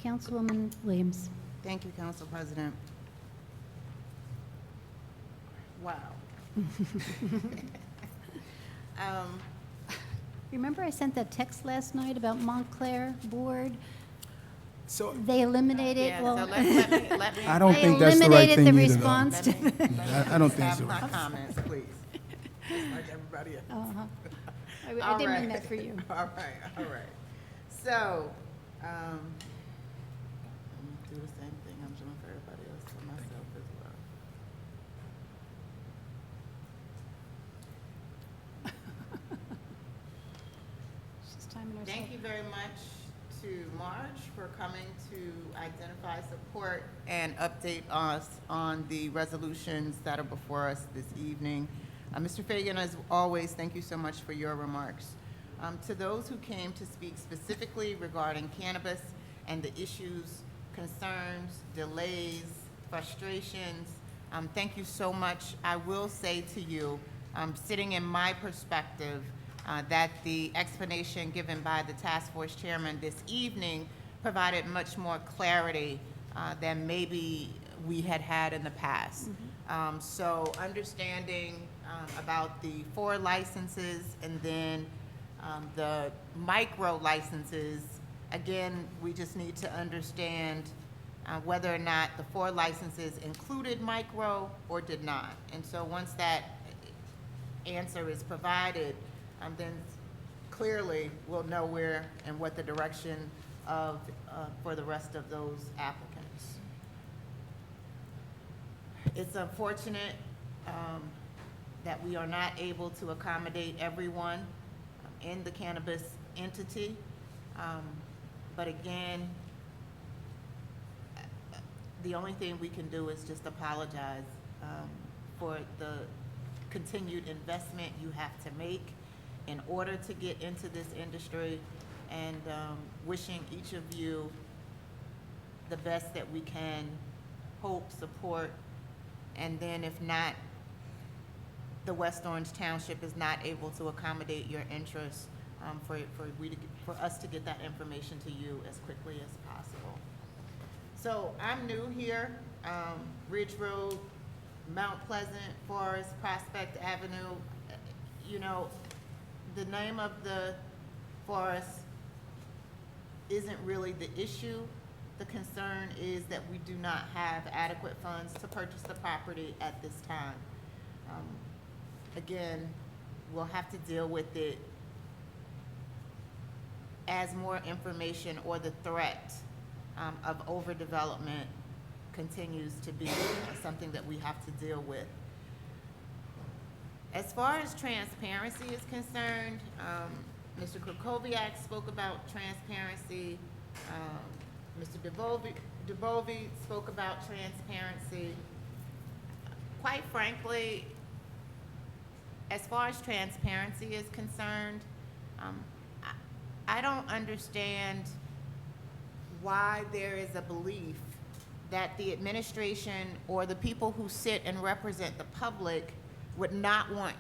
Councilwoman Williams. Thank you, Council President. Wow. Remember I sent that text last night about Montclair Board? So they eliminated, Yeah, well, so let me. I don't think that's the right thing the either, though. response to I don't think have so. my comments, please. Just like everybody else. I didn't mean that for you. All right. So, I'm gonna do the same thing I'm doing for everybody else, for myself as well. She's timing herself. Thank you very much to Marge for coming to identify, support, and update us on the resolutions that are before us this evening. Mr. Fagan, as always, thank you so much for your remarks. To those who came to speak specifically regarding cannabis and the issues, concerns, delays, frustrations, thank you so much. I will say to you, sitting in my perspective, that the explanation given by the task force chairman this evening provided much more clarity than maybe we had in the past. So understanding about the 4 licenses and then the micro licenses, again, we just need to understand whether or not the 4 licenses included micro or did not. And so once that answer is provided, then clearly we'll know where and what the direction of for the rest of those applicants. It's unfortunate that we are not able to accommodate everyone in the cannabis entity, but again, the only thing we can do is just apologize for the continued investment you have to make in order to get into this industry, and wishing each of you the best that we can, hope, support, and then if not, the West Orange Township is not able to accommodate your interests, for us to get that information to you as quickly as possible. So I'm new here, Ridge Road, Mount Pleasant, Forest, Prospect Avenue. You know, the name of the forest isn't really the issue. The concern is that we do not have adequate funds to purchase the property at this time. Again, we'll have to deal with it as more information or the threat of overdevelopment continues to be something that we have to deal with. As far as transparency is concerned, Mr. Krakowiak spoke about transparency. Mr. DeBovie spoke about transparency. Quite frankly, as far as transparency is concerned, I don't understand why there is a belief that the administration or the people who sit and represent the public would not want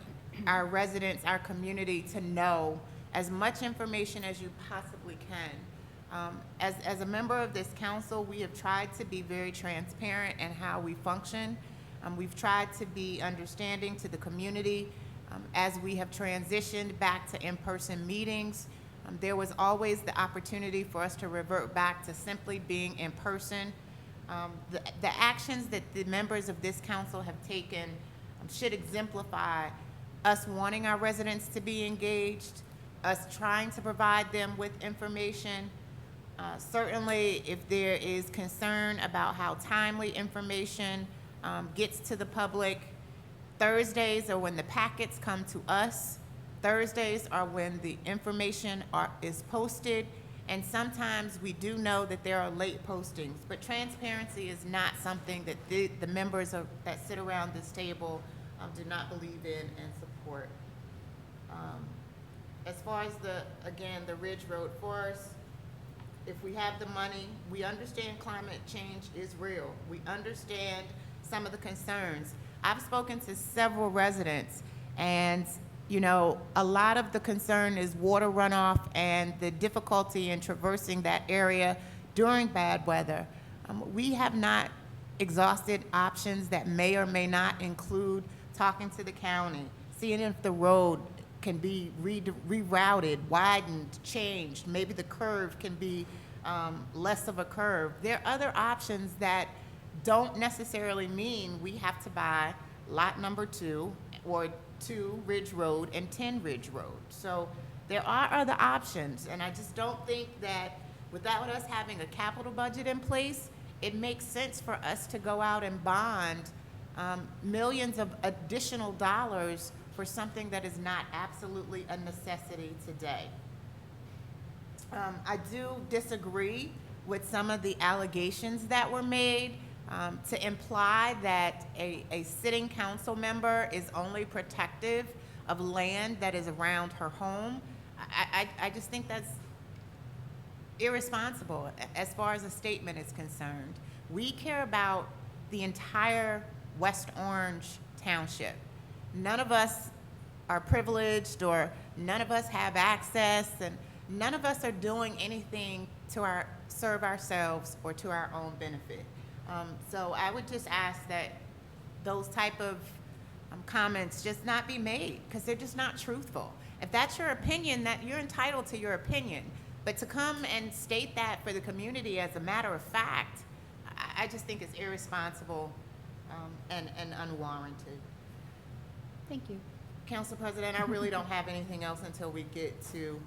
our residents, our community to know as much information as you possibly can. As a member of this council, we have tried to be very transparent in how we function. We've tried to be understanding to the community. As we have transitioned back to in-person meetings, there was always the opportunity for us to revert back to simply being in person. The actions that the members of this council have taken should exemplify us wanting our residents to be engaged, us trying to provide them with information. Certainly, if there is concern about how timely information gets to the public, Thursdays are when the packets come to us. Thursdays are when the information is posted, and sometimes we do know that there are late postings, but transparency is not something that the members that sit around this table do not believe in and support. As far as the Ridge Road Forest, if we have the money, we understand climate change is real. We understand some of the concerns. I've spoken to several residents, and you know, a lot of the concern is water runoff and the difficulty in traversing that area during bad weather. We have not exhausted options that may or may not include talking to the county, seeing if the road can be rerouted, widened, changed. Maybe the curve can be less of a curve. There are other options that don't necessarily mean we have to buy lot number 2 or 2 Ridge Road and 10 Ridge Road. So there are other options, and I just don't think that without us having a capital budget in place, it makes sense for us to go out and bond millions of additional dollars for something that is not absolutely a necessity today. I do disagree with some of the allegations that were made to imply that a sitting council member is only protective of land that is around her home. I just think that's irresponsible as far as a statement is concerned. We care about the entire West Orange Township. None of us are privileged, or none of us have access, and none of us are doing anything to serve ourselves or to our own benefit. So I would just ask that those type of comments just not be made, because they're just not truthful. If that's your opinion, that you're entitled to your opinion, but to come and state that for the community as a matter of fact, I just think it's irresponsible and unwarranted. Thank you. Council President, I really don't have anything else until we get to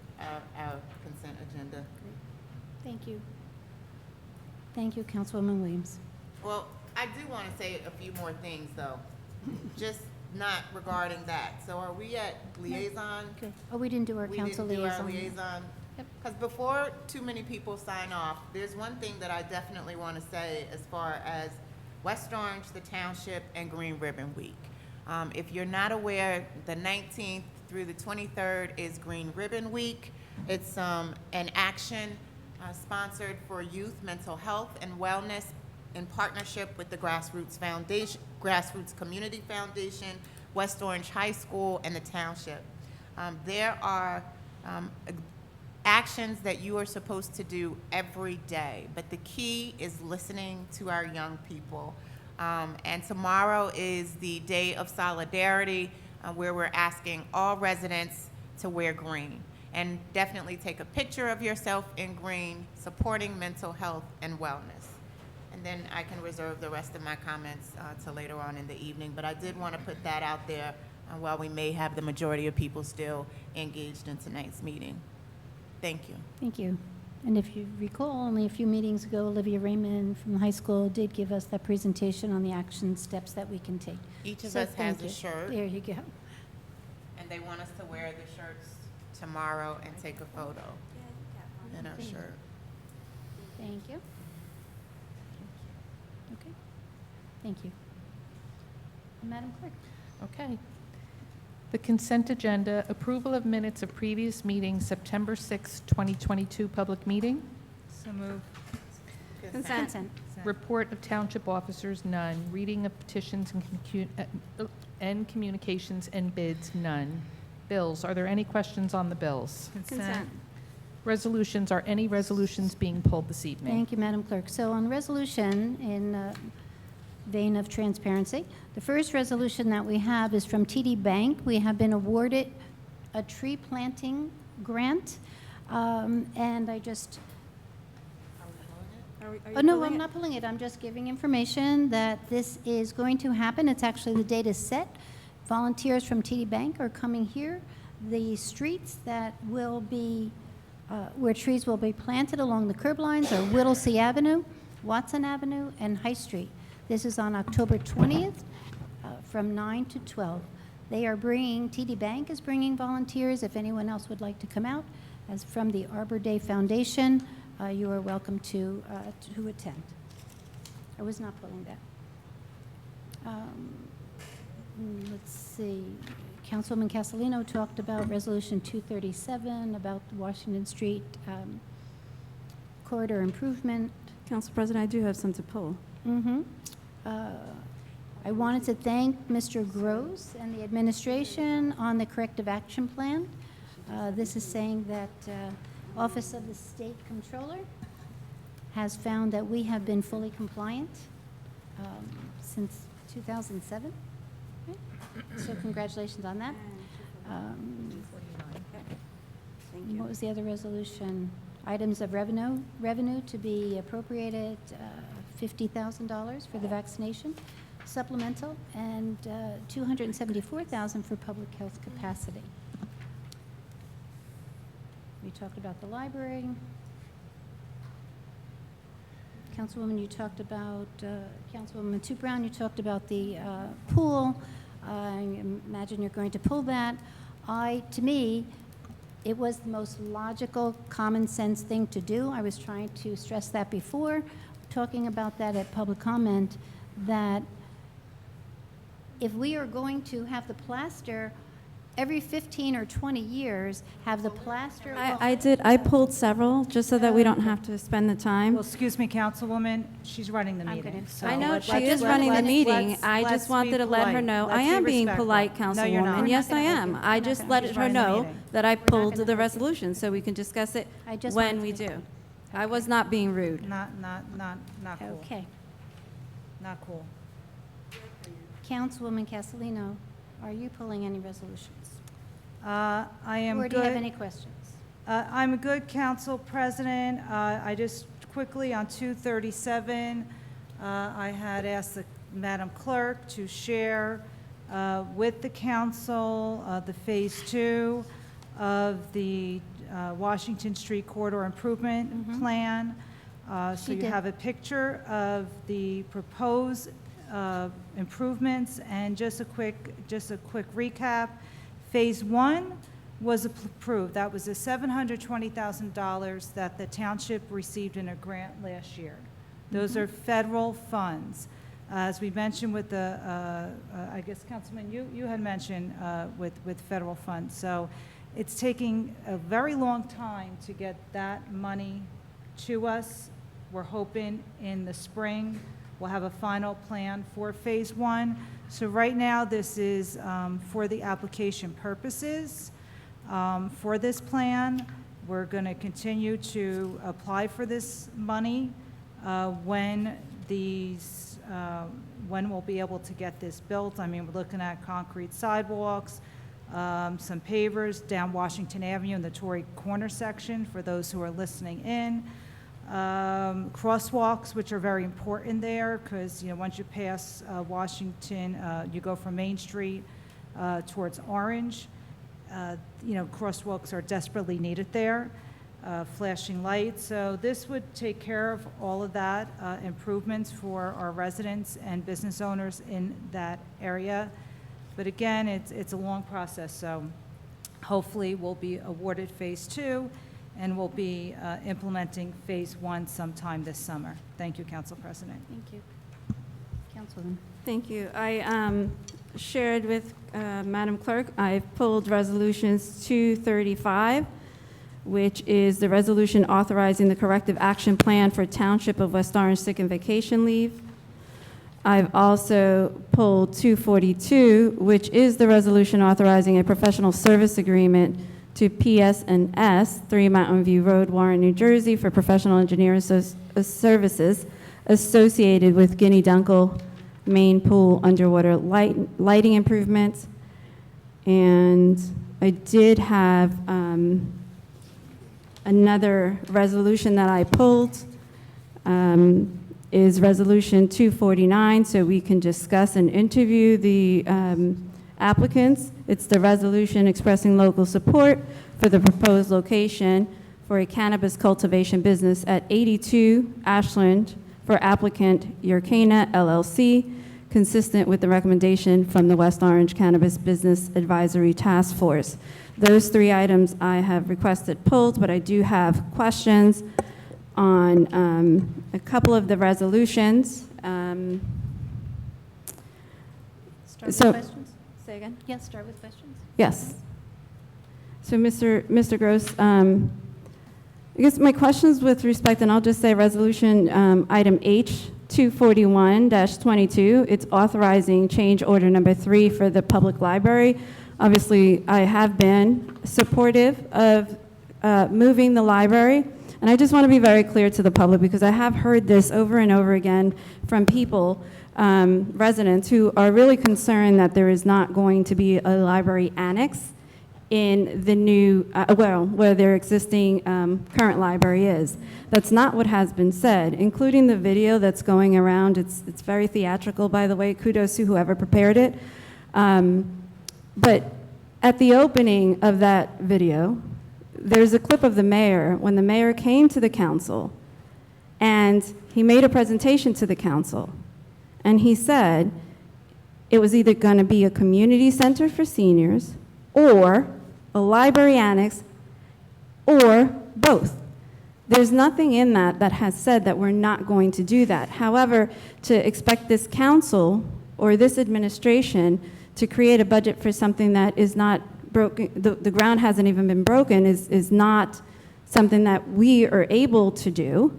our consent agenda. Thank you. Thank you, Councilwoman Williams. Well, I do want to say a few more things, though, just not regarding that. So are we at liaison? Good. Oh, we didn't do our council liaison. We didn't do our liaison? Because before too many people sign off, there's one thing that I definitely want to say as far as West Orange, the township, and Green Ribbon Week. If you're not aware, the 19th through the 23rd is Green Ribbon Week. It's an action sponsored for youth mental health and wellness in partnership with the Grassroots Foundation, Grassroots Community Foundation, West Orange High School, and the township. There are actions that you are supposed to do every day, but the key is listening to our young people. And tomorrow is the Day of Solidarity, where we're asking all residents to wear green. And definitely take a picture of yourself in green, supporting mental health and wellness. And then I can reserve the rest of my comments to later on in the evening. But I did want to put that out there while we may have the majority of people still engaged in tonight's meeting. Thank you. Thank you. And if you recall, only a few meetings ago, Olivia Raymond from the high school did give us that presentation on the action steps that we can take. Each of So us has thank a you. shirt. There you go. And they want us to wear the shirts tomorrow and take a photo in our shirt. Thank you. Okay. Thank you. Madam Clerk. Okay. The consent agenda, approval of minutes of previous meeting, September 6, 2022, public meeting. So move. Consent. Report of township officers, none. Reading of petitions and communications and bids, none. Bills, are there any questions on the bills? Consent. Resolutions, are any resolutions being pulled this evening? Thank you, Madam Clerk. So on the resolution, in vein of transparency, the first resolution that we have is from TD Bank. We have been awarded a tree planting grant, and I just... Oh, no, I'm not pulling it. I'm just giving information that this is going to happen. It's actually, the date is set. Volunteers from TD Bank are coming here. The streets that will be, where trees will be planted along the curb lines are Whittlesey Avenue, Watson Avenue, and High Street. This is on October 20th from 9 to 12. They are bringing, TD Bank is bringing volunteers. If anyone else would like to come out, as from the Arbor Day Foundation, you are welcome to attend. I was not pulling that. Let's see. Councilwoman Castellino talked about Resolution 237, about the Washington Street corridor improvement. Council President, I do have some to pull. I wanted to thank Mr. Gross and the administration on the corrective action plan. This is saying that Office of the State Comptroller has found that we have been fully compliant since 2007. Right? So congratulations on that. What was the other resolution? Items of revenue to be appropriated, $50,000 for the vaccination supplemental, and $274,000 for public health capacity. We talked about the library. Councilwoman, you talked about, Councilwoman Tu Brown, you talked about the pool. I imagine you're going to pull that. To me, it was the most logical, common sense thing to do. I was trying to stress that before, talking about that at public comment, that if we are going to have the plaster every 15 or 20 years, have the plaster. I pulled several, just so that we don't have to spend the time. Well, excuse me, Councilwoman, she's running the meeting. so I know, let's- she is let's- running the let's- meeting. let's- I let's just wanted be to let her polite. know. Let's I be am being respectful. polite, No, you're not. Councilwoman. Yes, I am. I just let her running the know meeting. that I pulled the resolution, so we can discuss it I just when wanted we to- do. I was not being rude. Not cool. Okay. Not cool. Councilwoman Castellino, are you pulling any resolutions? I am Or good. do you have any questions? I'm a good council president. I just quickly on 237, I had asked the Madam Clerk to share with the council the Phase 2 of the Washington Street Corridor Improvement Plan. So She you did. have a picture of the proposed improvements and just a quick recap. Phase 1 was approved. That was the $720,000 that the township received in a grant last year. Those are federal funds. As we mentioned with the, I guess, Councilman, you had mentioned with federal funds. So it's taking a very long time to get that money to us. We're hoping in the spring we'll have a final plan for Phase 1. So right now, this is for the application purposes. For this plan, we're going to continue to apply for this money when we'll be able to get this built. I mean, we're looking at concrete sidewalks, some pavers down Washington Avenue in the Torrey Corner section for those who are listening in. Crosswalks, which are very important there, because once you pass Washington, you go from Main Street towards Orange. Crosswalks are desperately needed there. Flashing lights. So this would take care of all of that improvements for our residents and business owners in that area. But again, it's a long process. So hopefully we'll be awarded Phase 2. And we'll be implementing Phase 1 sometime this summer. Thank you, Council President. Thank you. Councilwoman. Thank you. I shared with Madam Clerk, I've pulled resolutions 235, which is the resolution authorizing the corrective action plan for Township of West Orange sick and vacation leave. I've also pulled 242, which is the resolution authorizing a professional service agreement to PS&S, 3 Mountain View Road, Warren, New Jersey, for professional engineering services associated with Guinea Dunkel main pool underwater lighting improvements. And I did have another resolution that I pulled, is Resolution 249, so we can discuss and interview the applicants. It's the resolution expressing local support for the proposed location for a cannabis cultivation business at 82 Ashland for applicant Yerkana LLC, consistent with the recommendation from the West Orange Cannabis Business Advisory Task Force. Those 3 items I have requested pulled, but I do have questions on a couple of the resolutions. Start So- with questions? Say again? Yes, start with questions. Yes. So, Mr. Gross, I guess my questions with respect, and I'll just say resolution item H 241-22, it's authorizing change order number 3 for the public library. Obviously, I have been supportive of moving the library, and I just want to be very clear to the public because I have heard this over and over again from people, residents who are really concerned that there is not going to be a library annex in the new, where their existing current library is. That's not what has been said, including the video that's going around. It's very theatrical, by the way. Kudos to whoever prepared it. But at the opening of that video, there's a clip of the mayor when the mayor came to the council and he made a presentation to the council. And he said it was either going to be a community center for seniors or a library annex, or both. There's nothing in that that has said that we're not going to do that. However, to expect this council or this administration to create a budget for something that is not broken, the ground hasn't even been broken, is not something that we are able to do.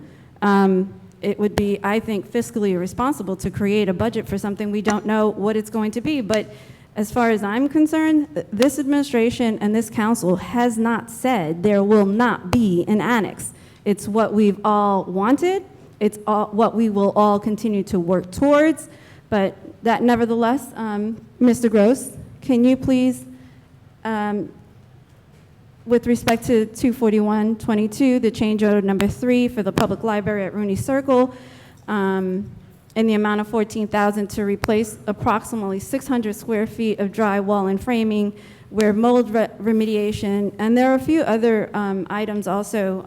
It would be, I think, fiscally irresponsible to create a budget for something we don't know what it's going to be. But as far as I'm concerned, this administration and this council has not said there will not be an annex. It's what we've all wanted. It's what we will all continue to work towards. But that nevertheless, Mr. Gross, can you please, with respect to 241-22, the change order number 3 for the public library at Rooney Circle, in the amount of $14,000 to replace approximately 600 square feet of drywall and framing, where mold remediation, and there are a few other items also,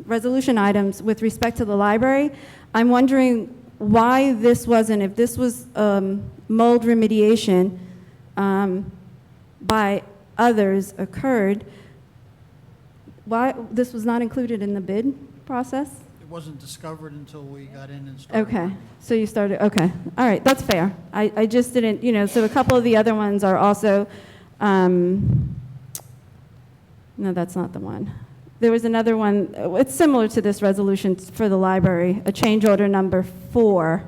resolution items with respect to the library. I'm wondering why this wasn't, if this was mold remediation by others occurred, why this was not included in the bid process? It wasn't discovered until we got in and started. Okay, so you started, okay. All right, that's fair. I just didn't, so a couple of the other ones are also, no, that's not the one. There was another one, it's similar to this resolution for the library, a change order number 4.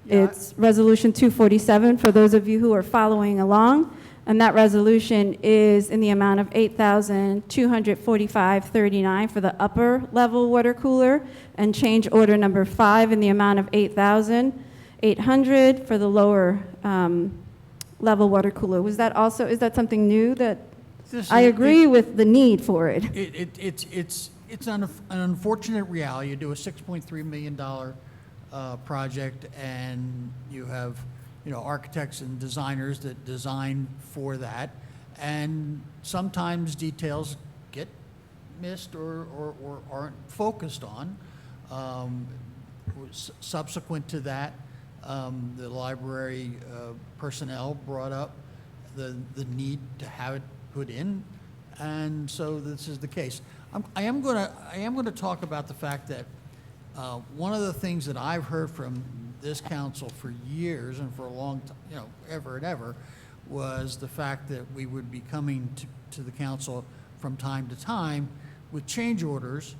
Yeah. It's resolution 247 for those of you who are following along. And that resolution is in the amount of $8,245.39 for the upper level water cooler, and change order number 5 in the amount of $8,800 for the lower level water cooler. Was that also, is that something new that, I agree with the need for it. It's an unfortunate reality. You do a $6.3 million project, and you have architects and designers that design for that, and sometimes details get missed or aren't focused on. Subsequent to that, the library personnel brought up the need to have it put in, and so this is the case. I am going to talk about the fact that one of the things that I've heard from this council for years and for a long time, ever and ever, was the fact that we would be coming to the council from time to time with change orders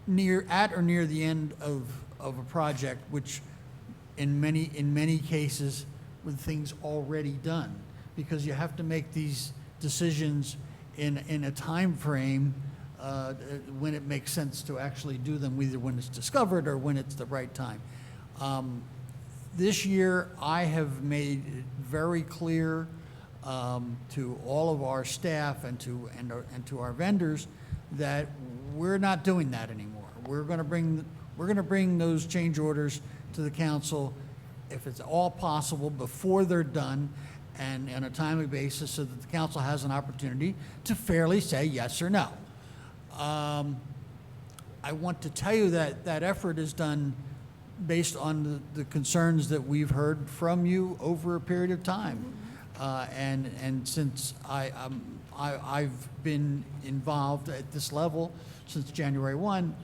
near the end of a project, which in many cases with things already done, because you have to make these decisions in a time frame when it makes sense to actually do them, either when it's discovered or when it's the right time. This year, I have made it very clear to all of our staff and to our vendors that we're not doing that anymore. We're going to bring those change orders to the council, if it's all possible, before they're done, and on a timely basis, so that the council has an opportunity to fairly say yes or no. I want to tell you that that effort is done based on the concerns that we've heard from you over a period of time. And since I've been involved at this level since January 1,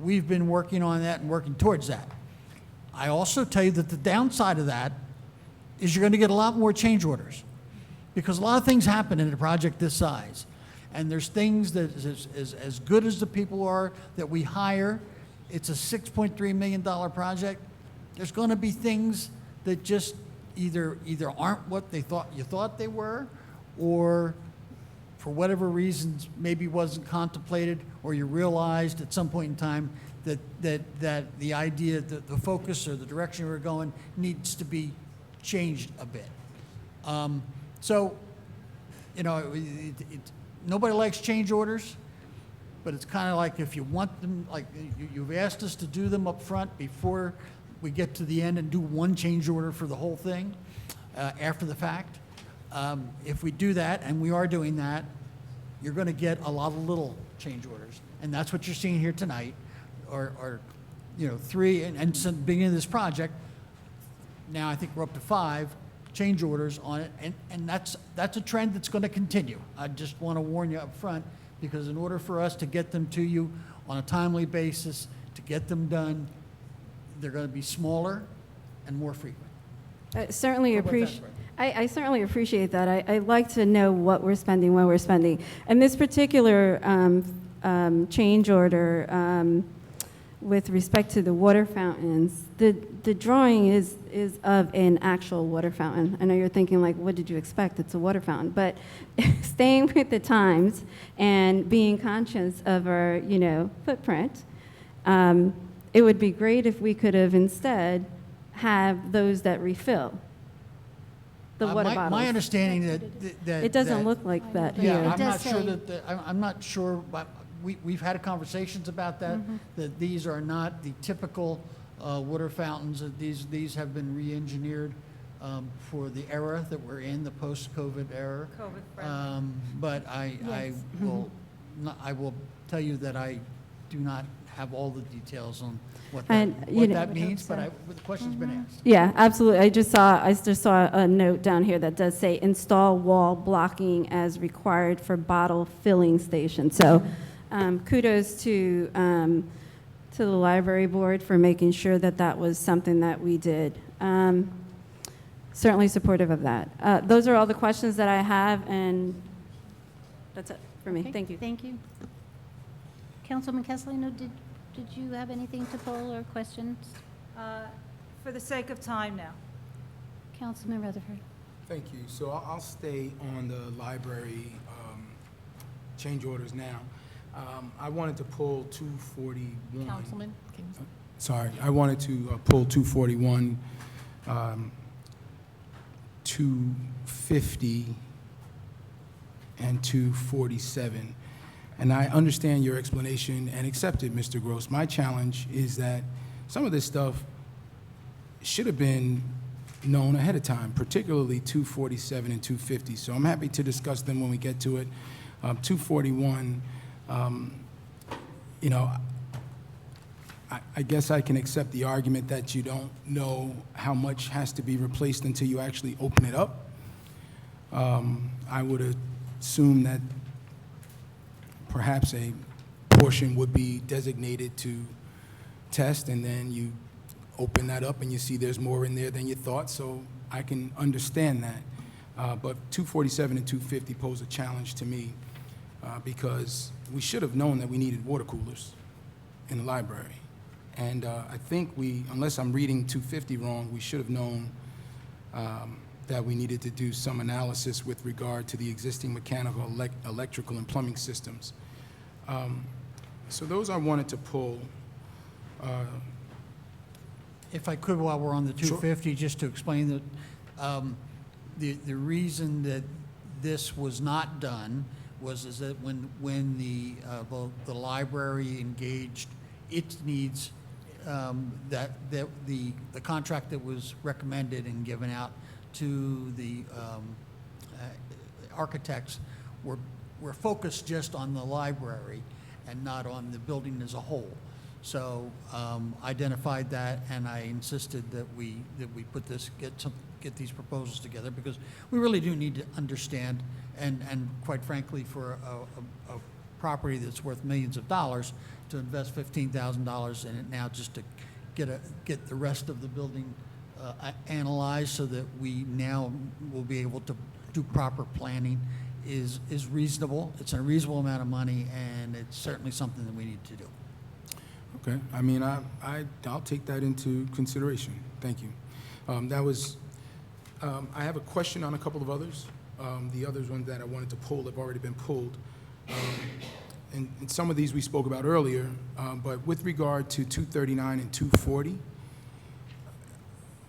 we've been working on that and working towards that. I also tell you that the downside of that is you're going to get a lot more change orders, because a lot of things happen in a project this size. And there's things that as good as the people are that we hire, it's a $6.3 million project. There's going to be things that just either aren't what you thought they were, or for whatever reasons maybe wasn't contemplated, or you realized at some point in time that the idea, the focus or the direction we're going needs to be changed a bit. So, you know, nobody likes change orders, but it's kind of like if you want them, like you've asked us to do them up front before we get to the end and do one change order for the whole thing after the fact. If we do that, and we are doing that, you're going to get a lot of little change orders. And that's what you're seeing here tonight, or you know, 3, and since the beginning of this project, now I think we're up to 5 change orders on it, and that's a trend that's going to continue. I just want to warn you up front, because in order for us to get them to you on a timely basis, to get them done, they're going to be smaller and more frequent. I certainly How about that, appreciate. Brett? I certainly appreciate that. I like to know what we're spending, when we're spending. And this particular change order with respect to the water fountains, the drawing is of an actual water fountain. I know you're thinking, like, what did you expect? It's a water fountain. But staying with the times and being conscious of our, you know, footprint, it would be great if we could have instead have those that refill the water bottles. My understanding that It doesn't look like that Yeah, here. I'm not sure I'm not sure, but we've had conversations about that, that these are not the typical water fountains, that these have been re-engineered for the era that we're in, the post-COVID era. But I will tell you that I do not have all the details on what that means, but the question's been asked. Yeah, absolutely. I just saw a note down here that does say install wall blocking as required for bottle filling station. So kudos to the library board for making sure that that was something that we did. Certainly supportive of that. Those are all the questions that I have, and that's it for me. Okay, Thank you. Thank you. Councilman Castellino, did you have anything to pull or questions? For the sake of time now. Councilman Rutherford. Thank you. So I'll stay on the library change orders now. I wanted to pull 241. Councilman, can you? Sorry, I wanted to pull 241, 250, and 247. And I understand your explanation and accept it, Mr. Gross. My challenge is that some of this stuff should have been known ahead of time, particularly 247 and 250. So I'm happy to discuss them when we get to it. 241, you know, I guess I can accept the argument that you don't know how much has to be replaced until you actually open it up. I would assume that perhaps a portion would be designated to test, and then you open that up and you see there's more in there than you thought, so I can understand that. But 247 and 250 pose a challenge to me because we should have known that we needed water coolers in the library. And I think unless I'm reading 250 wrong, we should have known that we needed to do some analysis with regard to the existing mechanical, electrical, and plumbing systems. So those I wanted to pull. If I could, while we're on the 250, just to explain that the reason that this was not done is that when the library engaged its needs, that the contract that was recommended and given out to the architects were focused just on the library and not on the building as a whole. So identified that, and I insisted that we put this, get these proposals together, because we really do need to understand, and quite frankly, for a property that's worth millions of dollars, to invest $15,000 in it now just to get the rest of the building analyzed so that we now will be able to do proper planning is reasonable. It's a reasonable amount of money, and it's certainly something that we need to do. Okay, I mean, I'll take that into consideration. Thank you. I have a question on a couple of others. The others ones that I wanted to pull have already been pulled. And some of these we spoke about earlier, but with regard to 239 and 240,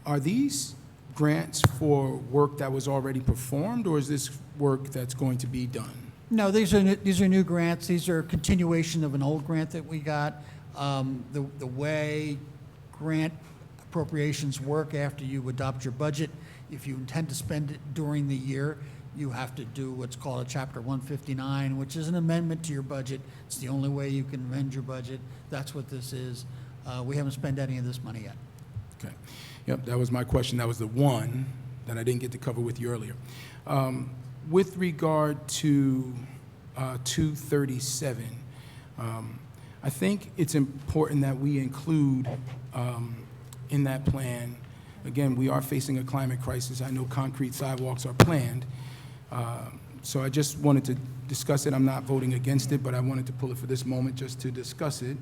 are these grants for work that was already performed, or is this work that's going to be done? No, these are new grants. These are a continuation of an old grant that we got. The way grant appropriations work after you adopt your budget, if you intend to spend it during the year, you have to do what's called a Chapter 159, which is an amendment to your budget. It's the only way you can amend your budget. That's what this is. We haven't spent any of this money yet. Okay. Yep, that was my question. That was the one that I didn't get to cover with you earlier. With regard to 237, I think it's important that we include in that plan, again, we are facing a climate crisis. I know concrete sidewalks are planned. So I just wanted to discuss it. I'm not voting against it, but I wanted to pull it for this moment just to discuss it.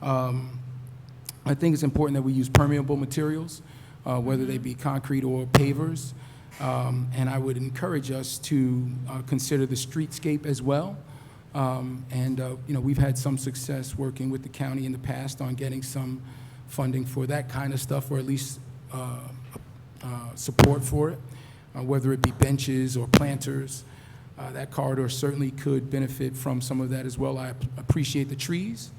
I think it's important that we use permeable materials, whether they be concrete or pavers. And I would encourage us to consider the streetscape as well. We've had some success working with the county in the past on getting some funding for that kind of stuff, or at least support for it, whether it be benches or planters. That corridor certainly could benefit from some of that as well. I appreciate the trees,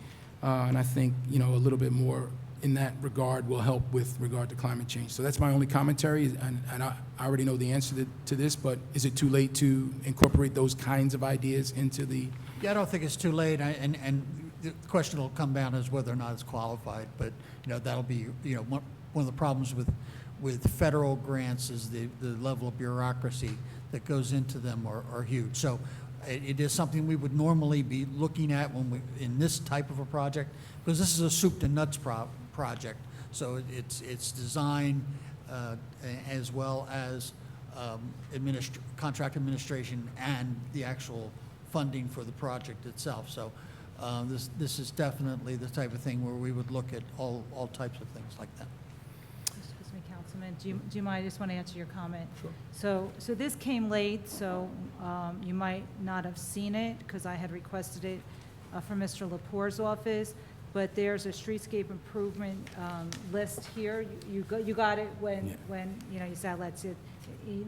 and I think a little bit more in that regard will help with regard to climate change. So that's my only commentary, and I already know the answer to this, but is it too late to incorporate those kinds of ideas into the... Yeah, I don't think it's too late, and the question will come down as whether or not it's qualified, but that'll be one of the problems with federal grants is the level of bureaucracy that goes into them are huge. So it is something we would normally be looking at in this type of a project, because this is a soup to nuts project. So it's design as well as contract administration and the actual funding for the project itself. So this is definitely the type of thing where we would look at all types of things like that. Excuse me, Councilman, do you mind, I just want to answer your comment. Sure. So this came late, so you might not have seen it, because I had requested it from Mr. Lepore's office, but there's a streetscape improvement list here. You got it when you said let's it.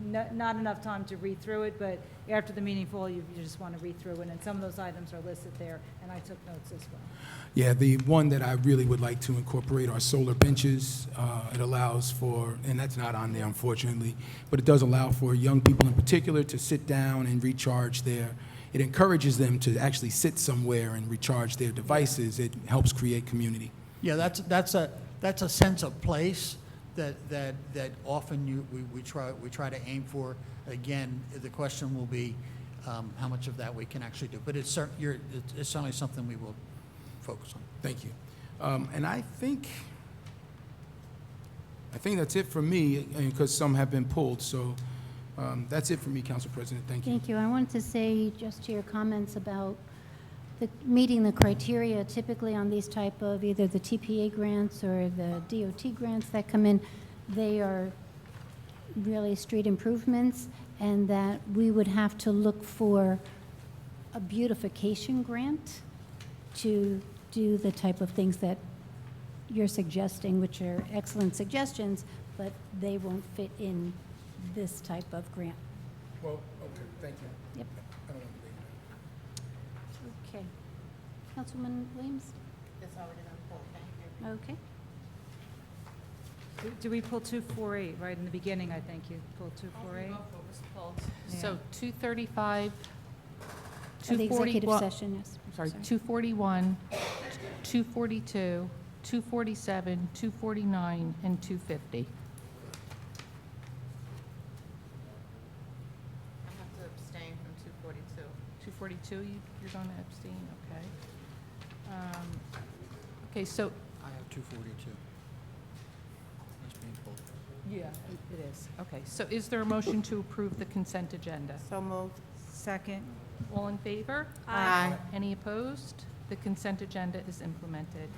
Not enough time to read through it, but after the meeting fall, you just want to read through it, and some of those items are listed there, and I took notes as well. Yeah, the one that I really would like to incorporate are solar benches. It allows for, and that's not on there unfortunately, but it does allow for young people in particular to sit down and recharge it encourages them to actually sit somewhere and recharge their devices. It helps create community. Yeah, that's a sense of place that often we try to aim for. Again, the question will be how much of that we can actually do. But it's certainly something we will focus on. Thank you. And I think that's it for me, because some have been pulled. So that's it for me, Council President. Thank you. Thank you. I wanted to say just to your comments about meeting the criteria typically on these type of either the TPA grants or the DOT grants that come in, they are really street improvements, and that we would have to look for a beautification grant to do the type of things that you're suggesting, which are excellent suggestions, but they won't fit in this type of grant. Well, okay, thank you. Yep. I don't want to leave. Okay. Councilman Williams? It's already been pulled, thank you. Okay. Do we pull 248 right in the beginning? I think you pulled 248. Yeah. So 235, The executive 241 session, yes. Sorry, 241, 242, 247, 249, and 250. I have to abstain from 242. 242, you're going to abstain, okay. Okay, so, I have 242. That's being pulled. yeah, it is. Okay, so is there a motion to approve the consent agenda? So moved. Second. All in favor? Aye. Any opposed? The consent agenda is implemented.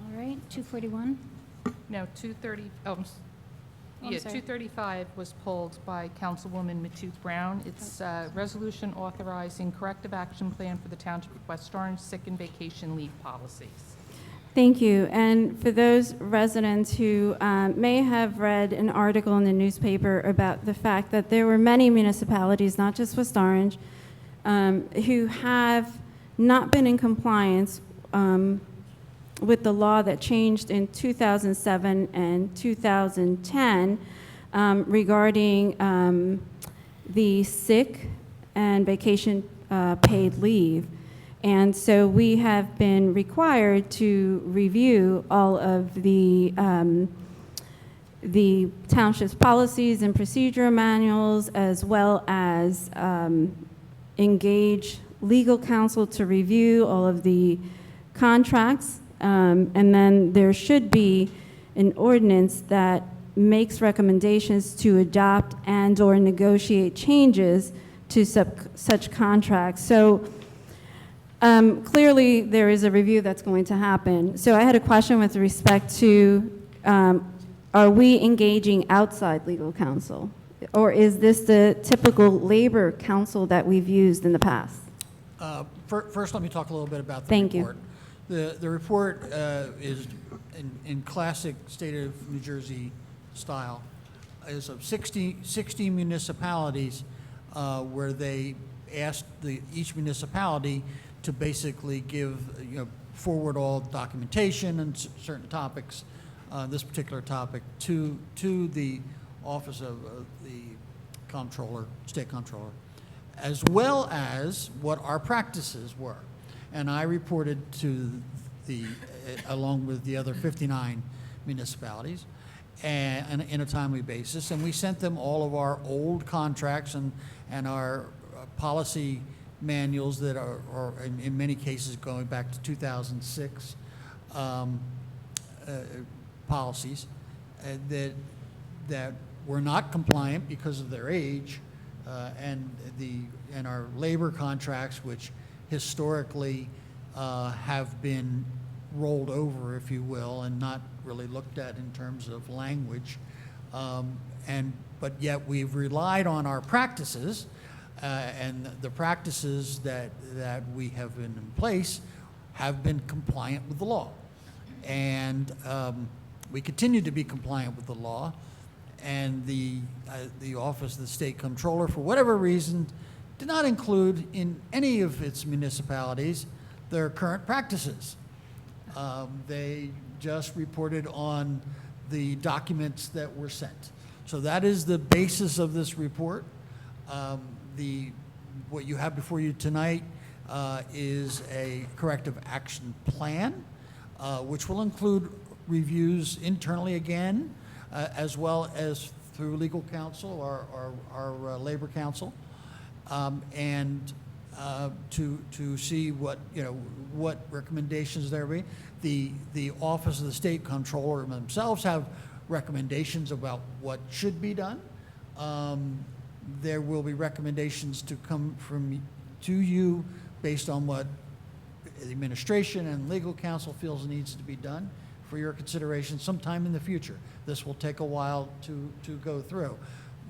All right, 241. No, 230, I'm yeah, sorry. 235 was pulled by Councilwoman Matute Brown. It's a resolution authorizing corrective action plan for the Township of West Orange sick and vacation leave policies. Thank you. And for those residents who may have read an article in the newspaper about the fact that there were many municipalities, not just West Orange, who have not been in compliance with the law that changed in 2007 and 2010 regarding the sick and vacation paid leave. And so we have been required to review all of the township's policies and procedure manuals, as well as engage legal counsel to review all of the contracts. And then there should be an ordinance that makes recommendations to adopt and/or negotiate changes to such contracts. So clearly, there is a review that's going to happen. So I had a question with respect to, are we engaging outside legal counsel? Or is this the typical labor counsel that we've used in the past? First, let me talk a little bit about the Thank you. report. The report is in classic state of New Jersey style, is of 60 municipalities where they asked each municipality to basically give, forward all documentation and certain topics, this particular topic, to the Office of the Comptroller, State Comptroller, as well as what our practices were. And I reported to along with the other 59 municipalities, and in a timely basis, and we sent them all of our old contracts and our policy manuals that are in many cases going back to 2006 policies that were not compliant because of their age, and our labor contracts, which historically have been rolled over, if you will, and not really looked at in terms of language, but yet we've relied on our practices. And the practices that we have been in place have been compliant with the law. And we continue to be compliant with the law. And the Office of the State Comptroller, for whatever reason, did not include in any of its municipalities their current practices. They just reported on the documents that were sent. So that is the basis of this report. What you have before you tonight is a corrective action plan, which will include reviews internally again, as well as through legal counsel, our labor counsel, and to see what recommendations there be. The Office of the State Comptroller themselves have recommendations about what should be done. There will be recommendations to come to you based on what the administration and legal counsel feels needs to be done for your consideration sometime in the future. This will take a while to go through.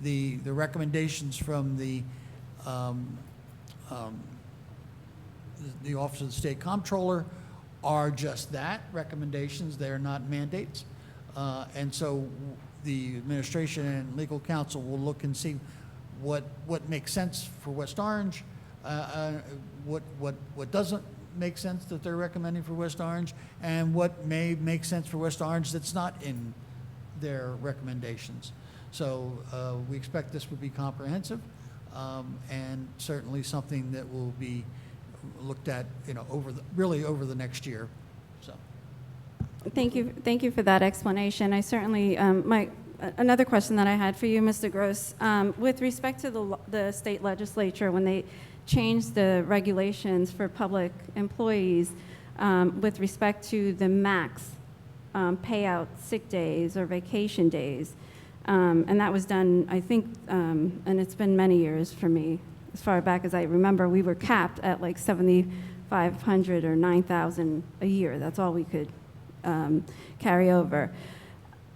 The recommendations from the Office of the State Comptroller are just that, recommendations. They are not mandates. And so the administration and legal counsel will look and see what makes sense for West Orange, what doesn't make sense that they're recommending for West Orange, and what may make sense for West Orange that's not in their recommendations. So we expect this will be comprehensive, and certainly something that will be looked at, over the next year. So. Thank you for that explanation. I certainly, another question that I had for you, Mr. Gross, with respect to the state legislature, when they changed the regulations for public employees with respect to the max payout sick days or vacation days, and that was done, I think, and it's been many years for me, as far back as I remember, we were capped at like 7,500 or 9,000 a year. That's all we could carry over.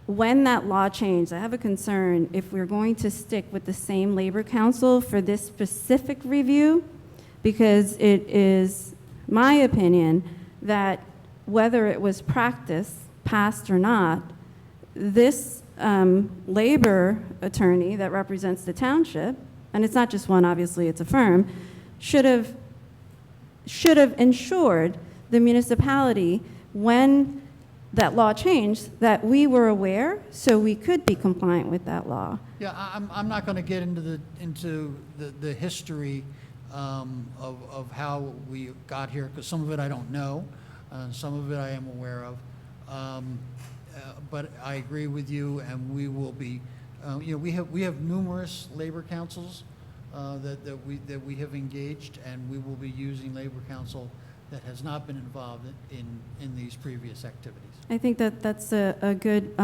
When that law changed, I have a concern if we're going to stick with the same labor council for this specific review, because it is my opinion that whether it was practice, passed or not, this labor attorney that represents the township, and it's not just one, obviously, it's a firm, should have ensured the municipality when that law changed that we were aware so we could be compliant with that law. Yeah, I'm not going to get into the history of how we got here, because some of it I don't know, some of it I am aware of. But I agree with you, and we will be, we have numerous labor councils that we have engaged, and we will be using labor council that has not been involved in these previous activities. I think that that's a good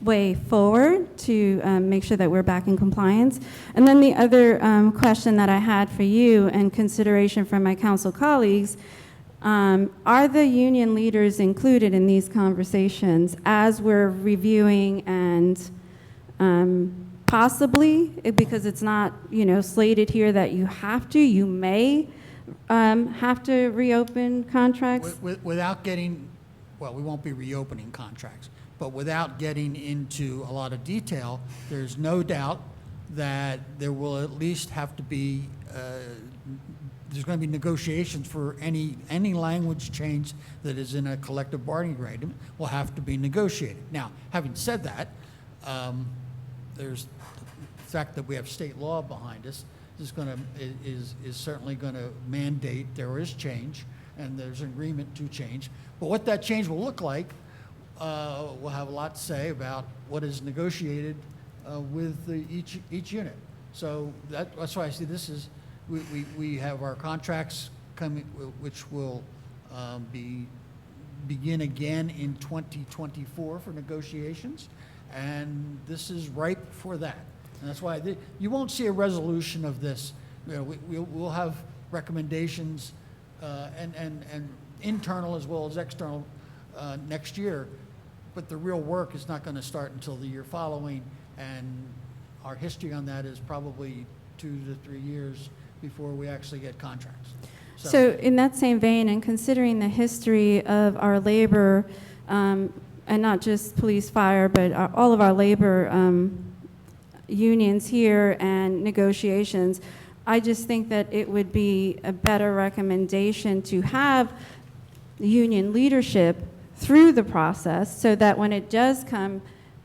way forward to make sure that we're back in compliance. And then the other question that I had for you and consideration from my council colleagues, are the union leaders included in these conversations as we're reviewing and possibly, because it's not, slated here that you have to, you may have to reopen contracts? Without getting, well, we won't be reopening contracts, but without getting into a lot of detail, there's no doubt that there will at least have to be, there's going to be negotiations for any language change that is in a collective bargaining agreement will have to be negotiated. Now, having said that, there's the fact that we have state law behind us is certainly going to mandate there is change, and there's an agreement to change. But what that change will look like, we'll have a lot to say about what is negotiated with each unit. So that's why I see this is, we have our contracts coming, which will begin again in 2024 for negotiations, and this is ripe for that. And that's why you won't see a resolution of this. We'll have recommendations and internal as well as external next year, but the real work is not going to start until the year following, and our history on that is probably 2 to 3 years before we actually get contracts. So in that same vein, and considering the history of our labor, and not just police, fire, but all of our labor unions here and negotiations, I just think that it would be a better recommendation to have union leadership through the process so that when it does come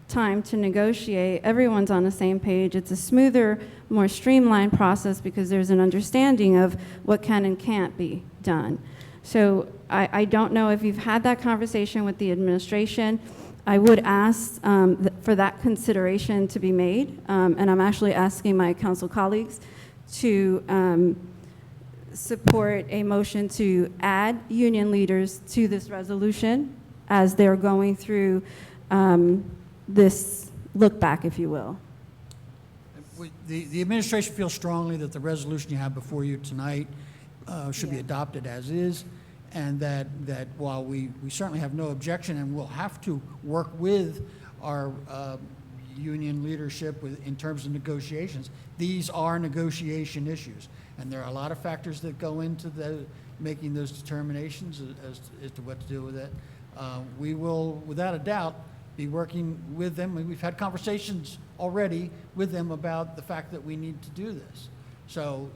time to negotiate, everyone's on the same page. It's a smoother, more streamlined process because there's an understanding of what can and can't be done. So I don't know if you've had that conversation with the administration. I would ask for that consideration to be made, and I'm actually asking my council colleagues to support a motion to add union leaders to this resolution as they're going through this look back, if you will. The administration feels strongly that the resolution you have before you tonight should be adopted as is, and that while we certainly have no objection and we'll have to work with our union leadership in terms of negotiations, these are negotiation issues. And there are a lot of factors that go into making those determinations as to what to do with it. We will, without a doubt, be working with them. We've had conversations already with them about the fact that we need to do this. So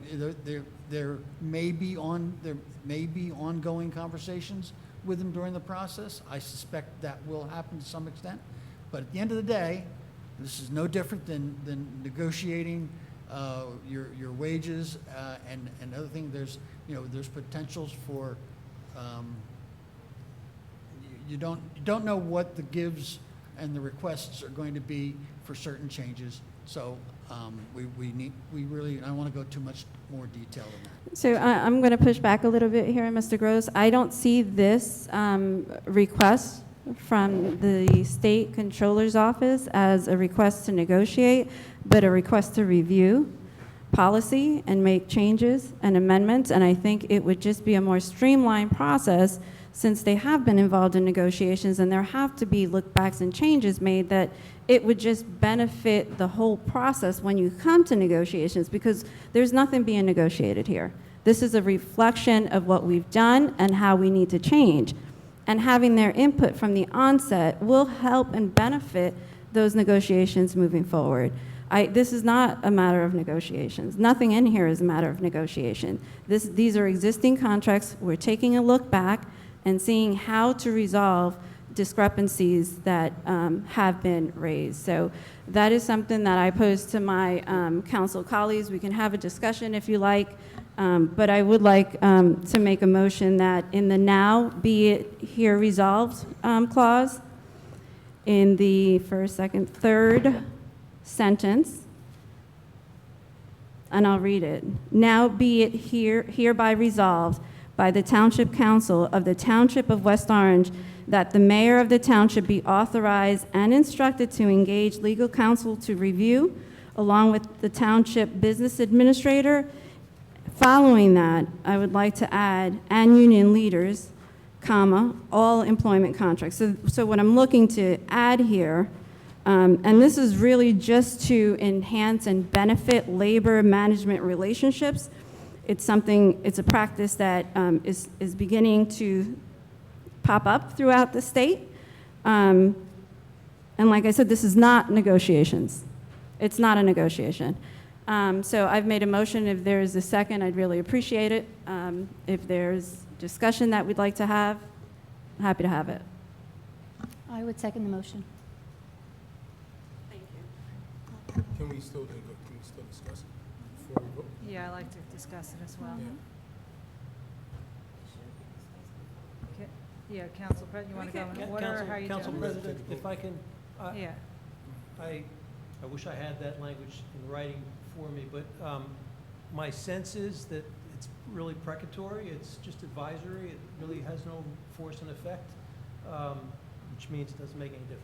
there may be ongoing conversations with them during the process. I suspect that will happen to some extent. But at the end of the day, this is no different than negotiating your wages and other things. There's potentials for you don't know what the gives and the requests are going to be for certain changes. So we really, I don't want to go too much more detail than that. So I'm going to push back a little bit here, Mr. Gross. I don't see this request from the state controller's office as a request to negotiate, but a request to review. policy and make changes and amendments, and I think it would just be a more streamlined process since they have been involved in negotiations and there have to be look-backs and changes made, that it would just benefit the whole process when you come to negotiations, because there's nothing being negotiated here. This is a reflection of what we've done and how we need to change. And having their input from the onset will help and benefit those negotiations moving forward. This is not a matter of negotiations. Nothing in here is a matter of negotiation. These are existing contracts. We're taking a look back and seeing how to resolve discrepancies that have been raised. So that is something that I pose to my council colleagues. We can have a discussion if you like, but I would like to make a motion that in the now be it here resolved clause, in the first, second, third sentence, and I'll read it. Now be it hereby resolved by the Township Council of the Township of West Orange that the mayor of the township be authorized and instructed to engage legal counsel to review, along with the township business administrator. Following that, I would like to add, and union leaders, comma, all employment contracts. So what I'm looking to add here, and this is really just to enhance and benefit labor management relationships. It's a practice that is beginning to pop up throughout the state. And like I said, this is not negotiations. It's not a negotiation. So I've made a motion. If there's a second, I'd really appreciate it. If there's discussion that we'd like to have, happy to have it. I would second the motion. Can we still discuss it before we vote? Yeah, I'd like to discuss it as well. Yeah, Council President, you want to go in order, or how are you doing? Council President, if I can, Yeah. I wish I had that language in writing for me, but my sense is that it's really precatory, it's just advisory, it really has no force and effect, which means it doesn't make any difference.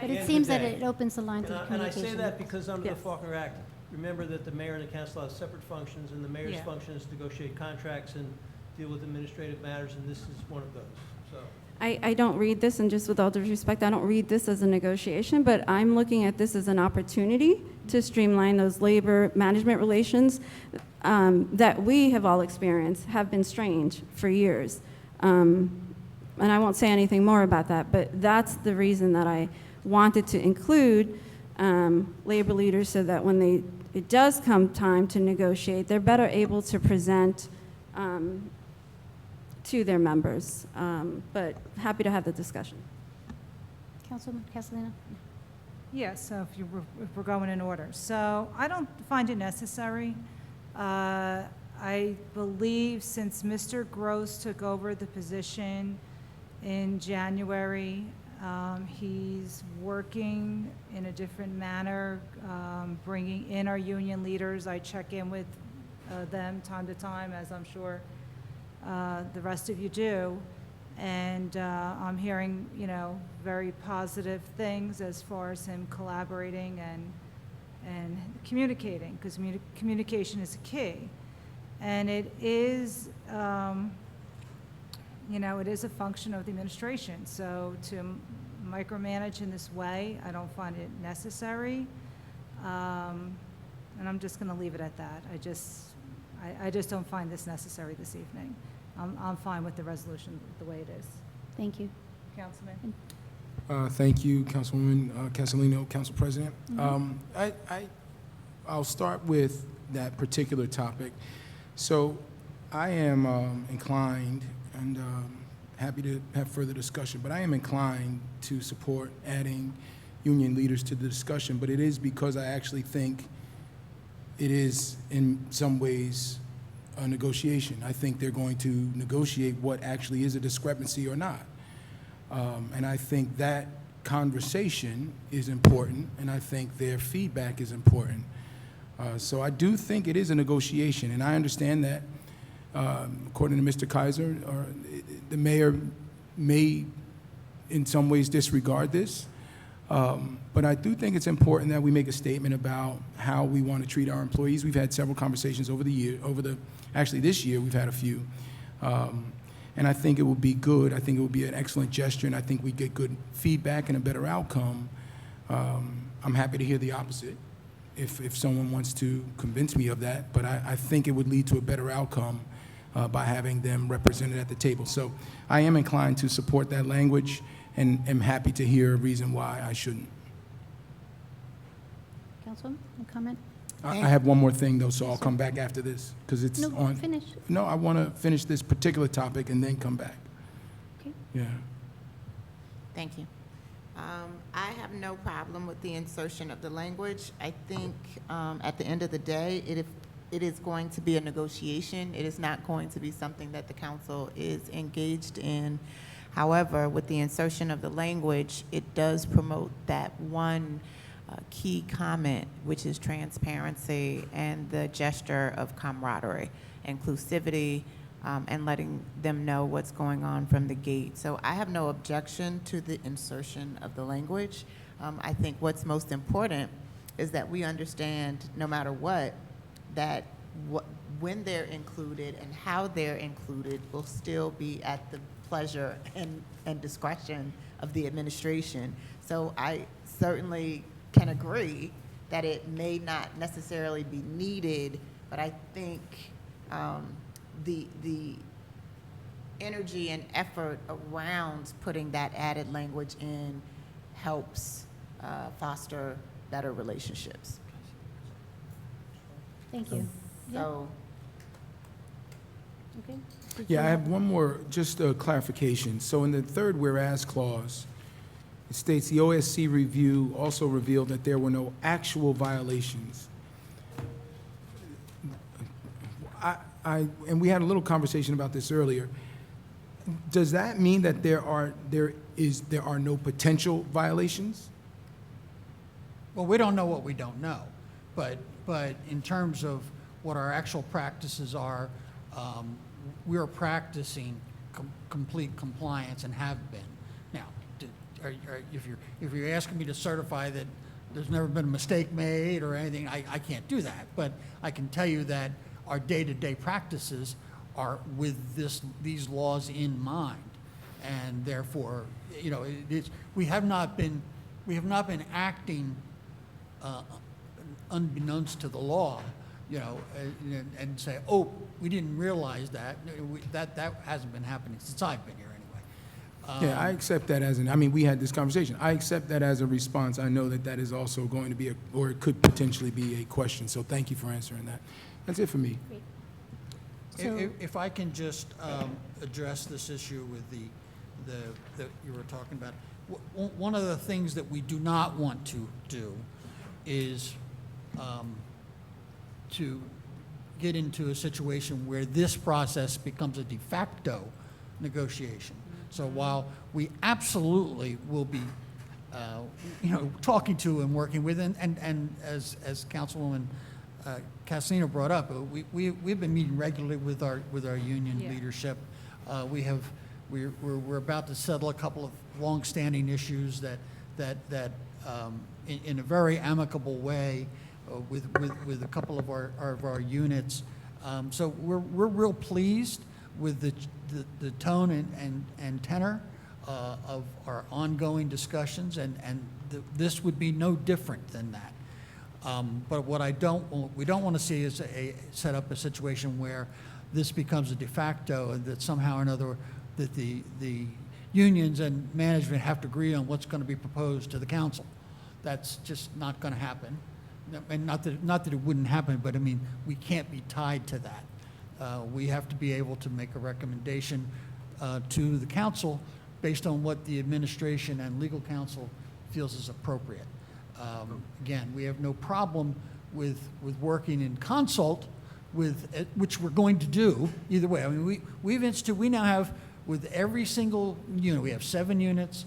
But it seems that it opens the lines of And I communication. say that because under the Yes. Faulkner Act, remember that the mayor and the council have separate functions, and the mayor's Yeah. function is to negotiate contracts and deal with administrative matters, and this is one of those, so. I don't read this, and just with all due respect, I don't read this as a negotiation, but I'm looking at this as an opportunity to streamline those labor management relations that we have all experienced, have been strange for years. And I won't say anything more about that, but that's the reason that I wanted to include labor leaders, so that when it does come time to negotiate, they're better able to present to their members. But happy to have the discussion. Councilman Castellino? Yeah, so if we're going in order. So I don't find it necessary. I believe since Mr. Gross took over the position in January, he's working in a different manner, bringing in our union leaders. I check in with them time to time, as I'm sure the rest of you do. And I'm hearing, very positive things as far as him collaborating and communicating, because communication is a key. And it is, it is a function of the administration. So to micromanage in this way, I don't find it necessary. And I'm just going to leave it at that. I just don't find this necessary this evening. I'm fine with the resolution the way it is. Thank you. Councilman? Thank you, Councilwoman Castellino, Council President. I'll start with that particular topic. So I am inclined, and happy to have further discussion, but I am inclined to support adding union leaders to the discussion, but it is because I actually think it is in some ways a negotiation. I think they're going to negotiate what actually is a discrepancy or not. And I think that conversation is important, and I think their feedback is important. So I do think it is a negotiation, and I understand that, according to Mr. Kaiser, the mayor may in some ways disregard this, But I do think it's important that we make a statement about how we want to treat our employees. We've had several conversations over the year, actually this year, we've had a few. And I think it would be good. I think it would be an excellent gesture, and I think we get good feedback and a better outcome. I'm happy to hear the opposite if someone wants to convince me of that, but I think it would lead to a better outcome by having them represented at the table. So I am inclined to support that language and am happy to hear a reason why I shouldn't. Councilwoman, a comment? I have one more thing, though, so I'll come back after this, because it's No, on. finish. No, I want to finish this particular topic and then come back. Okay. Yeah. Thank you. I have no problem with the insertion of the language. I think at the end of the day, it is going to be a negotiation. It is not going to be something that the council is engaged in. However, with the insertion of the language, it does promote that one key comment, which is transparency and the gesture of camaraderie, inclusivity, and letting them know what's going on from the gate. So I have no objection to the insertion of the language. I think what's most important is that we understand, no matter what, that when they're included and how they're included will still be at the pleasure and discretion of the administration. So I certainly can agree that it may not necessarily be needed, but I think the energy and effort around putting that added language in helps foster better relationships. Thank you. So, Okay. Yeah, I have one more, just a clarification. So in the third whereas clause, it states the OSC review also revealed that there were no actual violations. And we had a little conversation about this earlier. Does that mean that there are no potential violations? Well, we don't know what we don't know, but in terms of what our actual practices are, we're practicing complete compliance and have been. Now, if you're asking me to certify that there's never been a mistake made or anything, I can't do that. But I can tell you that our day-to-day practices are with these laws in mind, and therefore, you know, we have not been acting unbeknownst to the law, you know, and say, oh, we didn't realize that. That hasn't been happening since I've been here anyway. Yeah, I accept that we had this conversation. I accept that as a response. I know that is also going to be or it could potentially be a question. So thank you for answering that. That's it for me. If I can just address this issue with that you were talking about, one of the things that we do not want to do is to get into a situation where this process becomes a de facto negotiation. So while we absolutely will be, talking to and working with, and as Councilwoman Casero brought up, we've been meeting regularly with our union leadership. We're about to settle a couple of long-standing issues that in a very amicable way with a couple of our units. So we're real pleased with the tone and tenor of our ongoing discussions, and this would be no different than that. But what we don't want to see is set up a situation where this becomes a de facto, and that somehow or another that the unions and management have to agree on what's going to be proposed to the council. That's just not going to happen. And not that it wouldn't happen, but I mean, we can't be tied to that. We have to be able to make a recommendation to the council based on what the administration and legal counsel feels is appropriate. Again, we have no problem with working in consult with, which we're going to do either way. I mean, we now have, with every single unit, we have 7 units.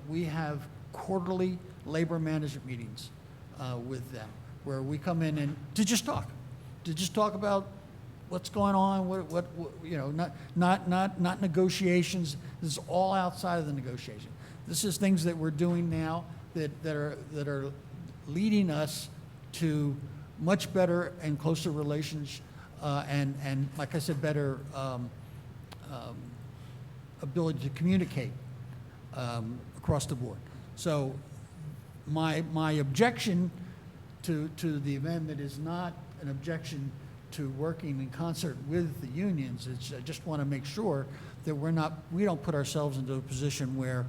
We have quarterly labor management meetings with them, where we come in and to just talk about what's going on, what not negotiations. This is all outside of the negotiation. This is things that we're doing now that are leading us to much better and closer relations, and like I said, better ability to communicate across the board. So my objection to the amendment is not an objection to working in concert with the unions. It's, I just want to make sure that we don't put ourselves into a position where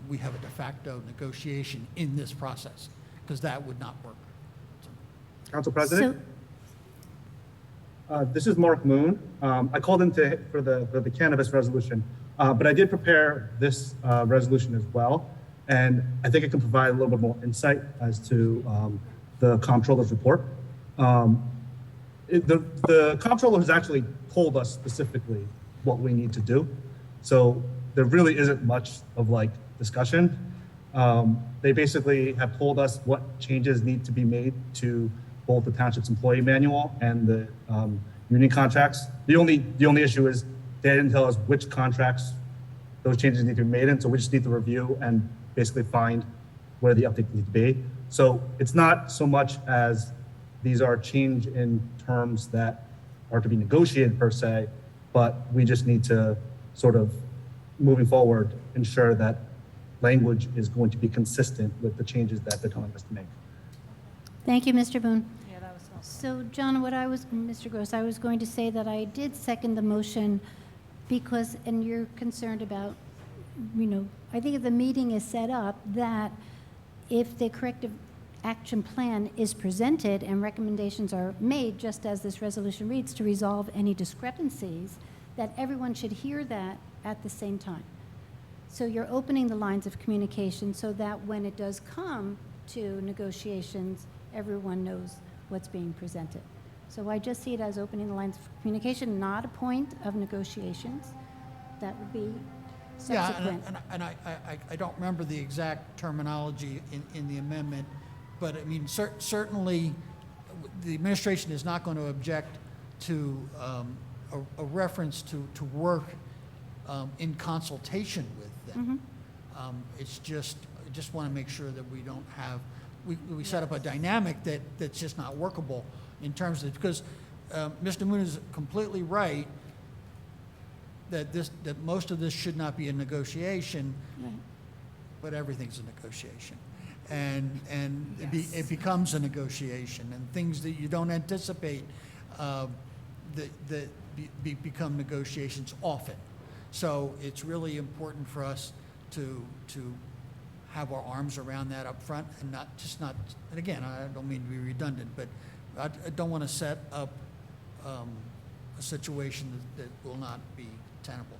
we have a de facto negotiation in this process, because that would not work. Council President? This is Mark Moon. I called in for the cannabis resolution, but I did prepare this resolution as well, and I think it can provide a little bit more insight as to the comptroller's report. The comptroller has actually told us specifically what we need to do, so there really isn't much of like discussion. They basically have told us what changes need to be made to both the township's employee manual and the union contracts. The only issue is they didn't tell us which contracts those changes need to be made in, so we just need to review and basically find where the update needs to be. So it's not so much as these are change in terms that are to be negotiated per se, but we just need to sort of, moving forward, ensure that language is going to be consistent with the changes that they're telling us to make. Thank you, Mr. Boone. Yeah, that was helpful. So, John, Mr. Gross, I was going to say that I did second the motion because, and you're concerned about, I think if the meeting is set up, that if the corrective action plan is presented and recommendations are made, just as this resolution reads, to resolve any discrepancies, that everyone should hear that at the same time. So you're opening the lines of communication so that when it does come to negotiations, everyone knows what's being presented. So I just see it as opening the lines of communication, not a point of negotiations. That would be subsequent. Yeah, and I don't remember the exact terminology in the amendment, but I mean, certainly the administration is not going to object to a reference to work in consultation with them. It's just, I just want to make sure that we don't have, we set up a dynamic that's just not workable in terms of, because Mr. Moon is completely right that most of this should not be a negotiation, but everything's a negotiation. And it becomes a negotiation, and things that you don't anticipate that become negotiations often. So it's really important for us to have our arms around that up front and not, and again, I don't mean to be redundant, but I don't want to set up a situation that will not be tenable.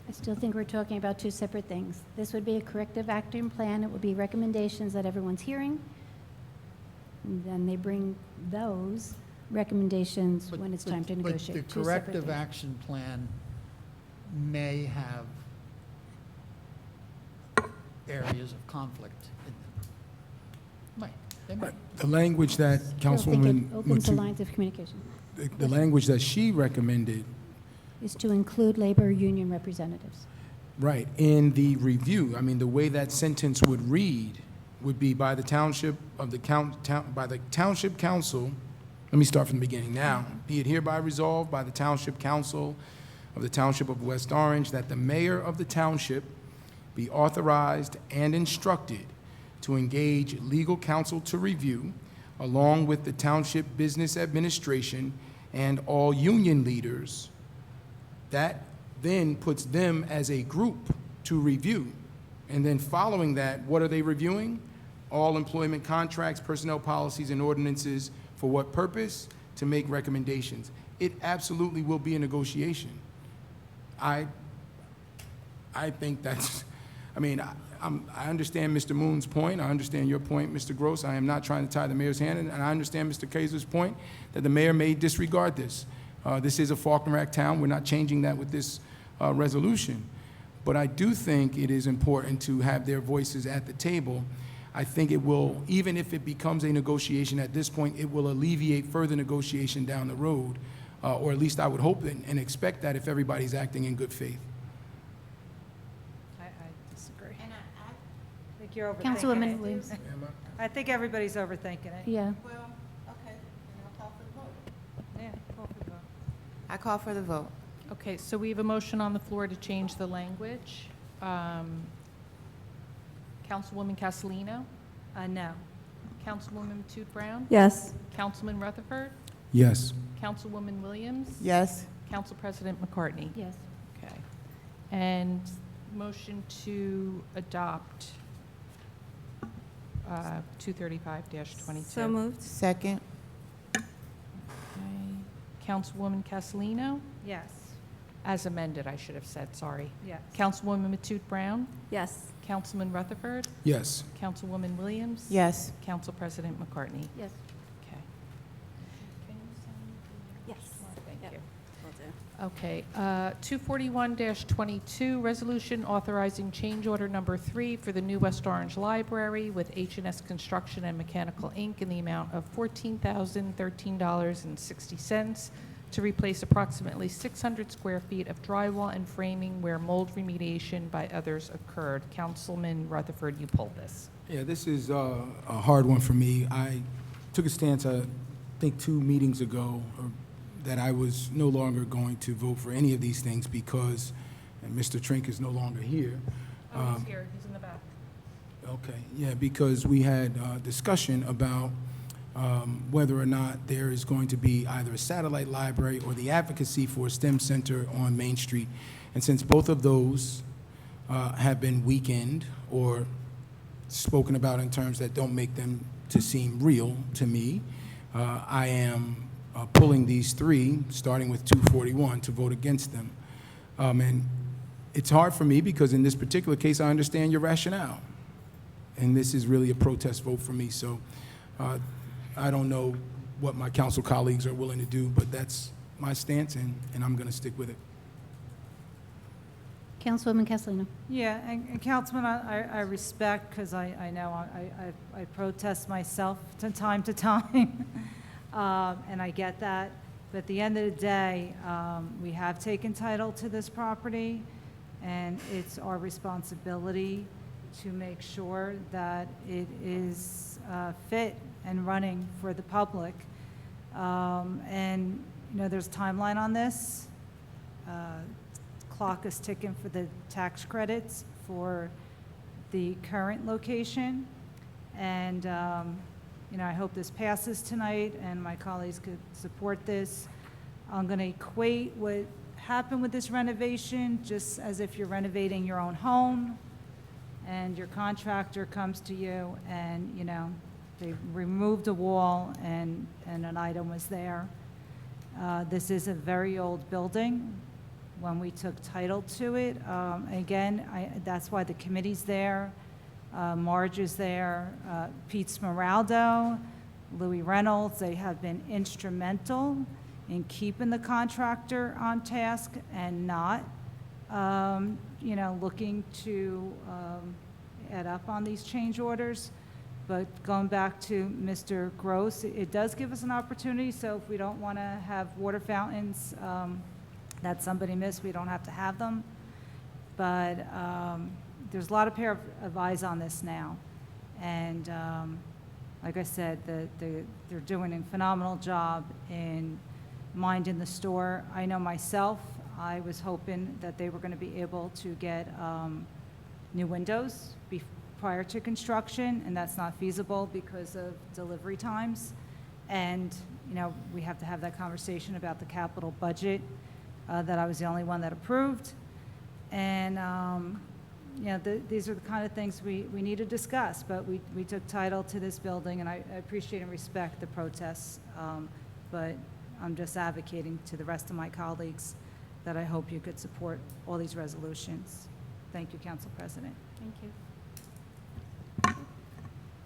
I still think we're talking about two separate things. This would be a corrective action plan. It would be recommendations that everyone's hearing. And then they bring those recommendations when it's time to negotiate. But the corrective action plan may have areas of conflict in them. They might. The language that I think Councilwoman it opens the Mutu- lines of communication. the language that she recommended, Is to include labor union representatives. right, in the review, I mean, the way that sentence would read would be by the township council, let me start from the beginning now. Be it hereby resolved by the township council of the Township of West Orange that the mayor of the township be authorized and instructed to engage legal counsel to review, along with the township business administration and all union leaders. That then puts them as a group to review. And then following that, what are they reviewing? All employment contracts, personnel policies, and ordinances. For what purpose? To make recommendations. It absolutely will be a negotiation. I think that's, I mean, I understand Mr. Moon's point. I understand your point, Mr. Gross. I am not trying to tie the mayor's hand, and I understand Mr. Kaiser's point that the mayor may disregard this. This is a Faulkner Act town. We're not changing that with this resolution. But I do think it is important to have their voices at the table. I think it will, even if it becomes a negotiation at this point, it will alleviate further negotiation down the road, or at least I would hope and expect that if everybody's acting in good faith. I disagree. And you're overthinking Councilwoman it. Williams. I think everybody's overthinking it. Yeah. Well, okay, then I'll call for the vote. Yeah, call for the vote. I call for the vote. Okay, so we have a motion on the floor to change the language. Councilwoman Castellino? No. Councilwoman Matute Brown? Yes. Councilman Rutherford? Yes. Councilwoman Williams? Yes. Council President McCartney? Yes. Okay. And motion to adopt 235-22. So moved. Second. Okay. Councilwoman Castellino? Yes. As amended, I should have said, sorry. Yes. Councilwoman Matute Brown? Yes. Councilman Rutherford? Yes. Councilwoman Williams? Yes. Council President McCartney? Yes. Okay. Can you send the- Yes. Thank Yep. you. Will do. Okay, 241-22, resolution authorizing change order number 3 for the new West Orange Library with H&S Construction and Mechanical, Inc. in the amount of $14,013.60 to replace approximately 600 square feet of drywall and framing where mold remediation by others occurred. Councilman Rutherford, you pulled this. Yeah, this is a hard one for me. I took a stance, I think 2 meetings ago, that I was no longer going to vote for any of these things because, and Mr. Trink is no longer here. Oh, he's here, he's in the back. Okay, yeah, because we had discussion about whether or not there is going to be either a satellite library or the advocacy for a STEM center on Main Street. And since both of those have been weakened or spoken about in terms that don't make them to seem real to me, I am pulling these 3, starting with 241, to vote against them. And it's hard for me because in this particular case, I understand your rationale. And this is really a protest vote for me. So I don't know what my council colleagues are willing to do, but that's my stance, and I'm going to stick with it. Councilwoman Castellino. Yeah, and Councilman, I respect, because I know I protest myself from time to time, and I get that. But at the end of the day, we have taken title to this property, and it's our responsibility to make sure that it is fit and running for the public. And, you know, there's a timeline on this. Clock is ticking for the tax credits for the current location. And, you know, I hope this passes tonight and my colleagues could support this. I'm going to equate what happened with this renovation just as if you're renovating your own home and your contractor comes to you and, you know, they removed a wall and an item was there. This is a very old building. When we took title to it, again, that's why the committee's there. Marge is there, Pete Smeraldo, Louis Reynolds, they have been instrumental in keeping the contractor on task and not, you know, looking to add up on these change orders. But going back to Mr. Gross, it does give us an opportunity, so if we don't want to have water fountains that somebody missed, we don't have to have them. But there's a lot of pair of eyes on this now. And like I said, they're doing a phenomenal job in minding the store. I know myself, I was hoping that they were going to be able to get new windows prior to construction, and that's not feasible because of delivery times. And, you know, we have to have that conversation about the capital budget that I was the only one that approved. And, you know, these are the kind of things we need to discuss, but we took title to this building, and I appreciate and respect the protests, but I'm just advocating to the rest of my colleagues that I hope you could support all these resolutions. Thank you, Council President. Thank you.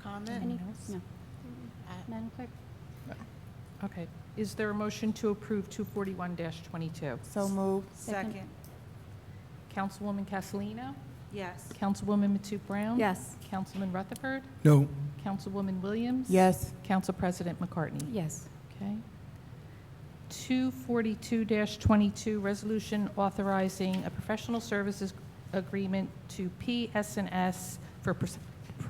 Comment? Any? No. Madam Clerk? Okay. Is there a motion to approve 241-22? So moved. Second. Councilwoman Castellino? Yes. Councilwoman Matute Brown? Yes. Councilman Rutherford? No. Councilwoman Williams? Yes. Council President McCartney? Yes. Okay. 242-22, resolution authorizing a professional services agreement to PS&S for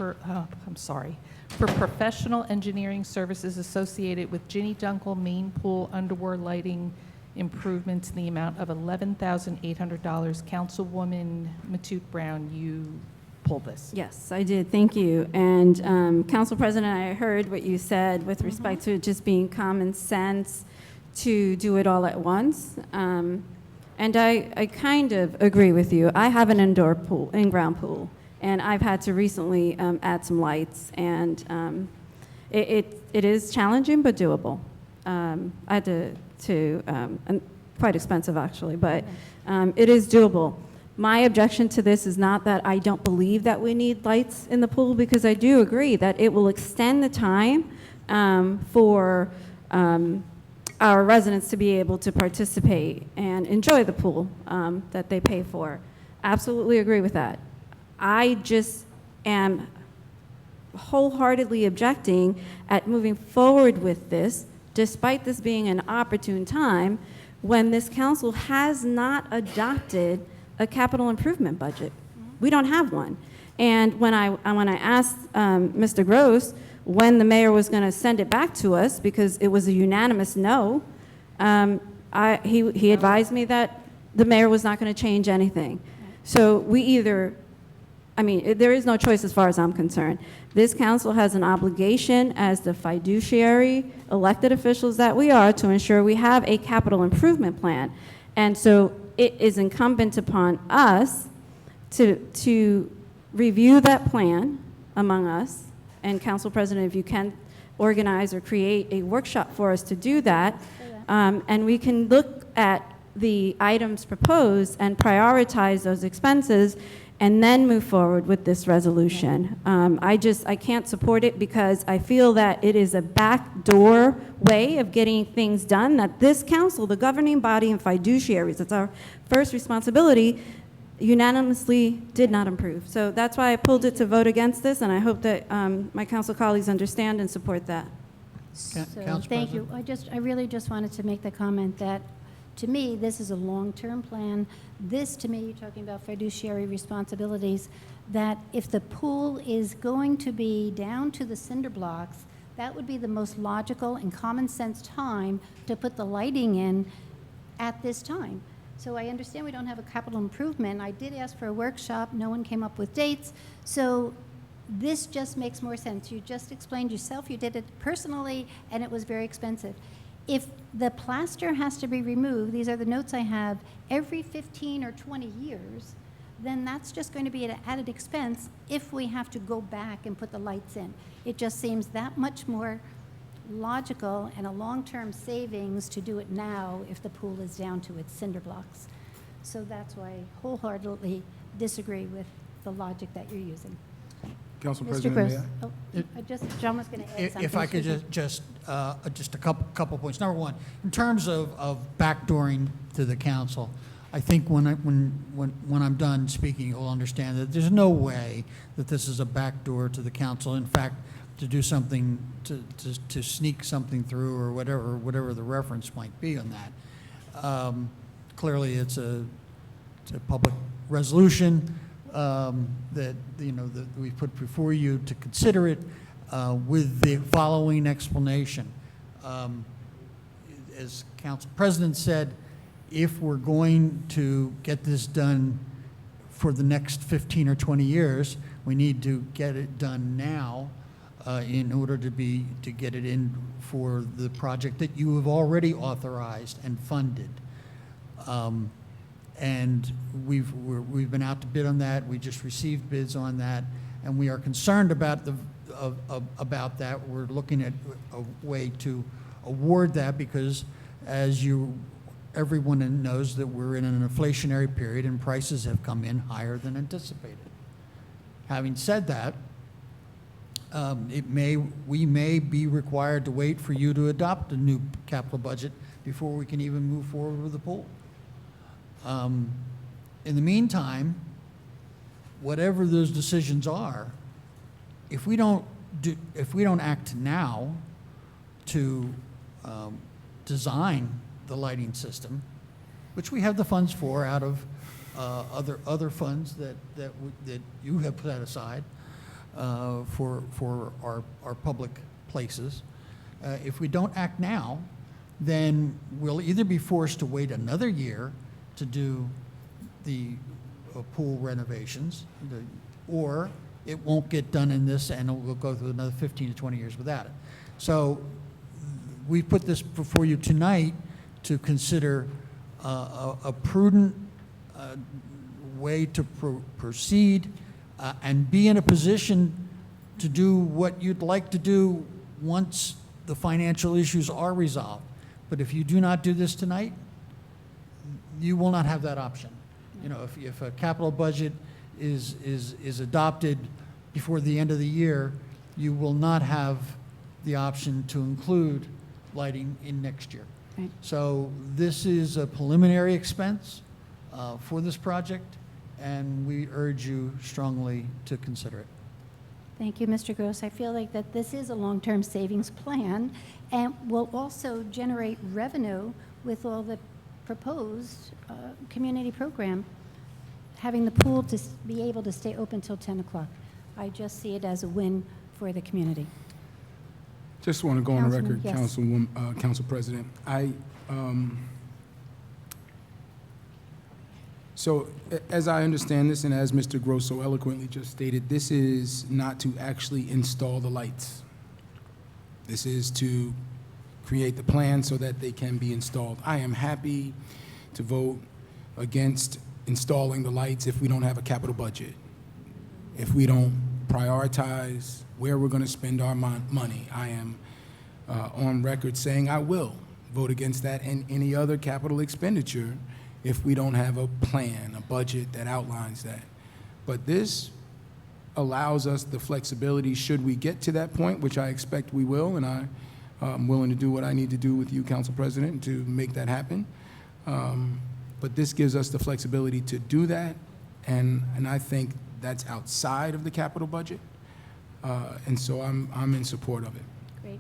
for professional engineering services associated with Ginny Dunkel main pool underwater lighting improvements in the amount of $11,800. Councilwoman Matute Brown, you pulled this. Yes, I did. Thank you. And Council President, I heard what you said with respect to it just being common sense to do it all at once. And I kind of agree with you. I have an indoor pool, in-ground pool, and I've had to recently add some lights, and it is challenging but doable. I had and quite expensive actually, but it is doable. My objection to this is not that I don't believe that we need lights in the pool, because I do agree that it will extend the time for our residents to be able to participate and enjoy the pool that they pay for. Absolutely agree with that. I just am wholeheartedly objecting at moving forward with this, despite this being an opportune time, when this council has not adopted a capital improvement budget. We don't have one. And when I asked Mr. Gross when the mayor was going to send it back to us, because it was a unanimous no, he advised me that the mayor was not going to change anything. So we either, there is no choice as far as I'm concerned. This council has an obligation as the fiduciary elected officials that we are to ensure we have a capital improvement plan. And so it is incumbent upon us to review that plan among us. And Council President, if you can organize or create a workshop for us to do that, and we can look at the items proposed and prioritize those expenses and then move forward with this resolution. I can't support it because I feel that it is a backdoor way of getting things done that this council, the governing body and fiduciaries, it's our first responsibility, unanimously did not approve. So that's why I pulled it to vote against this, and I hope that my council colleagues understand and support that. So, thank you. I really just wanted to make the comment that, to me, this is a long-term plan. This, to me, you're talking about fiduciary responsibilities, that if the pool is going to be down to the cinder blocks, that would be the most logical and common sense time to put the lighting in at this time. So I understand we don't have a capital improvement. I did ask for a workshop. No one came up with dates. So this just makes more sense. You just explained yourself. You did it personally, and it was very expensive. If the plaster has to be removed, these are the notes I have, every 15 or 20 years, then that's just going to be an added expense if we have to go back and put the lights in. It just seems that much more logical and a long-term savings to do it now if the pool is down to its cinder blocks. So that's why I wholeheartedly disagree with the logic that you're using. Council Mr. President, Gross. may I? John was going to add something. If I could just a couple points. Number one, in terms of backdooring to the council, I think when I'm done speaking, you'll understand that there's no way that this is a backdoor to the council. In fact, to do something, to sneak something through or whatever the reference might be on that. Clearly, it's a public resolution that we put before you to consider it with the following explanation. As Council President said, if we're going to get this done for the next 15 or 20 years, we need to get it done now in order to get it in for the project that you have already authorized and funded. And we've been out to bid on that. We just received bids on that, and we are concerned about about that. We're looking at a way to award that because, as everyone knows, that we're in an inflationary period and prices have come in higher than anticipated. Having said that, we may be required to wait for you to adopt a new capital budget before we can even move forward with the pool. In the meantime, whatever those decisions are, if we don't act now to design the lighting system, which we have the funds for out of other funds that you have put aside, for our public places. If we don't act now, then we'll either be forced to wait another year to do the pool renovations, or it won't get done in this, and we'll go through another 15 to 20 years without it. So we put this before you tonight to consider a prudent way to proceed and be in a position to do what you'd like to do once the financial issues are resolved. But if you do not do this tonight, you will not have that option. You know, if a capital budget is adopted before the end of the year, you will not have the option to include lighting in next year. Right. So this is a preliminary expense for this project, and we urge you strongly to consider it. Thank you, Mr. Gross. I feel like that this is a long-term savings plan and will also generate revenue with all the proposed community program, having the pool to be able to stay open till 10 o'clock. I just see it as a win for the community. Just want to go on the record, Councilman, Council President. So as I understand this, and as Mr. Gross so eloquently just stated, this is not to actually install the lights. This is to create the plan so that they can be installed. I am happy to vote against installing the lights if we don't have a capital budget, if we don't prioritize where we're going to spend our money. I am on record saying I will vote against that and any other capital expenditure if we don't have a plan, a budget that outlines that. But this allows us the flexibility should we get to that point, which I expect we will, and I'm willing to do what I need to do with you, Council President, to make that happen. But this gives us the flexibility to do that, and I think that's outside of the capital budget, and so I'm in support of it. Great.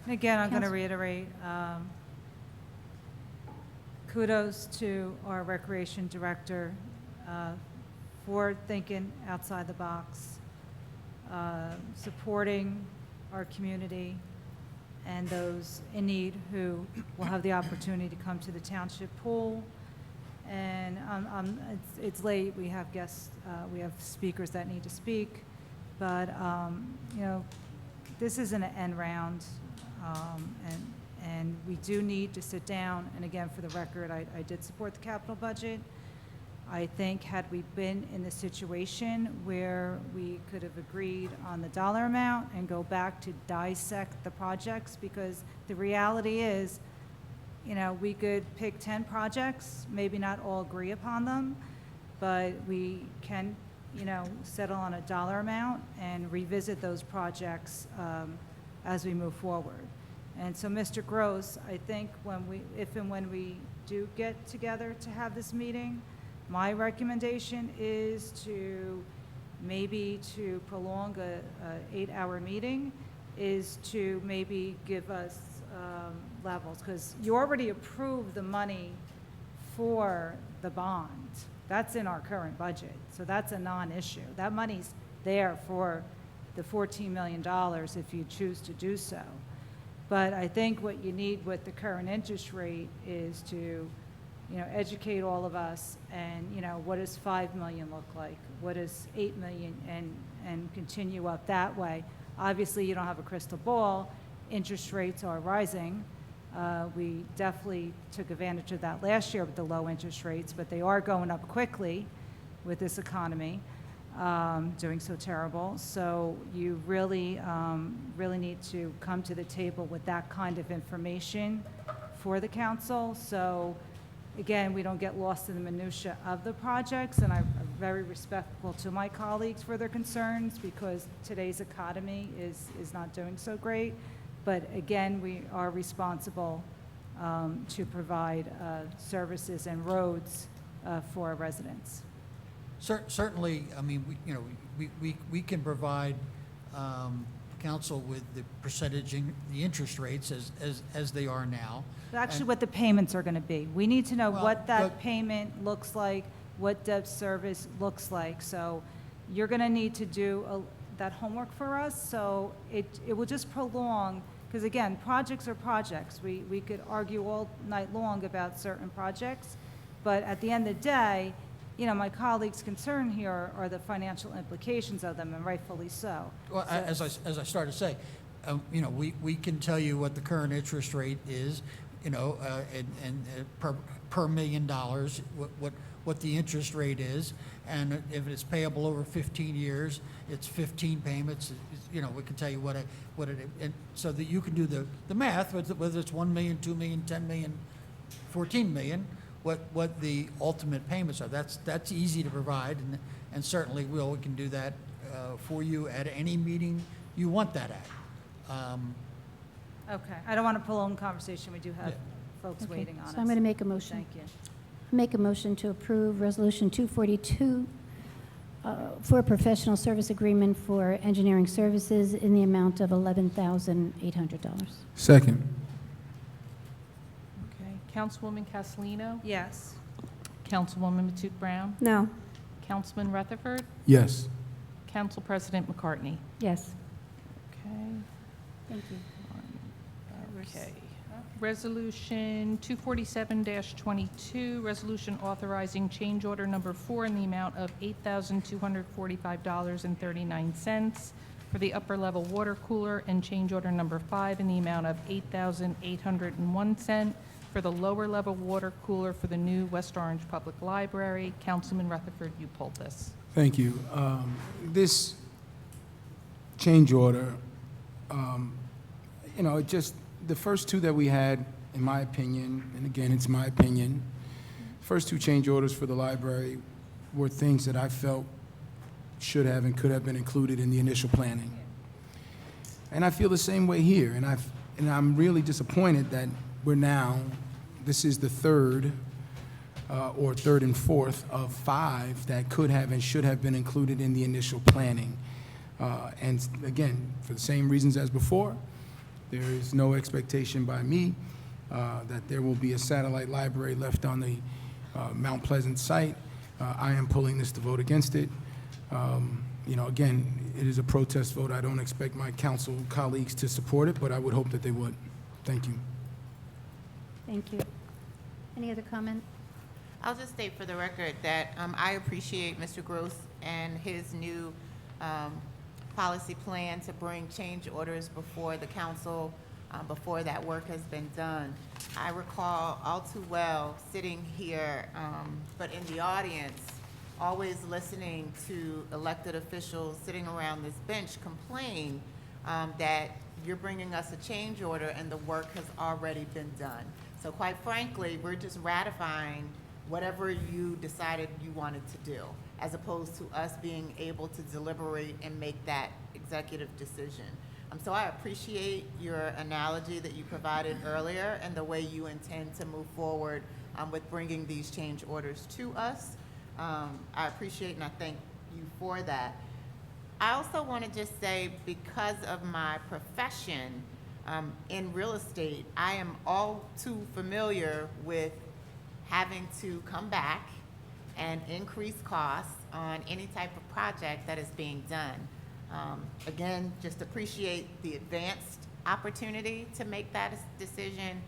And again, I'm going to Council- reiterate, kudos to our recreation director for thinking outside the box, supporting our community and those in need who will have the opportunity to come to the township pool. And it's late, we have guests, we have speakers that need to speak, but you know, this isn't an end round, and we do need to sit down, and again, for the record, I did support the capital budget. I think had we been in the situation where we could have agreed on the dollar amount and go back to dissect the projects, because the reality is, you know, we could pick 10 projects, maybe not all agree upon them, but we can, you know, settle on a dollar amount and revisit those projects as we move forward. And so, Mr. Gross, I think if and when we do get together to have this meeting, my recommendation is to prolong a 8-hour meeting, is to maybe give us levels, because you already approved the money for the bond. That's in our current budget, so that's a non-issue. That money's there for the $14 million if you choose to do so. But I think what you need with the current interest rate is to, you know, educate all of us, and, you know, what does 5 million look like? What does 8 million, and continue up that way. Obviously, you don't have a crystal ball. Interest rates are rising. We definitely took advantage of that last year with the low interest rates, but they are going up quickly with this economy doing so terrible. So you really, really need to come to the table with that kind of information for the council. So again, we don't get lost in the minutia of the projects, and I'm very respectful to my colleagues for their concerns, because today's economy is not doing so great. But again, we are responsible to provide services and roads for our residents. Certainly, I mean, we can provide council with the percentaging, the interest rates as they are now. Actually, what the payments are going to be. We need to know Well, what that but- payment looks like, what debt service looks like. So you're going to need to do that homework for us, so it will just prolong, because again, projects are projects. We could argue all night long about certain projects, but at the end of the day, you know, my colleagues' concern here are the financial implications of them, and rightfully so. Well, as I started to say, you know, we can tell you what the current interest rate is, you know, and per $1 million, what the interest rate is, and if it's payable over 15 years, it's 15 payments. You know, we can tell you what it, and so that you can do the math, whether it's 1 million, 2 million, 10 million, 14 million, what the ultimate payments are. That's easy to provide, and certainly we can do that for you at any meeting you want that at. Okay, I don't want to prolong the conversation. We do have folks Okay, waiting on us. so I'm going to make a motion. Thank you. Make a motion to approve Resolution 242 for a professional service agreement for engineering services in the amount of $11,800. Second. Okay. Councilwoman Castellino? Yes. Councilwoman Matute Brown? No. Councilman Rutherford? Yes. Council President McCartney? Yes. Okay. Thank you. Okay. Resolution 247-22, resolution authorizing change order number 4 in the amount of $8,245.39 for the upper level water cooler, and change order number 5 in the amount of $8,801 for the lower level water cooler for the new West Orange Public Library. Councilman Rutherford, you pulled this. Thank you. This change order, you know, it just, the first two that we had, in my opinion, and again, it's my opinion, first two change orders for the library were things that I felt should have and could have been included in the initial planning. And I feel the same way here, and I'm really disappointed that we're now, this is the third or third and fourth of 5 that could have and should have been included in the initial planning. And again, for the same reasons as before, there is no expectation by me that there will be a satellite library left on the Mount Pleasant site. I am pulling this to vote against it. You know, again, it is a protest vote. I don't expect my council colleagues to support it, but I would hope that they would. Thank you. Thank you. Any other comment? I'll just state for the record that I appreciate Mr. Gross and his new policy plan to bring change orders before the council, before that work has been done. I recall all too well sitting here, but in the audience, always listening to elected officials sitting around this bench complain that you're bringing us a change order and the work has already been done. So quite frankly, we're just ratifying whatever you decided you wanted to do, as opposed to us being able to deliberate and make that executive decision. So I appreciate your analogy that you provided earlier and the way you intend to move forward with bringing these change orders to us. I appreciate and I thank you for that. I also want to just say, because of my profession in real estate, I am all too familiar with having to come back and increase costs on any type of project that is being done. Again, just appreciate the advanced opportunity to make that decision.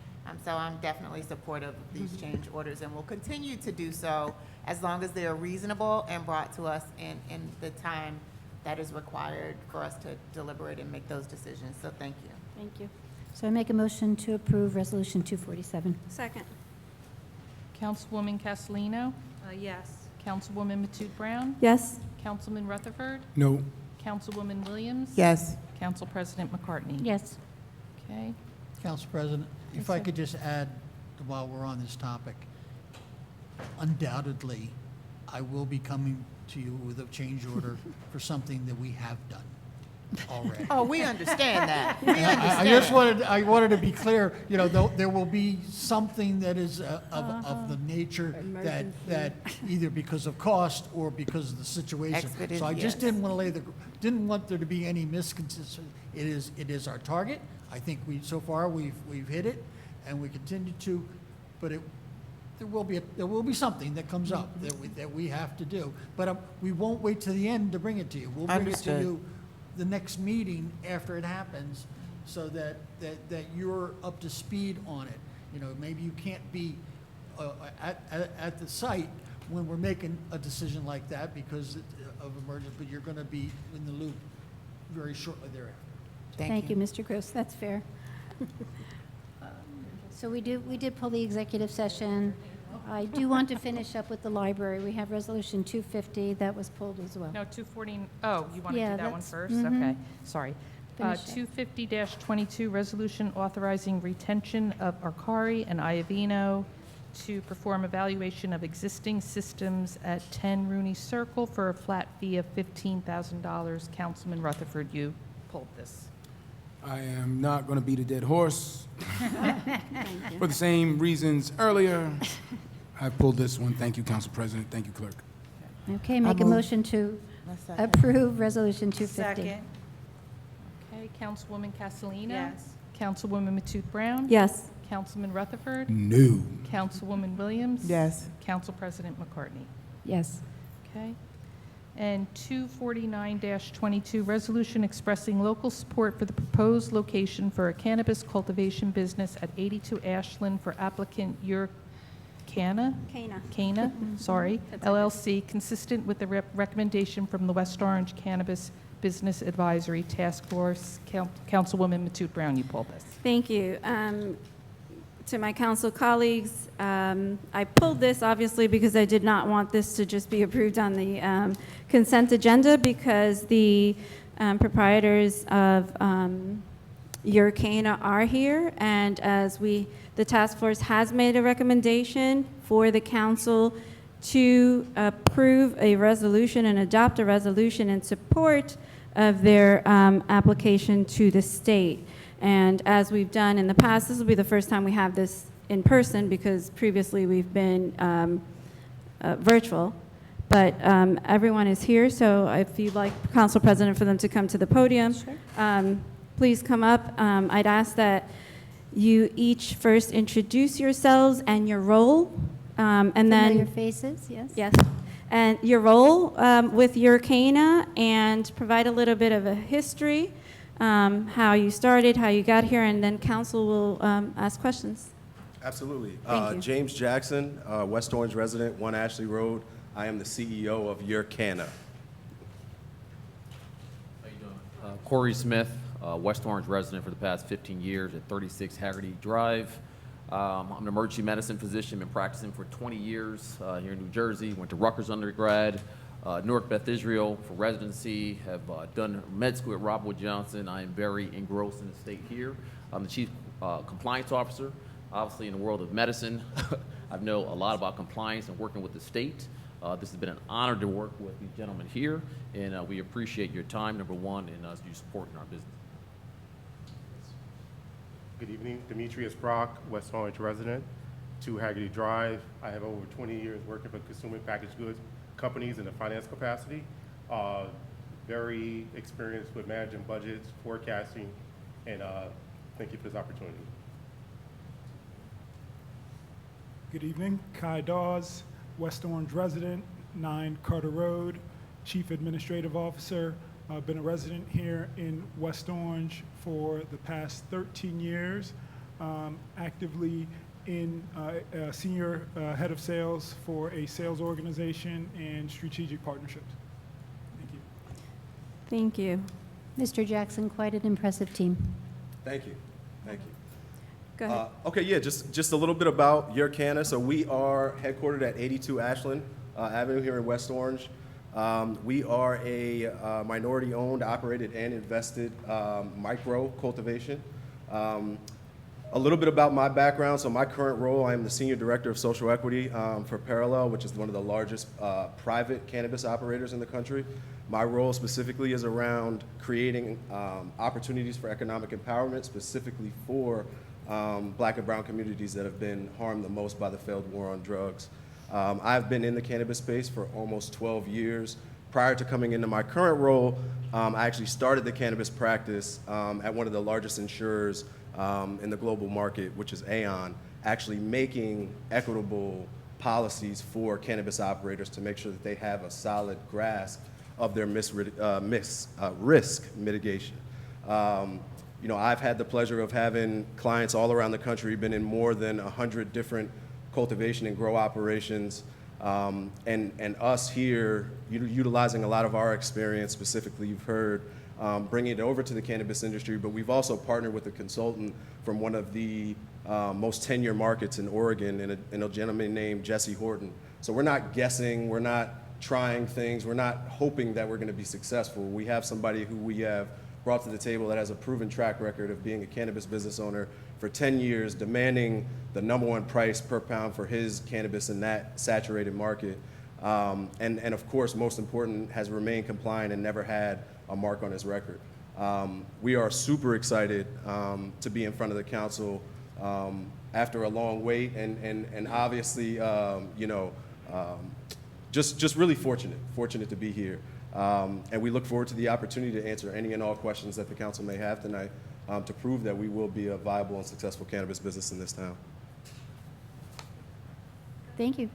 So I'm definitely supportive of these change orders and will continue to do so as long as they are reasonable and brought to us in the time that is required for us to deliberate and make those decisions. So thank you. Thank you. So I make a motion to approve Resolution 247. Second. Councilwoman Castellino? Yes. Councilwoman Matute Brown? Yes. Councilman Rutherford? No. Councilwoman Williams? Yes. Council President McCartney? Yes. Okay. Council President, Yes, if I sir. could just add, while we're on this topic, undoubtedly, I will be coming to you with a change order for something that we have done already. Oh, we understand that. We I just wanted to be clear, you know, there will be something that is of the nature that either because of cost or because of the situation. So I just didn't want to didn't want there to be any misconception. It is our target. I think so far we've hit it, and we continue to, but there will be something that comes up that we have to do. But we won't wait to the end to bring it to you. We'll bring it to Understood. you the next meeting after it happens, so that you're up to speed on it. You know, maybe you can't be at the site when we're making a decision like that because of emergency, but you're going to be in the loop very shortly thereafter. Thank you, Mr. Gross, that's fair. So we did pull the executive session. I do want to finish up with the library. We have Resolution 250 that was pulled as well. No, 240, oh, you want to Yeah, do that one that's- first? mhm. Okay, sorry. Finish it. 250-22, resolution authorizing retention of Arcari and Iavino to perform evaluation of existing systems at 10 Rooney Circle for a flat fee of $15,000. Councilman Rutherford, you pulled this. I am not going to beat a dead horse. For the same reasons earlier, I pulled this one. Thank you, Council President. Thank you, Clerk. Okay, make a move. motion to approve Resolution 250. Second. Okay, Councilwoman Castellino? Yes. Councilwoman Matute Brown? Yes. Councilman Rutherford? No. Councilwoman Williams? Yes. Council President McCartney? Yes. Okay. And 249-22, resolution expressing local support for the proposed location for a cannabis cultivation business at 82 Ashland for applicant Cana, sorry, LLC, consistent with the recommendation from the West Orange Cannabis Business Advisory Task Force. Councilwoman Matute Brown, you pulled this. Thank you. To my council colleagues, I pulled this obviously because I did not want this to just be approved on the consent agenda, because the proprietors of Urcana are here, and as the task force has made a recommendation for the council to approve a resolution and adopt a resolution in support of their application to the state. And as we've done in the past, this will be the first time we have this in person, because previously we've been virtual. But everyone is here, so if you'd like, Council President, for them to come to the podium, please come up. I'd ask that you each first introduce yourselves and your role, and then Familiar faces, yes? yes, and your role with Urcana, and provide a little bit of a history. How you started, how you got here, and then council will ask questions. Absolutely. Thank you. James Jackson, West Orange resident, 1 Ashley Road. I am the CEO of Urcana. Corey Smith, West Orange resident for the past 15 years at 36 Haggerty Drive. I'm an emergency medicine physician, been practicing for 20 years here in New Jersey. Went to Rutgers undergrad. Newark Beth Israel for residency, have done med school at Rob Wood Johnson. I am very engrossed in the state here. I'm the chief compliance officer, obviously in the world of medicine. I know a lot about compliance and working with the state. This has been an honor to work with these gentlemen here, and we appreciate your time, number one, and you supporting our business. Good evening, Demetrius Brock, West Orange resident, 2 Haggerty Drive. I have over 20 years working for consumer packaged goods companies in the finance capacity. Very experienced with managing budgets, forecasting, and thank you for this opportunity. Good evening, Kai Dawes, West Orange resident, 9 Carter Road, Chief Administrative Officer. I've been a resident here in West Orange for the past 13 years, actively in senior head of sales for a sales organization and strategic partnerships. Thank you. Thank you. Mr. Jackson, quite an impressive team. Thank you. Thank you. Go ahead. Okay, yeah, just a little bit about Urcana. So we are headquartered at 82 Ashland Avenue here in West Orange. We are a minority-owned, operated, and invested micro cultivation. A little bit about my background. So my current role, I am the Senior Director of Social Equity for Parallel, which is one of the largest private cannabis operators in the country. My role specifically is around creating opportunities for economic empowerment, specifically for Black and brown communities that have been harmed the most by the failed war on drugs. I've been in the cannabis space for almost 12 years. Prior to coming into my current role, I actually started the cannabis practice at one of the largest insurers in the global market, which is Aon. actually making equitable policies for cannabis operators to make sure that they have a solid grasp of their risk mitigation. You know, I've had the pleasure of having clients all around the country, been in more than 100 different cultivation and grow operations, and us here utilizing a lot of our experience, specifically you've heard, bringing it over to the cannabis industry, but we've also partnered with a consultant from one of the most tenured markets in Oregon, and a gentleman named Jesse Horton. So we're not guessing, we're not trying things, we're not hoping that we're going to be successful. We have somebody who we have brought to the table that has a proven track record of being a cannabis business owner for 10 years, demanding the #1 price per pound for his cannabis in that saturated market. And of course, most important, has remained compliant and never had a mark on his record. We are super excited to be in front of the council after a long wait, and obviously, you know, just really fortunate to be here. And we look forward to the opportunity to answer any and all questions that the council may have tonight to prove that we will be a viable and successful cannabis business in this town. Thank you.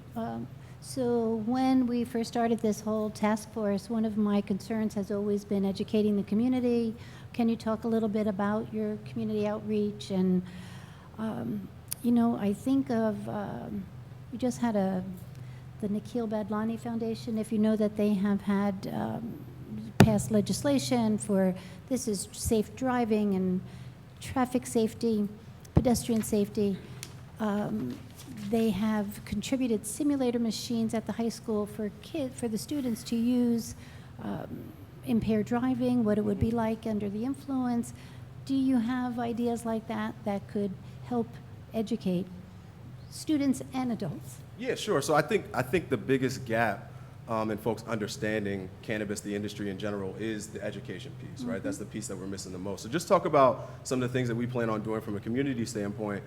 So when we first started this whole task force, one of my concerns has always been educating the community. Can you talk a little bit about your community outreach? And, you know, I think of, we just had the Nikhil Badlani Foundation, if you know that they have had passed legislation for, this is safe driving and traffic safety, pedestrian safety. They have contributed simulator machines at the high school for the students to use impaired driving, what it would be like under the influence. Do you have ideas like that that could help educate students and adults? Yeah, sure. So I think the biggest gap in folks understanding cannabis, the industry in general, is the education piece, right? That's the piece that we're missing the most. So just talk about some of the things that we plan on doing from a community standpoint.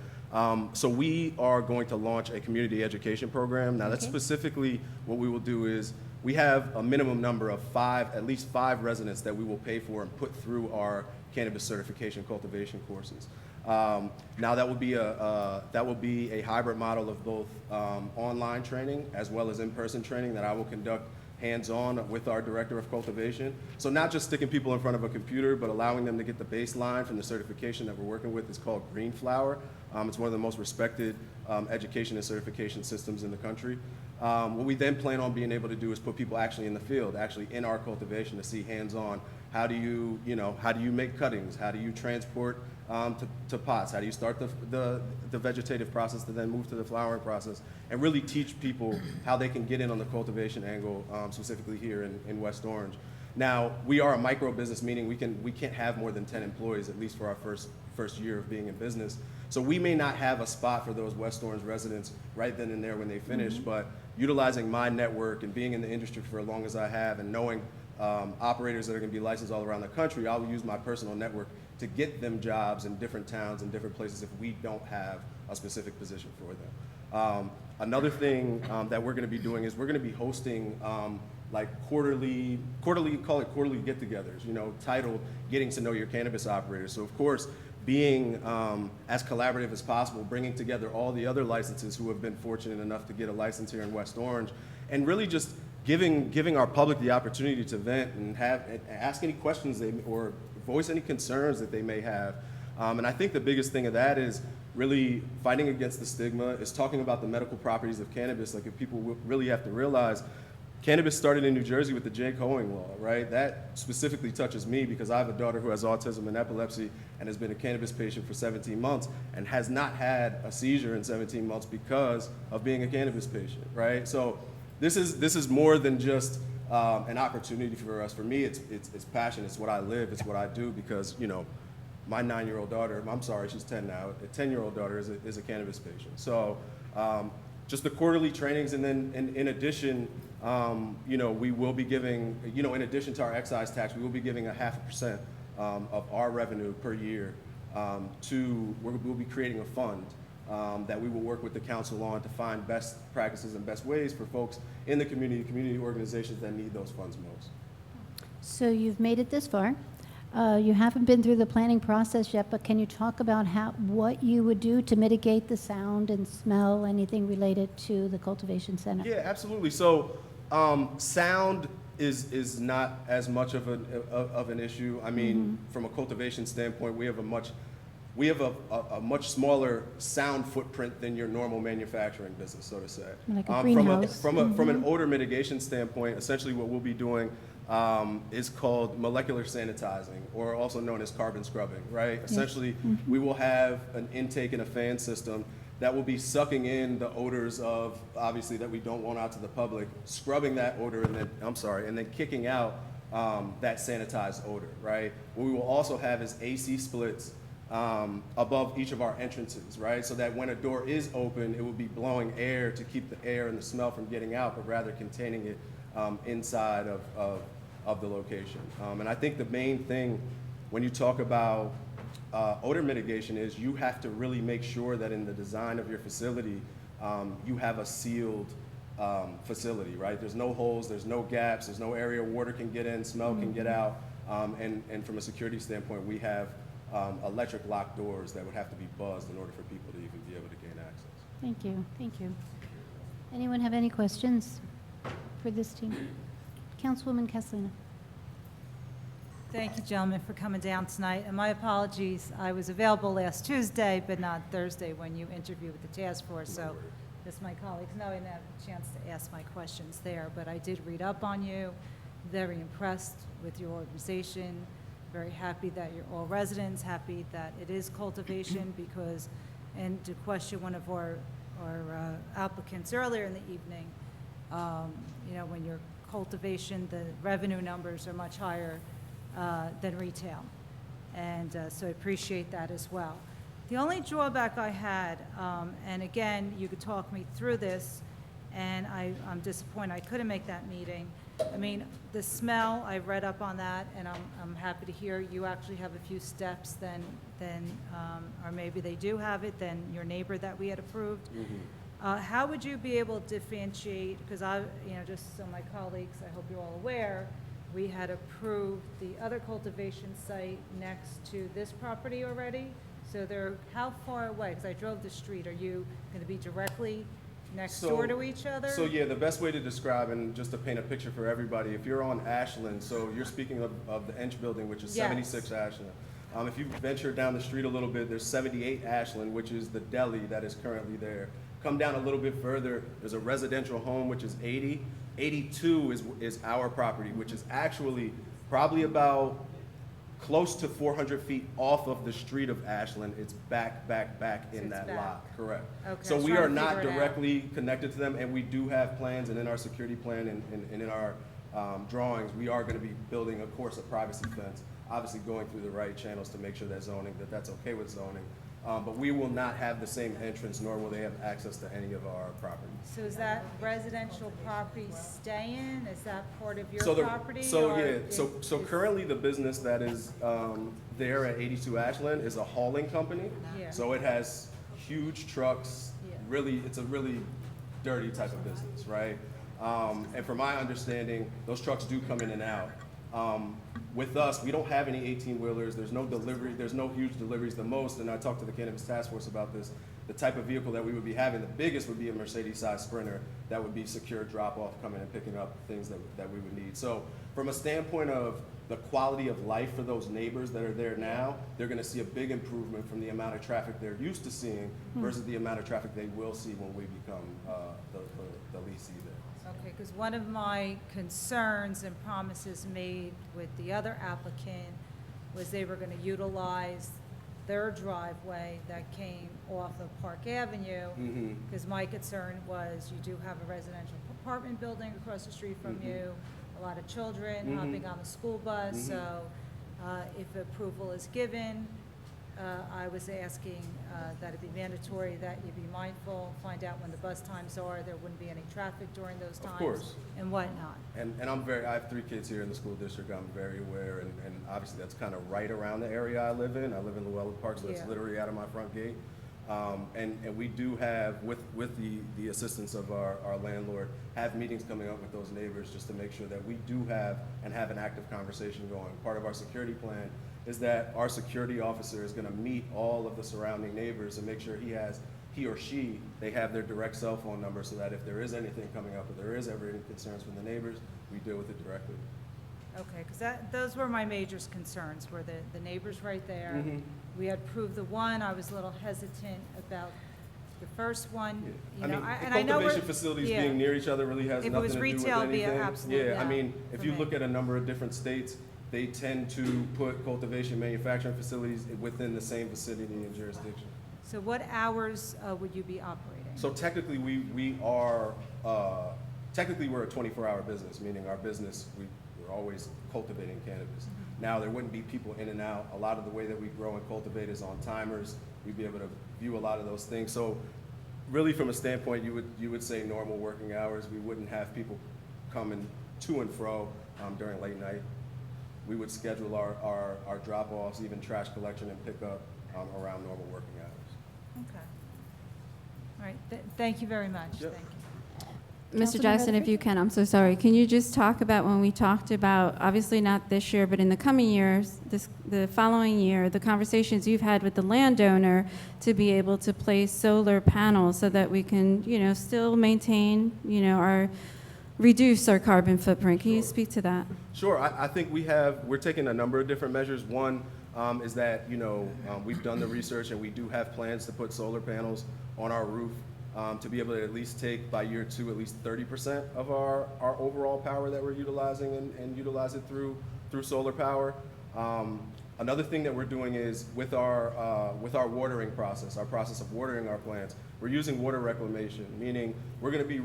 So we are going to launch a community education program. Now, that's specifically what we will do is we have a minimum number of at least five residents that we will pay for and put through our cannabis certification cultivation courses. Now that will be a hybrid model of both online training as well as in-person training that I will conduct hands-on with our director of cultivation. So not just sticking people in front of a computer, but allowing them to get the baseline from the certification that we're working with. It's called Green Flower. It's one of the most respected education and certification systems in the country. What we then plan on being able to do is put people actually in the field, actually in our cultivation, to see hands-on. How do you make cuttings? How do you transport to pots? How do you start the vegetative process to then move to the flowering process, and really teach people how they can get in on the cultivation angle, specifically here in West Orange. Now, we are a micro business, meaning we can't have more than 10 employees, at least for our first year of being in business. So we may not have a spot for those West Orange residents right then and there when they finish, but utilizing my network and being in the industry for as long as I have, and knowing operators that are going to be licensed all around the country, I will use my personal network to get them jobs in different towns and different places if we don't have a specific position for them. Another thing that we're going to be doing is we're going to be hosting like quarterly, call it quarterly get-togethers, titled Getting to Know Your Cannabis Operators. So of course, being as collaborative as possible, bringing together all the other licenses who have been fortunate enough to get a license here in West Orange, and really just giving our public the opportunity to vent and ask any questions or voice any concerns that they may have. And I think the biggest thing of that is really fighting against the stigma, is talking about the medical properties of cannabis. Like, if people really have to realize, cannabis started in New Jersey with the Jay Cohen law, right? That specifically touches me because I have a daughter who has autism and epilepsy and has been a cannabis patient for 17 months and has not had a seizure in 17 months because of being a cannabis patient, right? So this is more than just an opportunity for us. For me, it's passion. It's what I live. It's what I do because, my 9-year-old daughter, I'm sorry, she's 10 now, a 10-year-old daughter is a cannabis patient. So just the quarterly trainings, and then in addition, we will be giving, in addition to our excise tax, we will be giving 0.5% of our revenue per year we'll be creating a fund that we will work with the council on to find best practices and best ways for folks in the community organizations that need those funds most. So you've made it this far. You haven't been through the planning process yet, but can you talk about what you would do to mitigate the sound and smell, anything related to the cultivation center? Yeah, absolutely. So sound is not as much of an issue. I mean, from a cultivation standpoint, we have a much smaller sound footprint than your normal manufacturing business, so to say. Like a greenhouse. From an odor mitigation standpoint, essentially what we'll be doing is called molecular sanitizing, or also known as carbon scrubbing, right? Essentially, we will have an intake and a fan system that will be sucking in the odors of, obviously, that we don't want out to the public, scrubbing that odor, and then kicking out that sanitized odor, right? What we will also have is AC splits above each of our entrances, right? So that when a door is open, it will be blowing air to keep the air and the smell from getting out, but rather containing it inside of the location. And I think the main thing when you talk about odor mitigation is you have to really make sure that in the design of your facility, you have a sealed facility, right? There's no holes, there's no gaps, there's no area water can get in, smell can get out. And from a security standpoint, we have electric lock doors that would have to be buzzed in order for people to even be able to gain access. Thank you, thank you. Anyone have any questions for this team? Councilwoman Castellino. Thank you, gentlemen, for coming down tonight. And my apologies, I was available last Tuesday, but not Thursday when you interviewed with the task force. So just my colleagues know I didn't have a chance to ask my questions there. But I did read up on you, very impressed with your organization, very happy that you're all residents, happy that it is cultivation because, and to question one of our applicants earlier in the evening, you know, when you're cultivation, the revenue numbers are much higher than retail. And so I appreciate that as well. The only drawback I had, and again, you could talk me through this, and I'm disappointed I couldn't make that meeting. I mean, the smell, I read up on that, and I'm happy to hear you actually have a few steps than or maybe they do have it, than your neighbor that we had approved. How would you be able to differentiate, because just so my colleagues, I hope you're all aware, we had approved the other cultivation site next to this property already. So how far away? Because I drove the street. Are you going to be directly next door to each other? So yeah, the best way to describe, and just to paint a picture for everybody, if you're on Ashland, so you're speaking of the Ench building, which is 76 Ashland. If you venture down the street a little bit, there's 78 Ashland, which is the deli that is currently there. Come down a little bit further, there's a residential home, which is 80. 82 is our property, which is actually probably about close to 400 feet off of the street of Ashland. It's back in that lot, correct. Okay, so we are not directly connected to them, and we do have plans, and in our security plan and in our drawings, we are going to be building, of course, a privacy fence, obviously going through the right channels to make sure that that's okay with zoning. But we will not have the same entrance, nor will they have access to any of our properties. So is that residential property staying? Is that part of your property? So currently the business that is there at 82 Ashland is a hauling company. Yeah. So it has huge trucks. Really, it's a really dirty type of business, right? And from my understanding, those trucks do come in and out. With us, we don't have any 18-wheelers. There's no delivery. There's no huge deliveries. The most, and I talked to the Cannabis Task Force about this, the type of vehicle that we would be having, the biggest would be a Mercedes-sized Sprinter that would be secure drop-off, coming and picking up things that we would need. So from a standpoint of the quality of life for those neighbors that are there now, they're going to see a big improvement from the amount of traffic they're used to seeing versus the amount of traffic they will see when we become the leasee there. Okay, because one of my concerns and promises made with the other applicant was they were going to utilize their driveway that came off of Park Avenue, because my concern was you do have a residential apartment building across the street from you, a lot of children hopping on the school bus, so if approval is given, I was asking that it be mandatory, that you be mindful, find out when the bus times are, there wouldn't be any traffic during those times. Of course. And whatnot. And I have 3 kids here in the school district. I'm very aware, and obviously that's kind of right around the area I live in. I live in Llewellyn Park, so it's literally out of my front gate. And we do have, with the assistance of our landlord, have meetings coming up with those neighbors just to make sure that we do have an active conversation going. Part of our security plan is that our security officer is gonna meet all of the surrounding neighbors and make sure he or she, they have their direct cell phone number so that if there is anything coming up or there is ever any concerns from the neighbors, we deal with it directly. Okay, because those were my major concerns, were the neighbors right there. Mhm. We had approved the one, I was a little hesitant about the first one, you know, and I know cultivation facilities yeah. being near each other really has If it nothing was to do with retail, it'd be anything. absolute, Yeah, I yeah, mean, if for you me. look at a number of different states, they tend to put cultivation manufacturing facilities within the same vicinity and jurisdiction. So what hours would you be operating? So technically, we're a 24-hour business, meaning our business, we're always cultivating cannabis. Now, there wouldn't be people in and out. A lot of the way that we grow and cultivate is on timers. We'd be able to view a lot of those things. So really, from a standpoint, you would say normal working hours. We wouldn't have people coming to and fro during late night. We would schedule our drop-offs, even trash collection and pickup around normal working hours. Okay. All right, thank you very much. Yep. Thank you. Mr. Jackson, if you can, I'm so sorry. Can you just talk about when we talked about, obviously not this year, but in the coming years, the following year, the conversations you've had with the landowner to be able to place solar panels so that we can, you know, still maintain, you know, reduce our carbon footprint. Can you speak to that? Sure. I think we're taking a number of different measures. One is that, you know, we've done the research and we do have plans to put solar panels on our roof to be able to at least take by year 2 at least 30% of our overall power that we're utilizing and utilize it through solar power. Another thing that we're doing is with our watering process, our process of watering our plants, we're using water reclamation, meaning we're going to be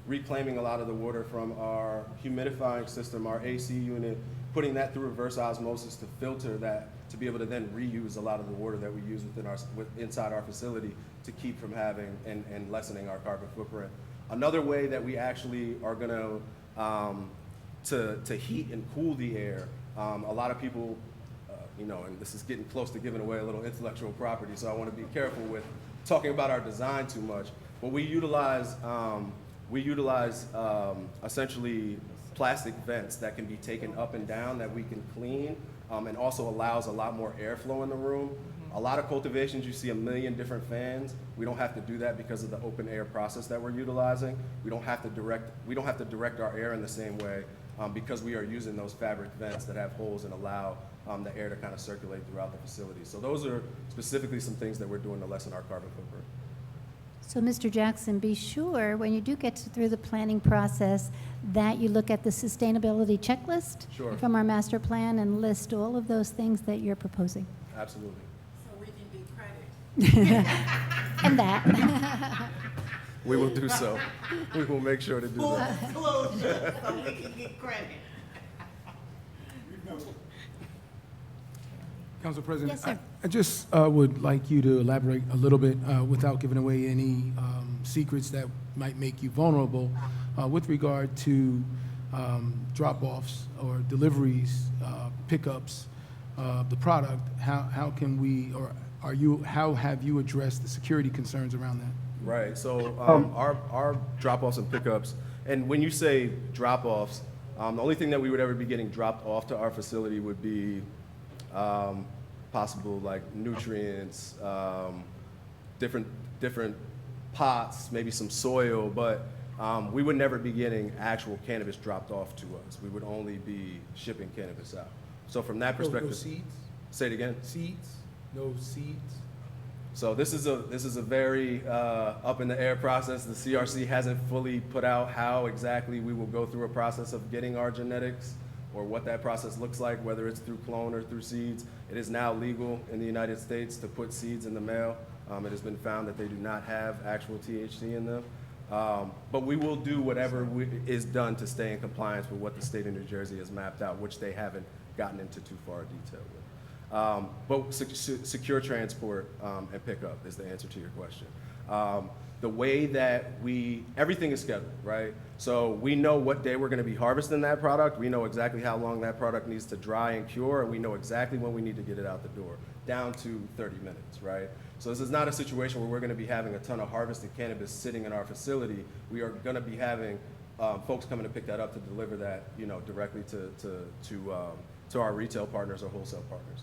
reclaiming a lot of the water from our humidifying system, our AC unit, putting that through reverse osmosis to filter that, to be able to then reuse a lot of the water that we use inside our facility to keep from having and lessening our carbon footprint. Another way that we actually are going to heat and cool the air, a lot of people, you know, and this is getting close to giving away a little intellectual property, so I want to be careful with talking about our design too much. But we utilize essentially plastic vents that can be taken up and down that we can clean, and also allows a lot more airflow in the room. A lot of cultivations, you see a million different fans. We don't have to do that because of the open air process that we're utilizing. We don't have to direct our air in the same way because we are using those fabric vents that have holes and allow the air to kind of circulate throughout the facility. So those are specifically some things that we're doing to lessen our carbon footprint. So, Mr. Jackson, be sure when you do get through the planning process that you look at the sustainability checklist Sure. from our master plan and list all of those things that you're proposing. Absolutely. So we can get credit. And that. We will do so. We will make sure to do Full that. disclosure, so we can get credit. Council President, Yes, sir. I just would like you to elaborate a little bit without giving away any secrets that might make you vulnerable with regard to drop-offs or deliveries, pickups of the product. How can we, or how have you addressed the security concerns around that? Right. So our drop-offs and pickups, and when you say drop-offs, the only thing that we would ever be getting dropped off to our facility would be possible like nutrients, different pots, maybe some soil, but we would never be getting actual cannabis dropped off to us. We would only be shipping cannabis out. So from that perspective, No seeds? Say it again. Seeds? No seeds? So this is a very up in the air process. The CRC hasn't fully put out how exactly we will go through a process of getting our genetics or what that process looks like, whether it's through clone or through seeds. It is now legal in the United States to put seeds in the mail. It has been found that they do not have actual THC in them. But we will do whatever is done to stay in compliance with what the state of New Jersey has mapped out, which they haven't gotten into too far detail with. But secure transport and pickup is the answer to your question. the way that everything is scheduled, right? So we know what day we're going to be harvesting that product. We know exactly how long that product needs to dry and cure, and we know exactly when we need to get it out the door, down to 30 minutes, right? So this is not a situation where we're going to be having a ton of harvested cannabis sitting in our facility. We are going to be having folks coming to pick that up to deliver that, directly to our retail partners or wholesale partners.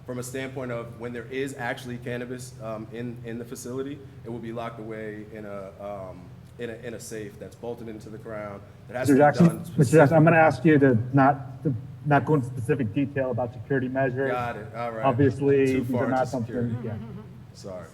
From a standpoint of when there is actually cannabis in the facility, it will be locked away in a safe that's bolted into the ground. That has to be done Mr. Jackson, I'm going to ask you to not go into specific detail about security measures. Got it. All right. Obviously, Too these far are into not security. something. Yeah. Sorry.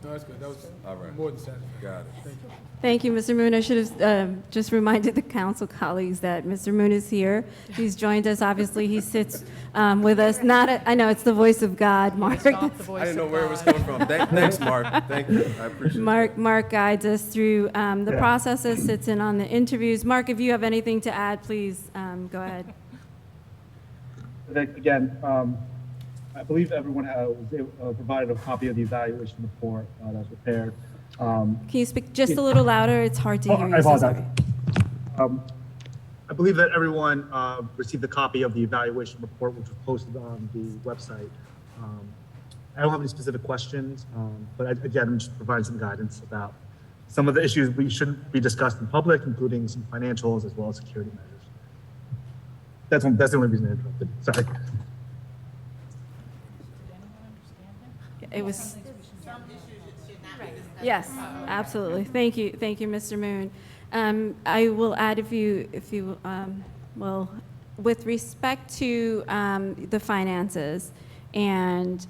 No, that's good. That was All right. more than satisfactory. Got it. Thank you. Thank you, Mr. Moon. I should have just reminded the council colleagues that Mr. Moon is here. He's joined us. Obviously, he sits with us. I know it's the voice of God, Mark. I didn't know where it was coming from. Thanks, Mark. Thank you. I appreciate it. Mark guides us through the processes, sits in on the interviews. Mark, if you have anything to add, please go ahead. Again, I believe everyone was provided a copy of the evaluation report that was prepared. Can you speak just a little louder? It's hard to hear you. I So apologize. sorry. I believe that everyone received a copy of the evaluation report, which was posted on the website. I don't have any specific questions, but again, I'm just providing some guidance about some of the issues we shouldn't be discussed in public, including some financials as well as security measures. That's the only reason I interrupted. Sorry. It was. Yes, absolutely. Thank you, Mr. Moon. I will add, if you will, with respect to the finances, and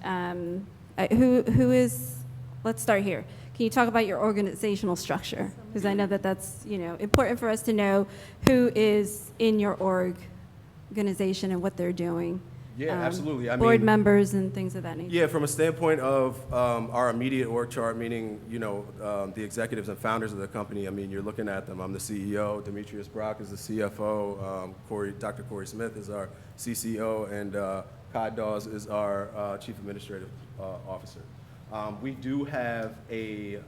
who is. Let's start here. Can you talk about your organizational structure? Because I know that's important for us to know who is in your organization and what they're doing. Yeah, absolutely. Board members and things of that nature. Yeah, from a standpoint of our immediate org chart, meaning the executives and founders of the company. I mean, you're looking at them. I'm the CEO. Demetrius Brock is the CFO. Dr. Corey Smith is our CCO, and Kai Dawes is our Chief Administrative Officer. We do have an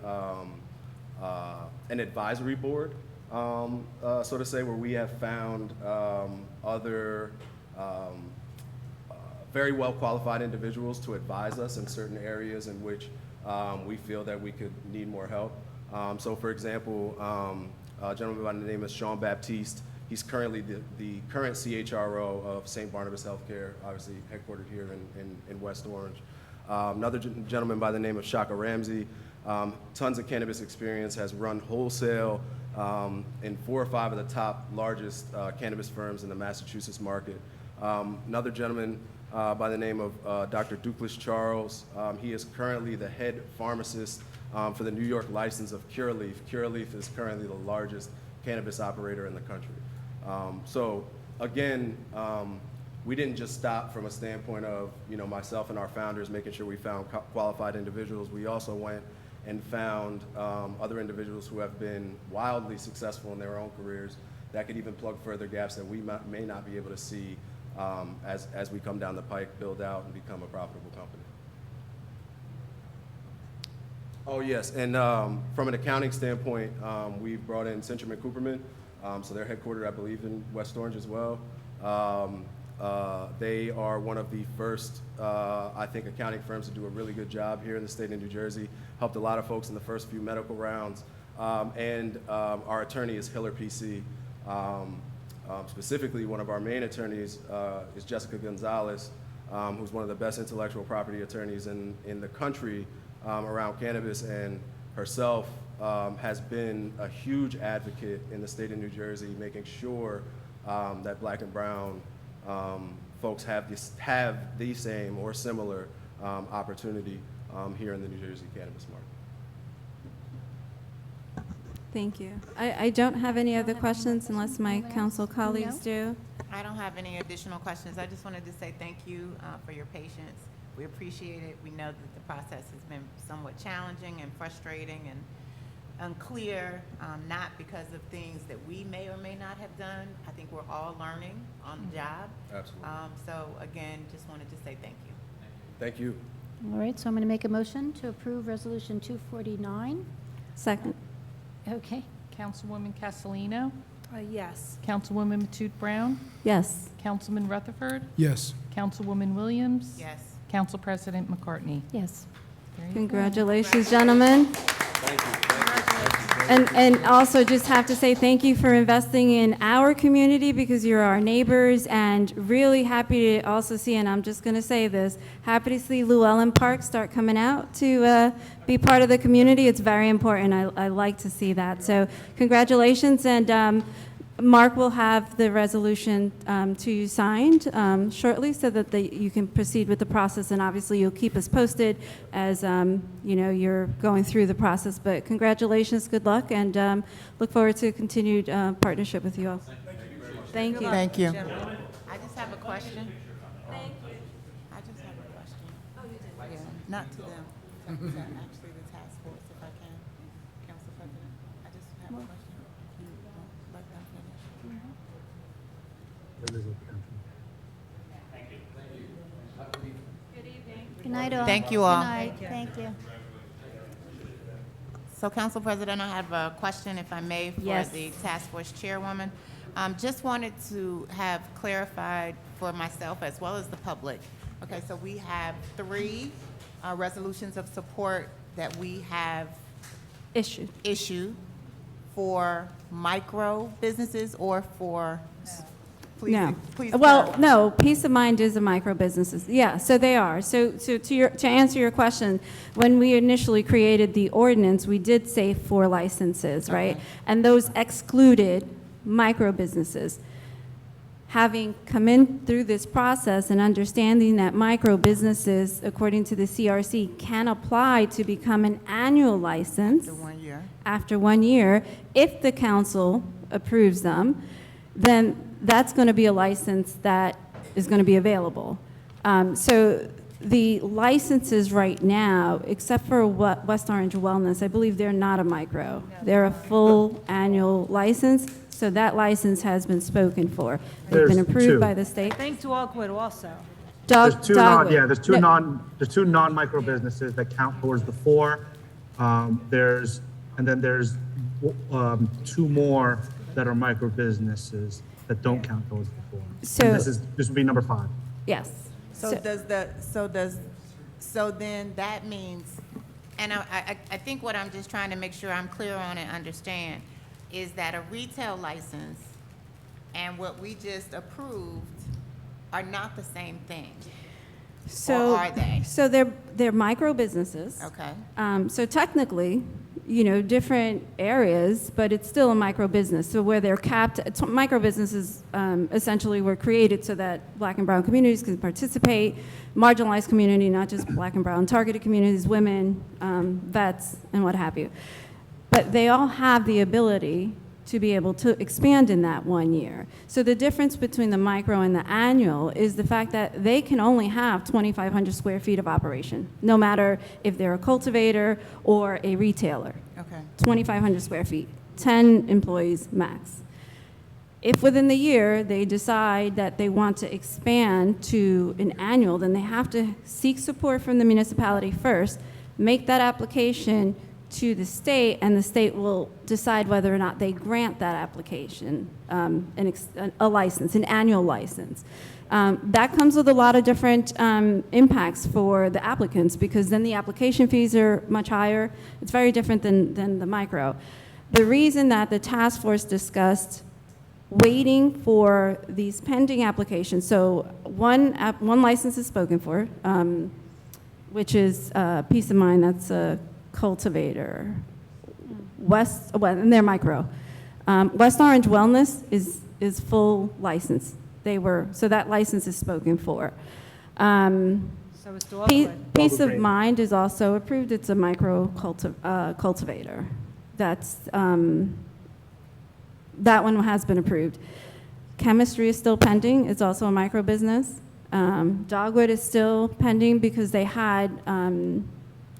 advisory board, so to say, where we have found other. Very well qualified individuals to advise us in certain areas in which we feel that we could need more help. So for example, a gentleman by the name of Sean Baptiste, he's currently the current CHRO of St. Barnabas Healthcare, obviously headquartered here in West Orange. Another gentleman by the name of Shaka Ramsey, tons of cannabis experience, has run wholesale in 4 or 5 of the top largest cannabis firms in the Massachusetts market. Another gentleman by the name of Dr. Duclis Charles. He is currently the head pharmacist for the New York license of Curaleaf. Curaleaf is currently the largest cannabis operator in the country. So again, we didn't just stop from a standpoint of myself and our founders making sure we found qualified individuals. We also went and found other individuals who have been wildly successful in their own careers that could even plug further gaps that we may not be able to see as we come down the pike, build out, and become a profitable company. Oh, yes, and from an accounting standpoint, we've brought in Centrum & Cooperman, so they're headquartered, I believe, in West Orange as well. They are one of the first, I think, accounting firms to do a really good job here in the state of New Jersey, helped a lot of folks in the first few medical rounds, and our attorney is Hiller PC. Specifically, one of our main attorneys is Jessica Gonzalez, who's one of the best intellectual property attorneys in the country around cannabis, and herself has been a huge advocate in the state of New Jersey, making sure that Black and brown folks have the same or similar opportunity here in the New Jersey cannabis market. Thank you. I don't have any other questions unless my council colleagues do. I don't have any additional questions. I just wanted to say thank you for your patience. We appreciate it. We know that the process has been somewhat challenging and frustrating and unclear, not because of things that we may or may not have done. I think we're all learning on the job. Absolutely. So again, just wanted to say thank you. Thank you. All right, so I'm going to make a motion to approve Resolution 249. Second. Okay. Councilwoman Castellino? Yes. Councilwoman Matute Brown? Yes. Councilman Rutherford? Yes. Councilwoman Williams? Yes. Council President McCartney? Yes. There you go. Congratulations, gentlemen. And also just have to say thank you for investing in our community because you're our neighbors, and really happy to also see, and I'm just going to say this, happy to see Llewellyn Park start coming out to be part of the community. It's very important. I like to see that. So congratulations, and Mark will have the resolution to you signed shortly so that you can proceed with the process, and obviously you'll keep us posted as you're going through the process. But congratulations, good luck, and look forward to continued partnership with you all. Thank you. Thank you. I just have a question. Thank you. I just have a question. Oh, you did? Yeah, not to them. Actually, the task force, if I can. Council President, I just have a question. You won't let them finish? Good night, all. Thank you all. Good night. Thank you. So, Council President, I have a question, if I may, for Yes. the task force chairwoman. Just wanted to have clarified for myself as well as the public. Okay, so we have 3 resolutions of support that we have issued for micro businesses or for, No. please Well, clarify. no, Peace of Mind is a micro businesses. Yeah, so they are. So to answer your question, when we initially created the ordinance, we did say 4 licenses, right? And those excluded micro businesses. Having come in through this process and understanding that micro businesses, according to the CRC, can apply to become an annual license after 1 year, if the council approves them, then that's going to be a license that is going to be available. So the licenses right now, except for West Orange Wellness, I believe they're not a micro. They're a full annual license, so that license has been spoken for. They've been There's approved 2. by the state. I think Dogwood also. There's 2 Dogwood. there's two non-micro businesses that count towards the 4. There's 2 more that are micro businesses that don't count towards the 4. So- And this would be number 5. Yes. So then that means, and I think what I'm just trying to make sure I'm clear on and understand is that a retail license and what we just approved are not the same thing. So, Or are they? So they're micro businesses. Okay. So technically, different areas, but it's still a micro business. So where they're capped, micro businesses essentially were created so that Black and brown communities can participate, marginalized community, not just Black and brown targeted communities, women, vets, and what have you. But they all have the ability to be able to expand in that 1 year. So the difference between the micro and the annual is the fact that they can only have 2,500 square feet of operation, no matter if they're a cultivator or a retailer. Okay. 2,500 square feet, 10 employees max. If within the year they decide that they want to expand to an annual, then they have to seek support from the municipality first, make that application to the state, and the state will decide whether or not they grant that application a license, an annual license. That comes with a lot of different impacts for the applicants, because then the application fees are much higher. It's very different than the micro. The reason that the task force discussed waiting for these pending applications, so one license is spoken for, which is Peace of Mind, that's a cultivator. And they're micro. West Orange Wellness is full license. So that license is spoken for. So it's Dogwood. Peace of Mind is also approved. It's a micro cultivator. That one has been approved. Chemistry is still pending. It's also a micro business. Dogwood is still pending because they had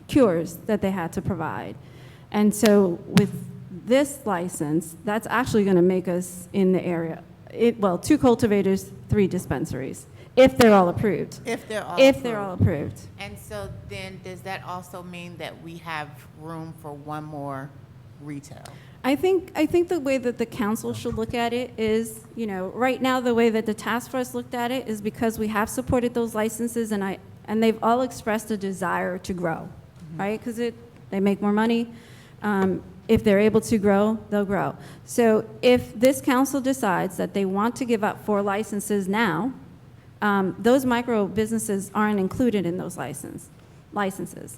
cures that they had to provide. And so with this license, that's actually going to make us in the area, 2 cultivators, 3 dispensaries, if they're all approved. If they're all approved. And so then, does that also mean that we have room for one more retail? I think the way that the council should look at it is, you know, right now, the way that the task force looked at it is because we have supported those licenses, and they've all expressed a desire to grow, right? Because they make more money. If they're able to grow, they'll grow. So if this council decides that they want to give up 4 licenses now, those micro businesses aren't included in those licenses.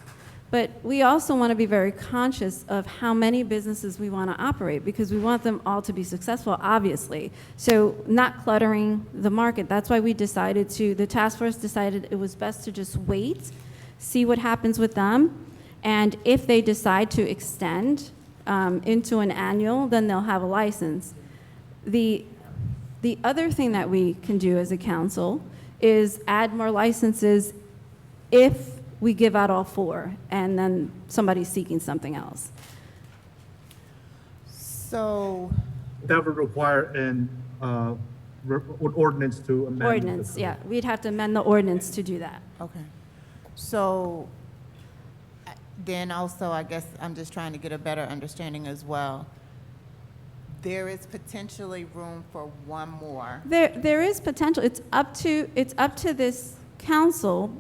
But we also want to be very conscious of how many businesses we want to operate, because we want them all to be successful, obviously. So not cluttering the market. That's why the task force decided it was best to just wait, see what happens with them. And if they decide to extend into an annual, then they'll have a license. The other thing that we can do as a council is add more licenses if we give out all 4, and then somebody's seeking something else. So, That would require an ordinance to amend. Ordinance, yeah. We'd have to amend the ordinance to do that. okay. So, then also, I guess I'm just trying to get a better understanding as well. There is potentially room for one more. There is potential. It's up to this council,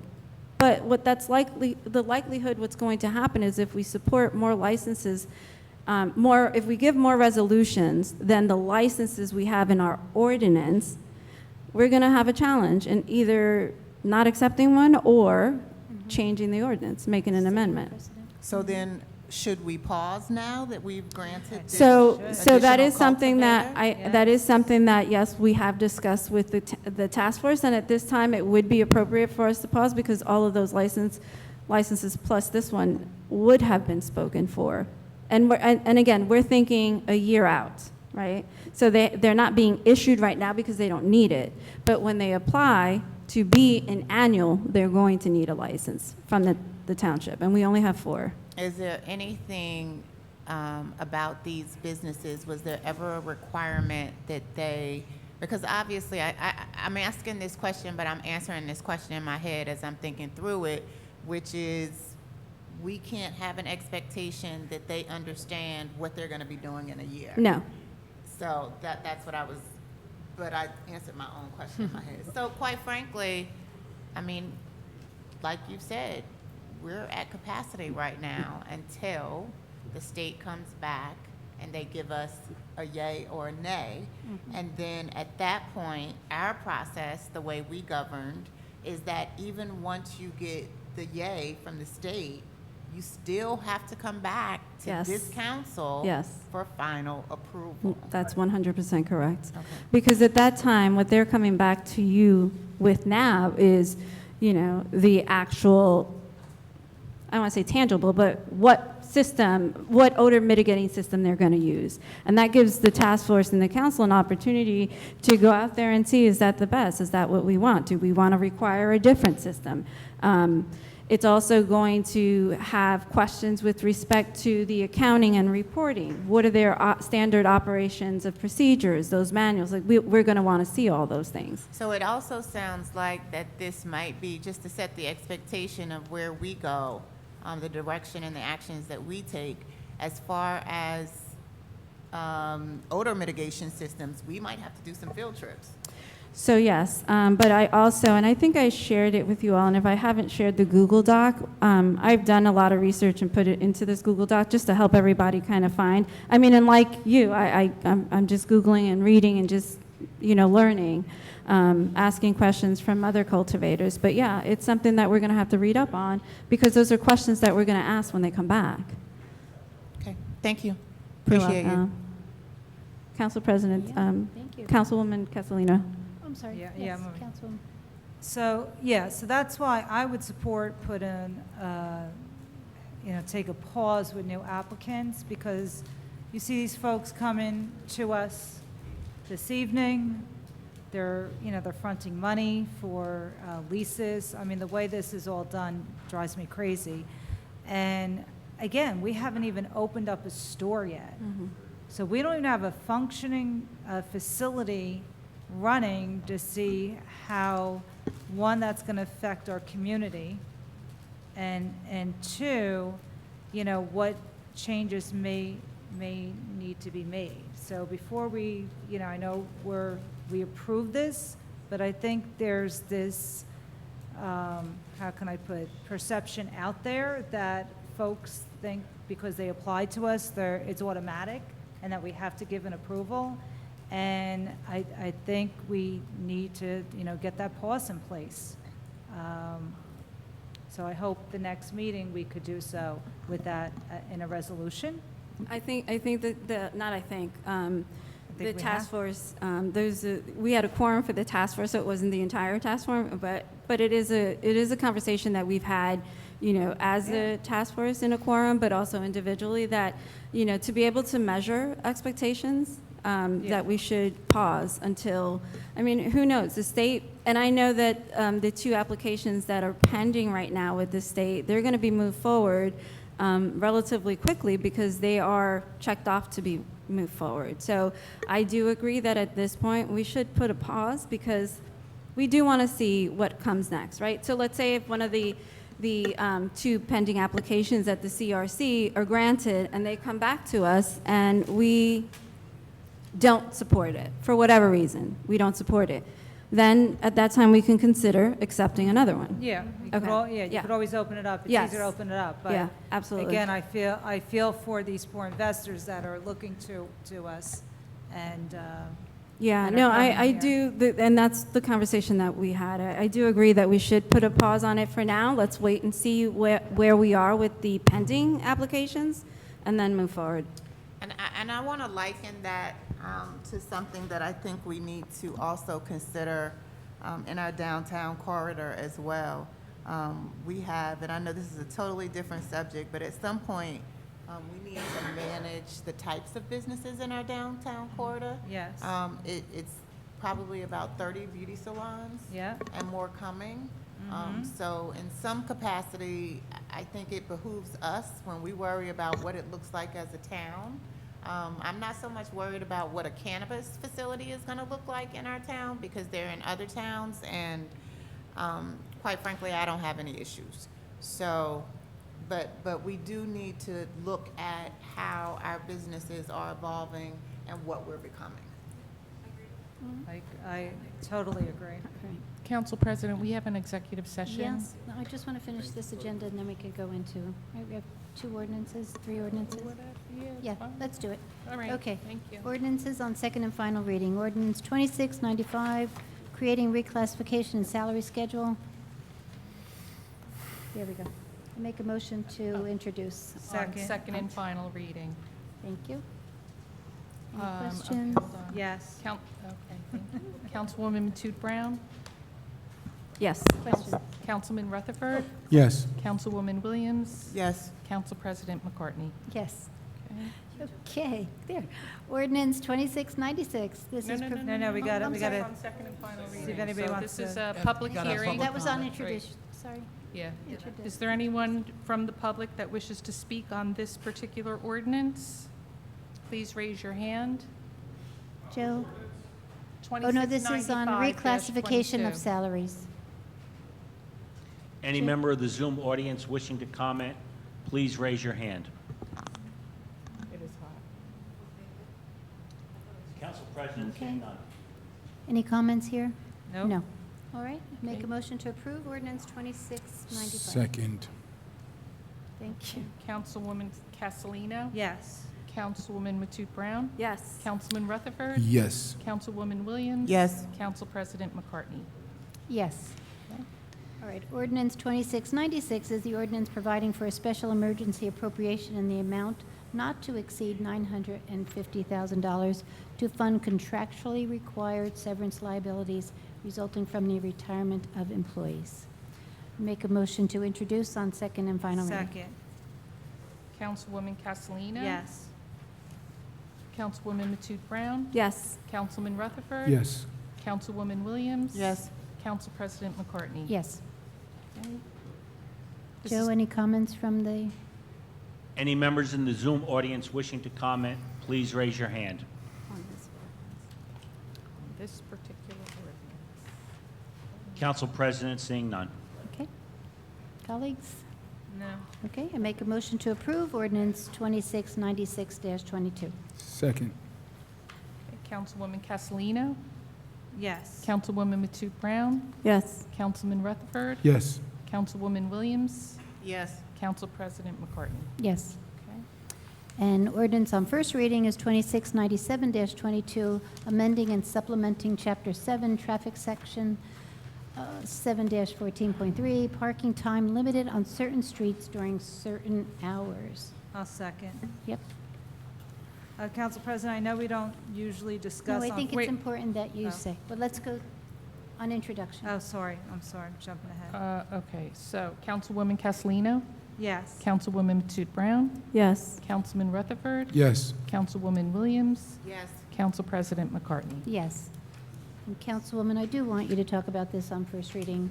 but the likelihood what's going to happen is if we support more licenses, if we give more resolutions than the licenses we have in our ordinance, we're going to have a challenge in either not accepting one or changing the ordinance, making an amendment. So then, should we pause now that we've granted this So that is additional something that cultivator? that is something that, yes, we have discussed with the task force, and at this time, it would be appropriate for us to pause because all of those licenses plus this one would have been spoken for. And again, we're thinking a year out, right? So they're not being issued right now because they don't need it. But when they apply to be an annual, they're going to need a license from the township, and we only have 4. Is there anything about these businesses, was there ever a requirement that because obviously I'm asking this question, but I'm answering this question in my head as I'm thinking through it, which is we can't have an expectation that they understand what they're going to be doing in a year. No. So that's what but I answered my own question in my head. So quite frankly, I mean, like you said, we're at capacity right now until the state comes back and they give us a yay or a nay. And then at that point, our process, the way we governed, is that even once you get the yay from the state, you still have to come back to Yes. this council Yes. for final approval. That's 100% correct. Okay. Because at that time, what they're coming back to you with now is, you know, the actual, I don't want to say tangible, but what odor mitigating system they're going to use. And that gives the task force and the council an opportunity to go out there and see, is that the best? Is that what we want? Do we want to require a different system? It's also going to have questions with respect to the accounting and reporting. What are their standard operations of procedures, those manuals? Like we're going to want to see all those things. So it also sounds like that this might be just to set the expectation of where we go, the direction and the actions that we take. As far as odor mitigation systems, we might have to do some field trips. So yes, but I also, and I think I shared it with you all, and if I haven't shared the Google Doc, I've done a lot of research and put it into this Google Doc just to help everybody kind of find. I mean, and like you, I'm just Googling and reading and just, you know, learning, asking questions from other cultivators. But yeah, it's something that we're going to have to read up on because those are questions that we're going to ask when they come back. Okay, thank you. You're Appreciate you. welcome. Council President, thank you. Councilwoman Castellino. I'm sorry. Yeah, Yes, I'm- Councilwoman. So, yeah, so that's why I would support take a pause with new applicants, because you see these folks coming to us this evening, they're fronting money for leases. I mean, the way this is all done drives me crazy. And again, we haven't even opened up a store yet. So we don't even have a functioning facility running to see how, one, that's going to affect our community, and two, what changes may may need to be made. So before we, I know we approve this, but I think there's this, how can I put it, perception out there that folks think because they apply to us, it's automatic and that we have to give an approval. And I think we need to, get that pause in place. So I hope the next meeting we could do so with that in a resolution. I think that the we task have. force, we had a quorum for the task force, so it wasn't the entire task force, but it is a conversation that we've had, as a task force in a quorum, but also individually, that, to be able to measure expectations, that we should pause until, who knows, the state, and I know that the 2 applications that are pending right now with the state, they're going to be moved forward relatively quickly because they are checked off to be moved forward. So I do agree that at this point, we should put a pause because we do want to see what comes next, right? So let's say if one of the 2 pending applications at the CRC are granted and they come back to us and we don't support it, for whatever reason, we don't support it, then at that time we can consider accepting another one. Yeah, you could Okay. you could always open it up. It's Yes. easier to open it up. But Yeah, absolutely. Again, I feel for these poor investors that are looking to us and. Yeah, that are no, coming I here. do, and that's the conversation that we had. I do agree that we should put a pause on it for now. Let's wait and see where we are with the pending applications and then move forward. And I want to liken that to something that I think we need to also consider in our downtown corridor as well. We have, and I know this is a totally different subject, but at some point, we need to manage the types of businesses in our downtown corridor. Yes. It's probably about 30 beauty salons. Yeah. And more coming. So in some capacity, I think it behooves us when we worry about what it looks like as a town. I'm not so much worried about what a cannabis facility is going to look like in our town because they're in other towns, and quite frankly, I don't have any issues. So, but we do need to look at how our businesses are evolving and what we're becoming. I totally agree. Council President, we have an executive session. Yes, no, I just want to finish this agenda and then we could go into, right, we have 2 ordinances, 3 ordinances? Yeah, let's do it. All right, Okay. thank you. Ordinances on second and final reading. Ordinance 2695, creating reclassification and salary schedule. There we go. I make a motion to introduce. On second and final reading. Thank you. Any Okay, questions? hold on. Yes. Okay, thank you. Councilwoman Matute Brown? Yes. Question. Councilman Rutherford? Yes. Councilwoman Williams? Yes. Council President McCartney? Yes. Okay. Okay, there. Ordinance 2696. This is. No, we got it. We got it. On second and final reading. See if anybody So wants this is to- a public got a hearing. public That was on comment. introduction, sorry. Yeah. Introduce. Is there anyone from the public that wishes to speak on this particular ordinance? Please raise your hand. Joe? Oh, no, this is on reclassification 2695-22. of salaries. Any member of the Zoom audience wishing to comment, please raise your hand. It is hot. Council President, Okay. seeing none. Any comments here? Nope. No. All right, make Okay. a motion to approve ordinance 2695. Second. Thank you. Councilwoman Castellino? Yes. Councilwoman Matute Brown? Yes. Councilman Rutherford? Yes. Councilwoman Williams? Yes. Council President McCartney? Yes. All right, ordinance 2696 is the ordinance providing for a special emergency appropriation in the amount not to exceed $950,000 to fund contractually required severance liabilities resulting from the retirement of employees. Make a motion to introduce on second and final reading. Second. Councilwoman Castellino? Yes. Councilwoman Matute Brown? Yes. Councilman Rutherford? Yes. Councilwoman Williams? Yes. Council President McCartney? Yes. Okay. This Joe, is- any comments from the, Any members in the Zoom audience wishing to comment, please raise your hand. on this This particular ordinance. Council President, seeing none. Okay. Colleagues? No. Okay, I make a motion to approve ordinance 2696-22. Second. Okay, Councilwoman Castellino? Yes. Councilwoman Matute Brown? Yes. Councilman Rutherford? Yes. Councilwoman Williams? Yes. Council President McCartney? Yes. Okay. And ordinance on first reading is 2697-22, amending and supplementing Chapter 7, Traffic Section 7-14.3, parking time limited on certain streets during certain hours. I'll second. Yep. Council President, I know we don't usually discuss. No, I on- think it's important that you Oh. say, but let's go on introduction. Oh, sorry, I'm jumping ahead. Okay, so Councilwoman Castellino? Yes. Councilwoman Matute Brown? Yes. Councilman Rutherford? Yes. Councilwoman Williams? Yes. Council President McCartney? Yes. And Councilwoman, I do want you to talk about this on first reading.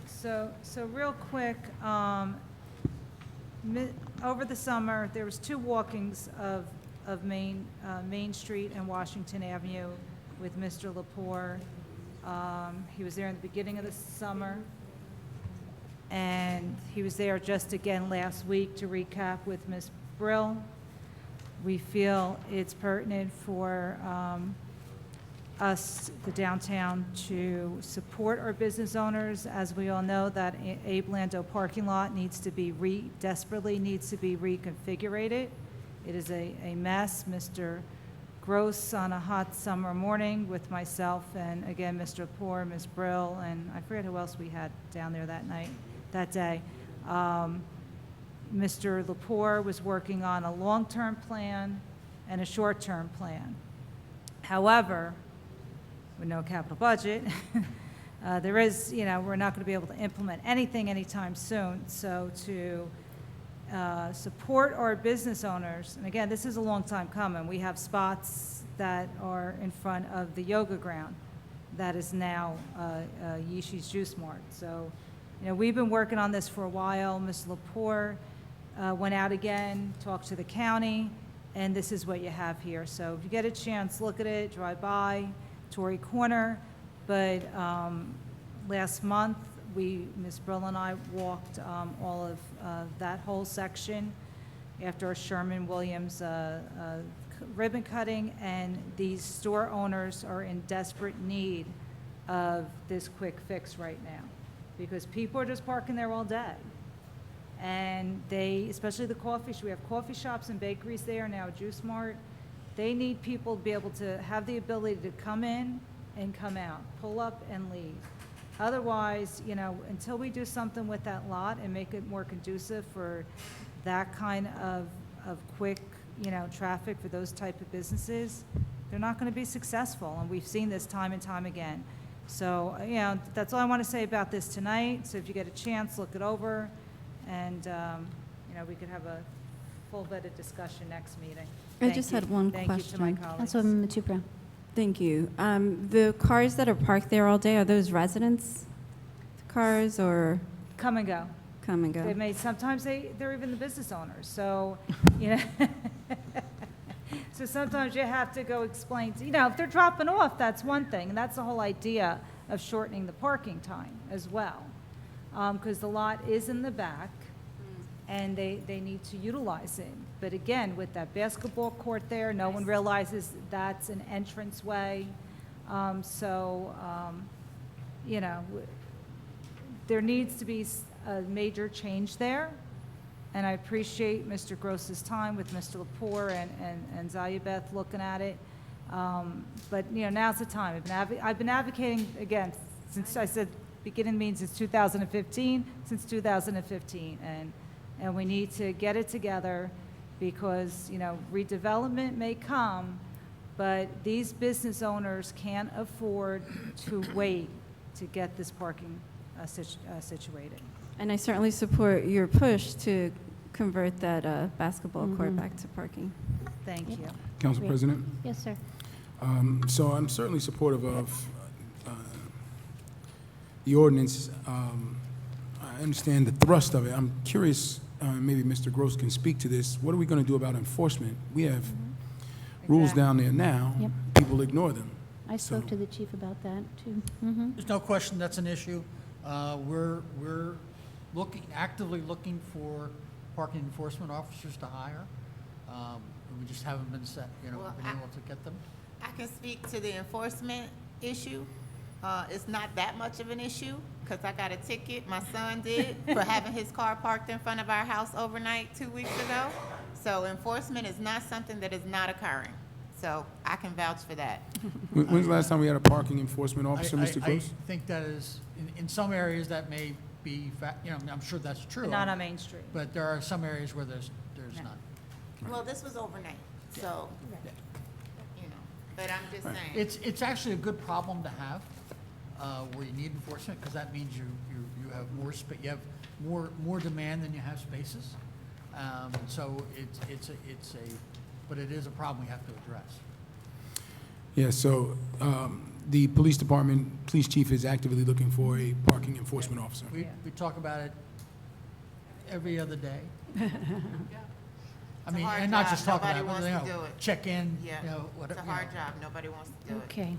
So real quick, over the summer, there was 2 walkings of Main Street and Washington Avenue with Mr. Lepore. He was there in the beginning of the summer, and he was there just again last week to recap with Ms. Brill. We feel it's pertinent for us, the downtown, to support our business owners. As we all know, that Abe Lando parking lot needs to be desperately needs to be reconfigured. It is a mess. Mr. Gross on a hot summer morning with myself and again, Mr. Poor, Ms. Brill, and I forget who else we had down there that day. Mr. Lepore was working on a long-term plan and a short-term plan. However, with no capital budget, there is, we're not going to be able to implement anything anytime soon. So to support our business owners, and again, this is a long time coming. We have spots that are in front of the yoga ground that is now Yishi's Juice Mart. So, we've been working on this for a while. Ms. Lepore went out again, talked to the county, and this is what you have here. So if you get a chance, look at it, drive by Torrey Corner. But last month, Ms. Brill and I walked all of that whole section after a Sherman-Williams ribbon cutting, and these store owners are in desperate need of this quick fix right now because people are just parking there all day. And especially the we have coffee shops and bakeries there, now Juice Mart, they need people to be able to have the ability to come in and come out, pull up and leave. Otherwise, until we do something with that lot and make it more conducive for that kind of quick, traffic for those type of businesses, they're not going to be successful. And we've seen this time and time again. So, that's all I want to say about this tonight. So if you get a chance, look it over. And, we could have a full vetted discussion next meeting. I just had one Thank you to my question. colleagues. Councilwoman Matute Brown. Thank you. The cars that are parked there all day, are those residents' cars or Come and go. come and go? Sometimes they're even the business owners. So, so sometimes you have to go explain, if they're dropping off, that's one thing. And that's the whole idea of shortening the parking time as well. Because the lot is in the back and they need to utilize it. But again, with that basketball court there, no one realizes that's an entranceway. There needs to be a major change there. And I appreciate Mr. Gross's time with Mr. Lepore and Zayabeth looking at it. But, now's the time. I've been advocating, again, since I said beginning means since 2015, and we need to get it together because, redevelopment may come, but these business owners can't afford to wait to get this parking situated. And I certainly support your push to convert that basketball court back to parking. Thank you. Council President? Yes, sir. So I'm certainly supportive of the ordinance. I understand the thrust of it. I'm curious, maybe Mr. Gross can speak to this. What are we going to do about enforcement? We have rules down there now. Yep. People ignore them. I spoke to the chief about that, too. There's no question that's an issue. We're actively looking for parking enforcement officers to hire. And we just haven't been Well, been able to get them. I can speak to the enforcement issue. It's not that much of an issue, because I got a ticket, my son did, for having his car parked in front of our house overnight 2 weeks ago. So enforcement is not something that is not occurring. So I can vouch for that. When's the last time we had a parking enforcement officer, Mr. Cruz? I think that is, in some areas that may be, I'm sure that's true. But not on Main Street. But there are some areas where there's No. none. Well, this was overnight, so, but I'm just saying. It's actually a good problem to have, where you need enforcement, because that means you have you have more demand than you have spaces. So but it is a problem we have to address. Yeah, so the police department, police chief is actively looking for a parking enforcement officer. We talk about it every other day. I It's a mean, hard and not job. just talk about it, Nobody but, wants to do it. check in, Yeah, whatever. it's a hard job. Nobody wants to do it. Okay.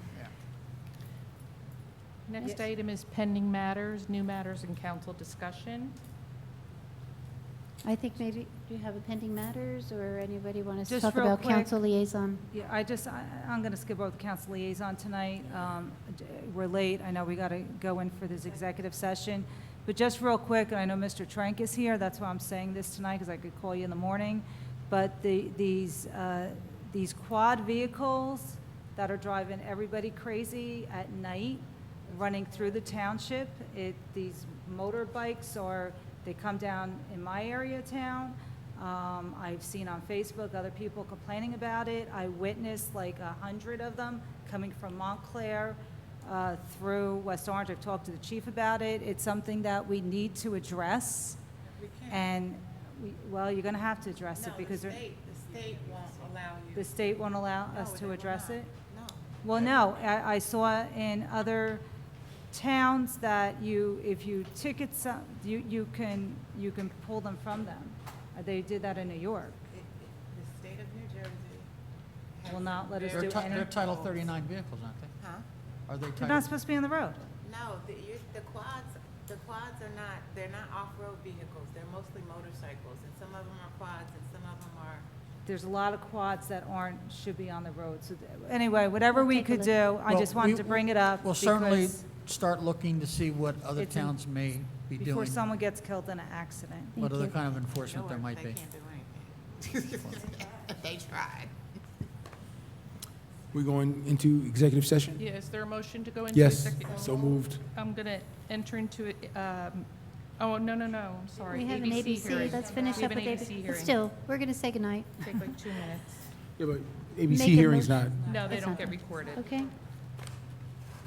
Next item is pending matters, new matters, and council discussion. I think maybe, do you have a pending matters, or anybody want to Just talk real about quick. council liaison? Yeah, I'm going to skip over the council liaison tonight. We're late. I know we got to go in for this executive session. But just real quick, and I know Mr. Trank is here, that's why I'm saying this tonight, because I could call you in the morning. But these quad vehicles that are driving everybody crazy at night, running through the township, these motorbikes they come down in my area of town. I've seen on Facebook other people complaining about it. I witnessed like 100 of them coming from Montclair through West Orange. I've talked to the chief about it. It's something that we need to address. And you're going to have to address it because the state won't allow you. the state won't allow us No, to they will address not. it. No. Well, no, I saw in other towns that if you ticket some, you can pull them from them. They did that in New York. The state of New Jersey. Will not let us They're do any. they're Title 39 vehicles, aren't they? Huh? Are they They're Title? not supposed to be on the road. No, the quads are not, they're not off-road vehicles. They're mostly motorcycles, and some of them are quads, and some of them are. There's a lot of quads that should be on the road. So anyway, whatever we take a could look. do, I Well, just wanted to bring it up. We'll certainly because start looking to see what other It's in- towns may be Before doing, someone gets killed in an accident. what Thank other you. kind of enforcement there might be. They can't do anything. They tried. We're going into executive session? Yeah, is there a motion to go into Yes, executive? so moved. I'm going to enter into it. Oh, no, I'm sorry. We have an ABC, hearing. let's finish We up have with an ABC. hearing. But still, we're going to say goodnight. Take like 2 minutes. Yeah, but ABC Make a hearing's motion. not. No, they It's don't not get done. recorded. Okay.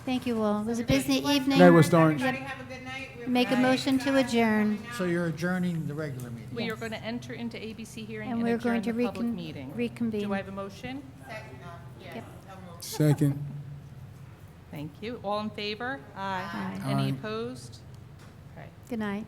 Thank you all. It was a busy evening. Night, West Orange. Everybody have a good night. We're Make a glad motion you to guys are adjourn. coming out. So you're adjourning the regular meeting? We are Yes. going to enter into ABC hearing And and we're going adjourn to the public meeting. reconvene. Do I have a motion? Second, yes, Yep. so moved. Second. Thank you. All in favor? Aye. Aye. Any Aye. opposed? Okay. Good night.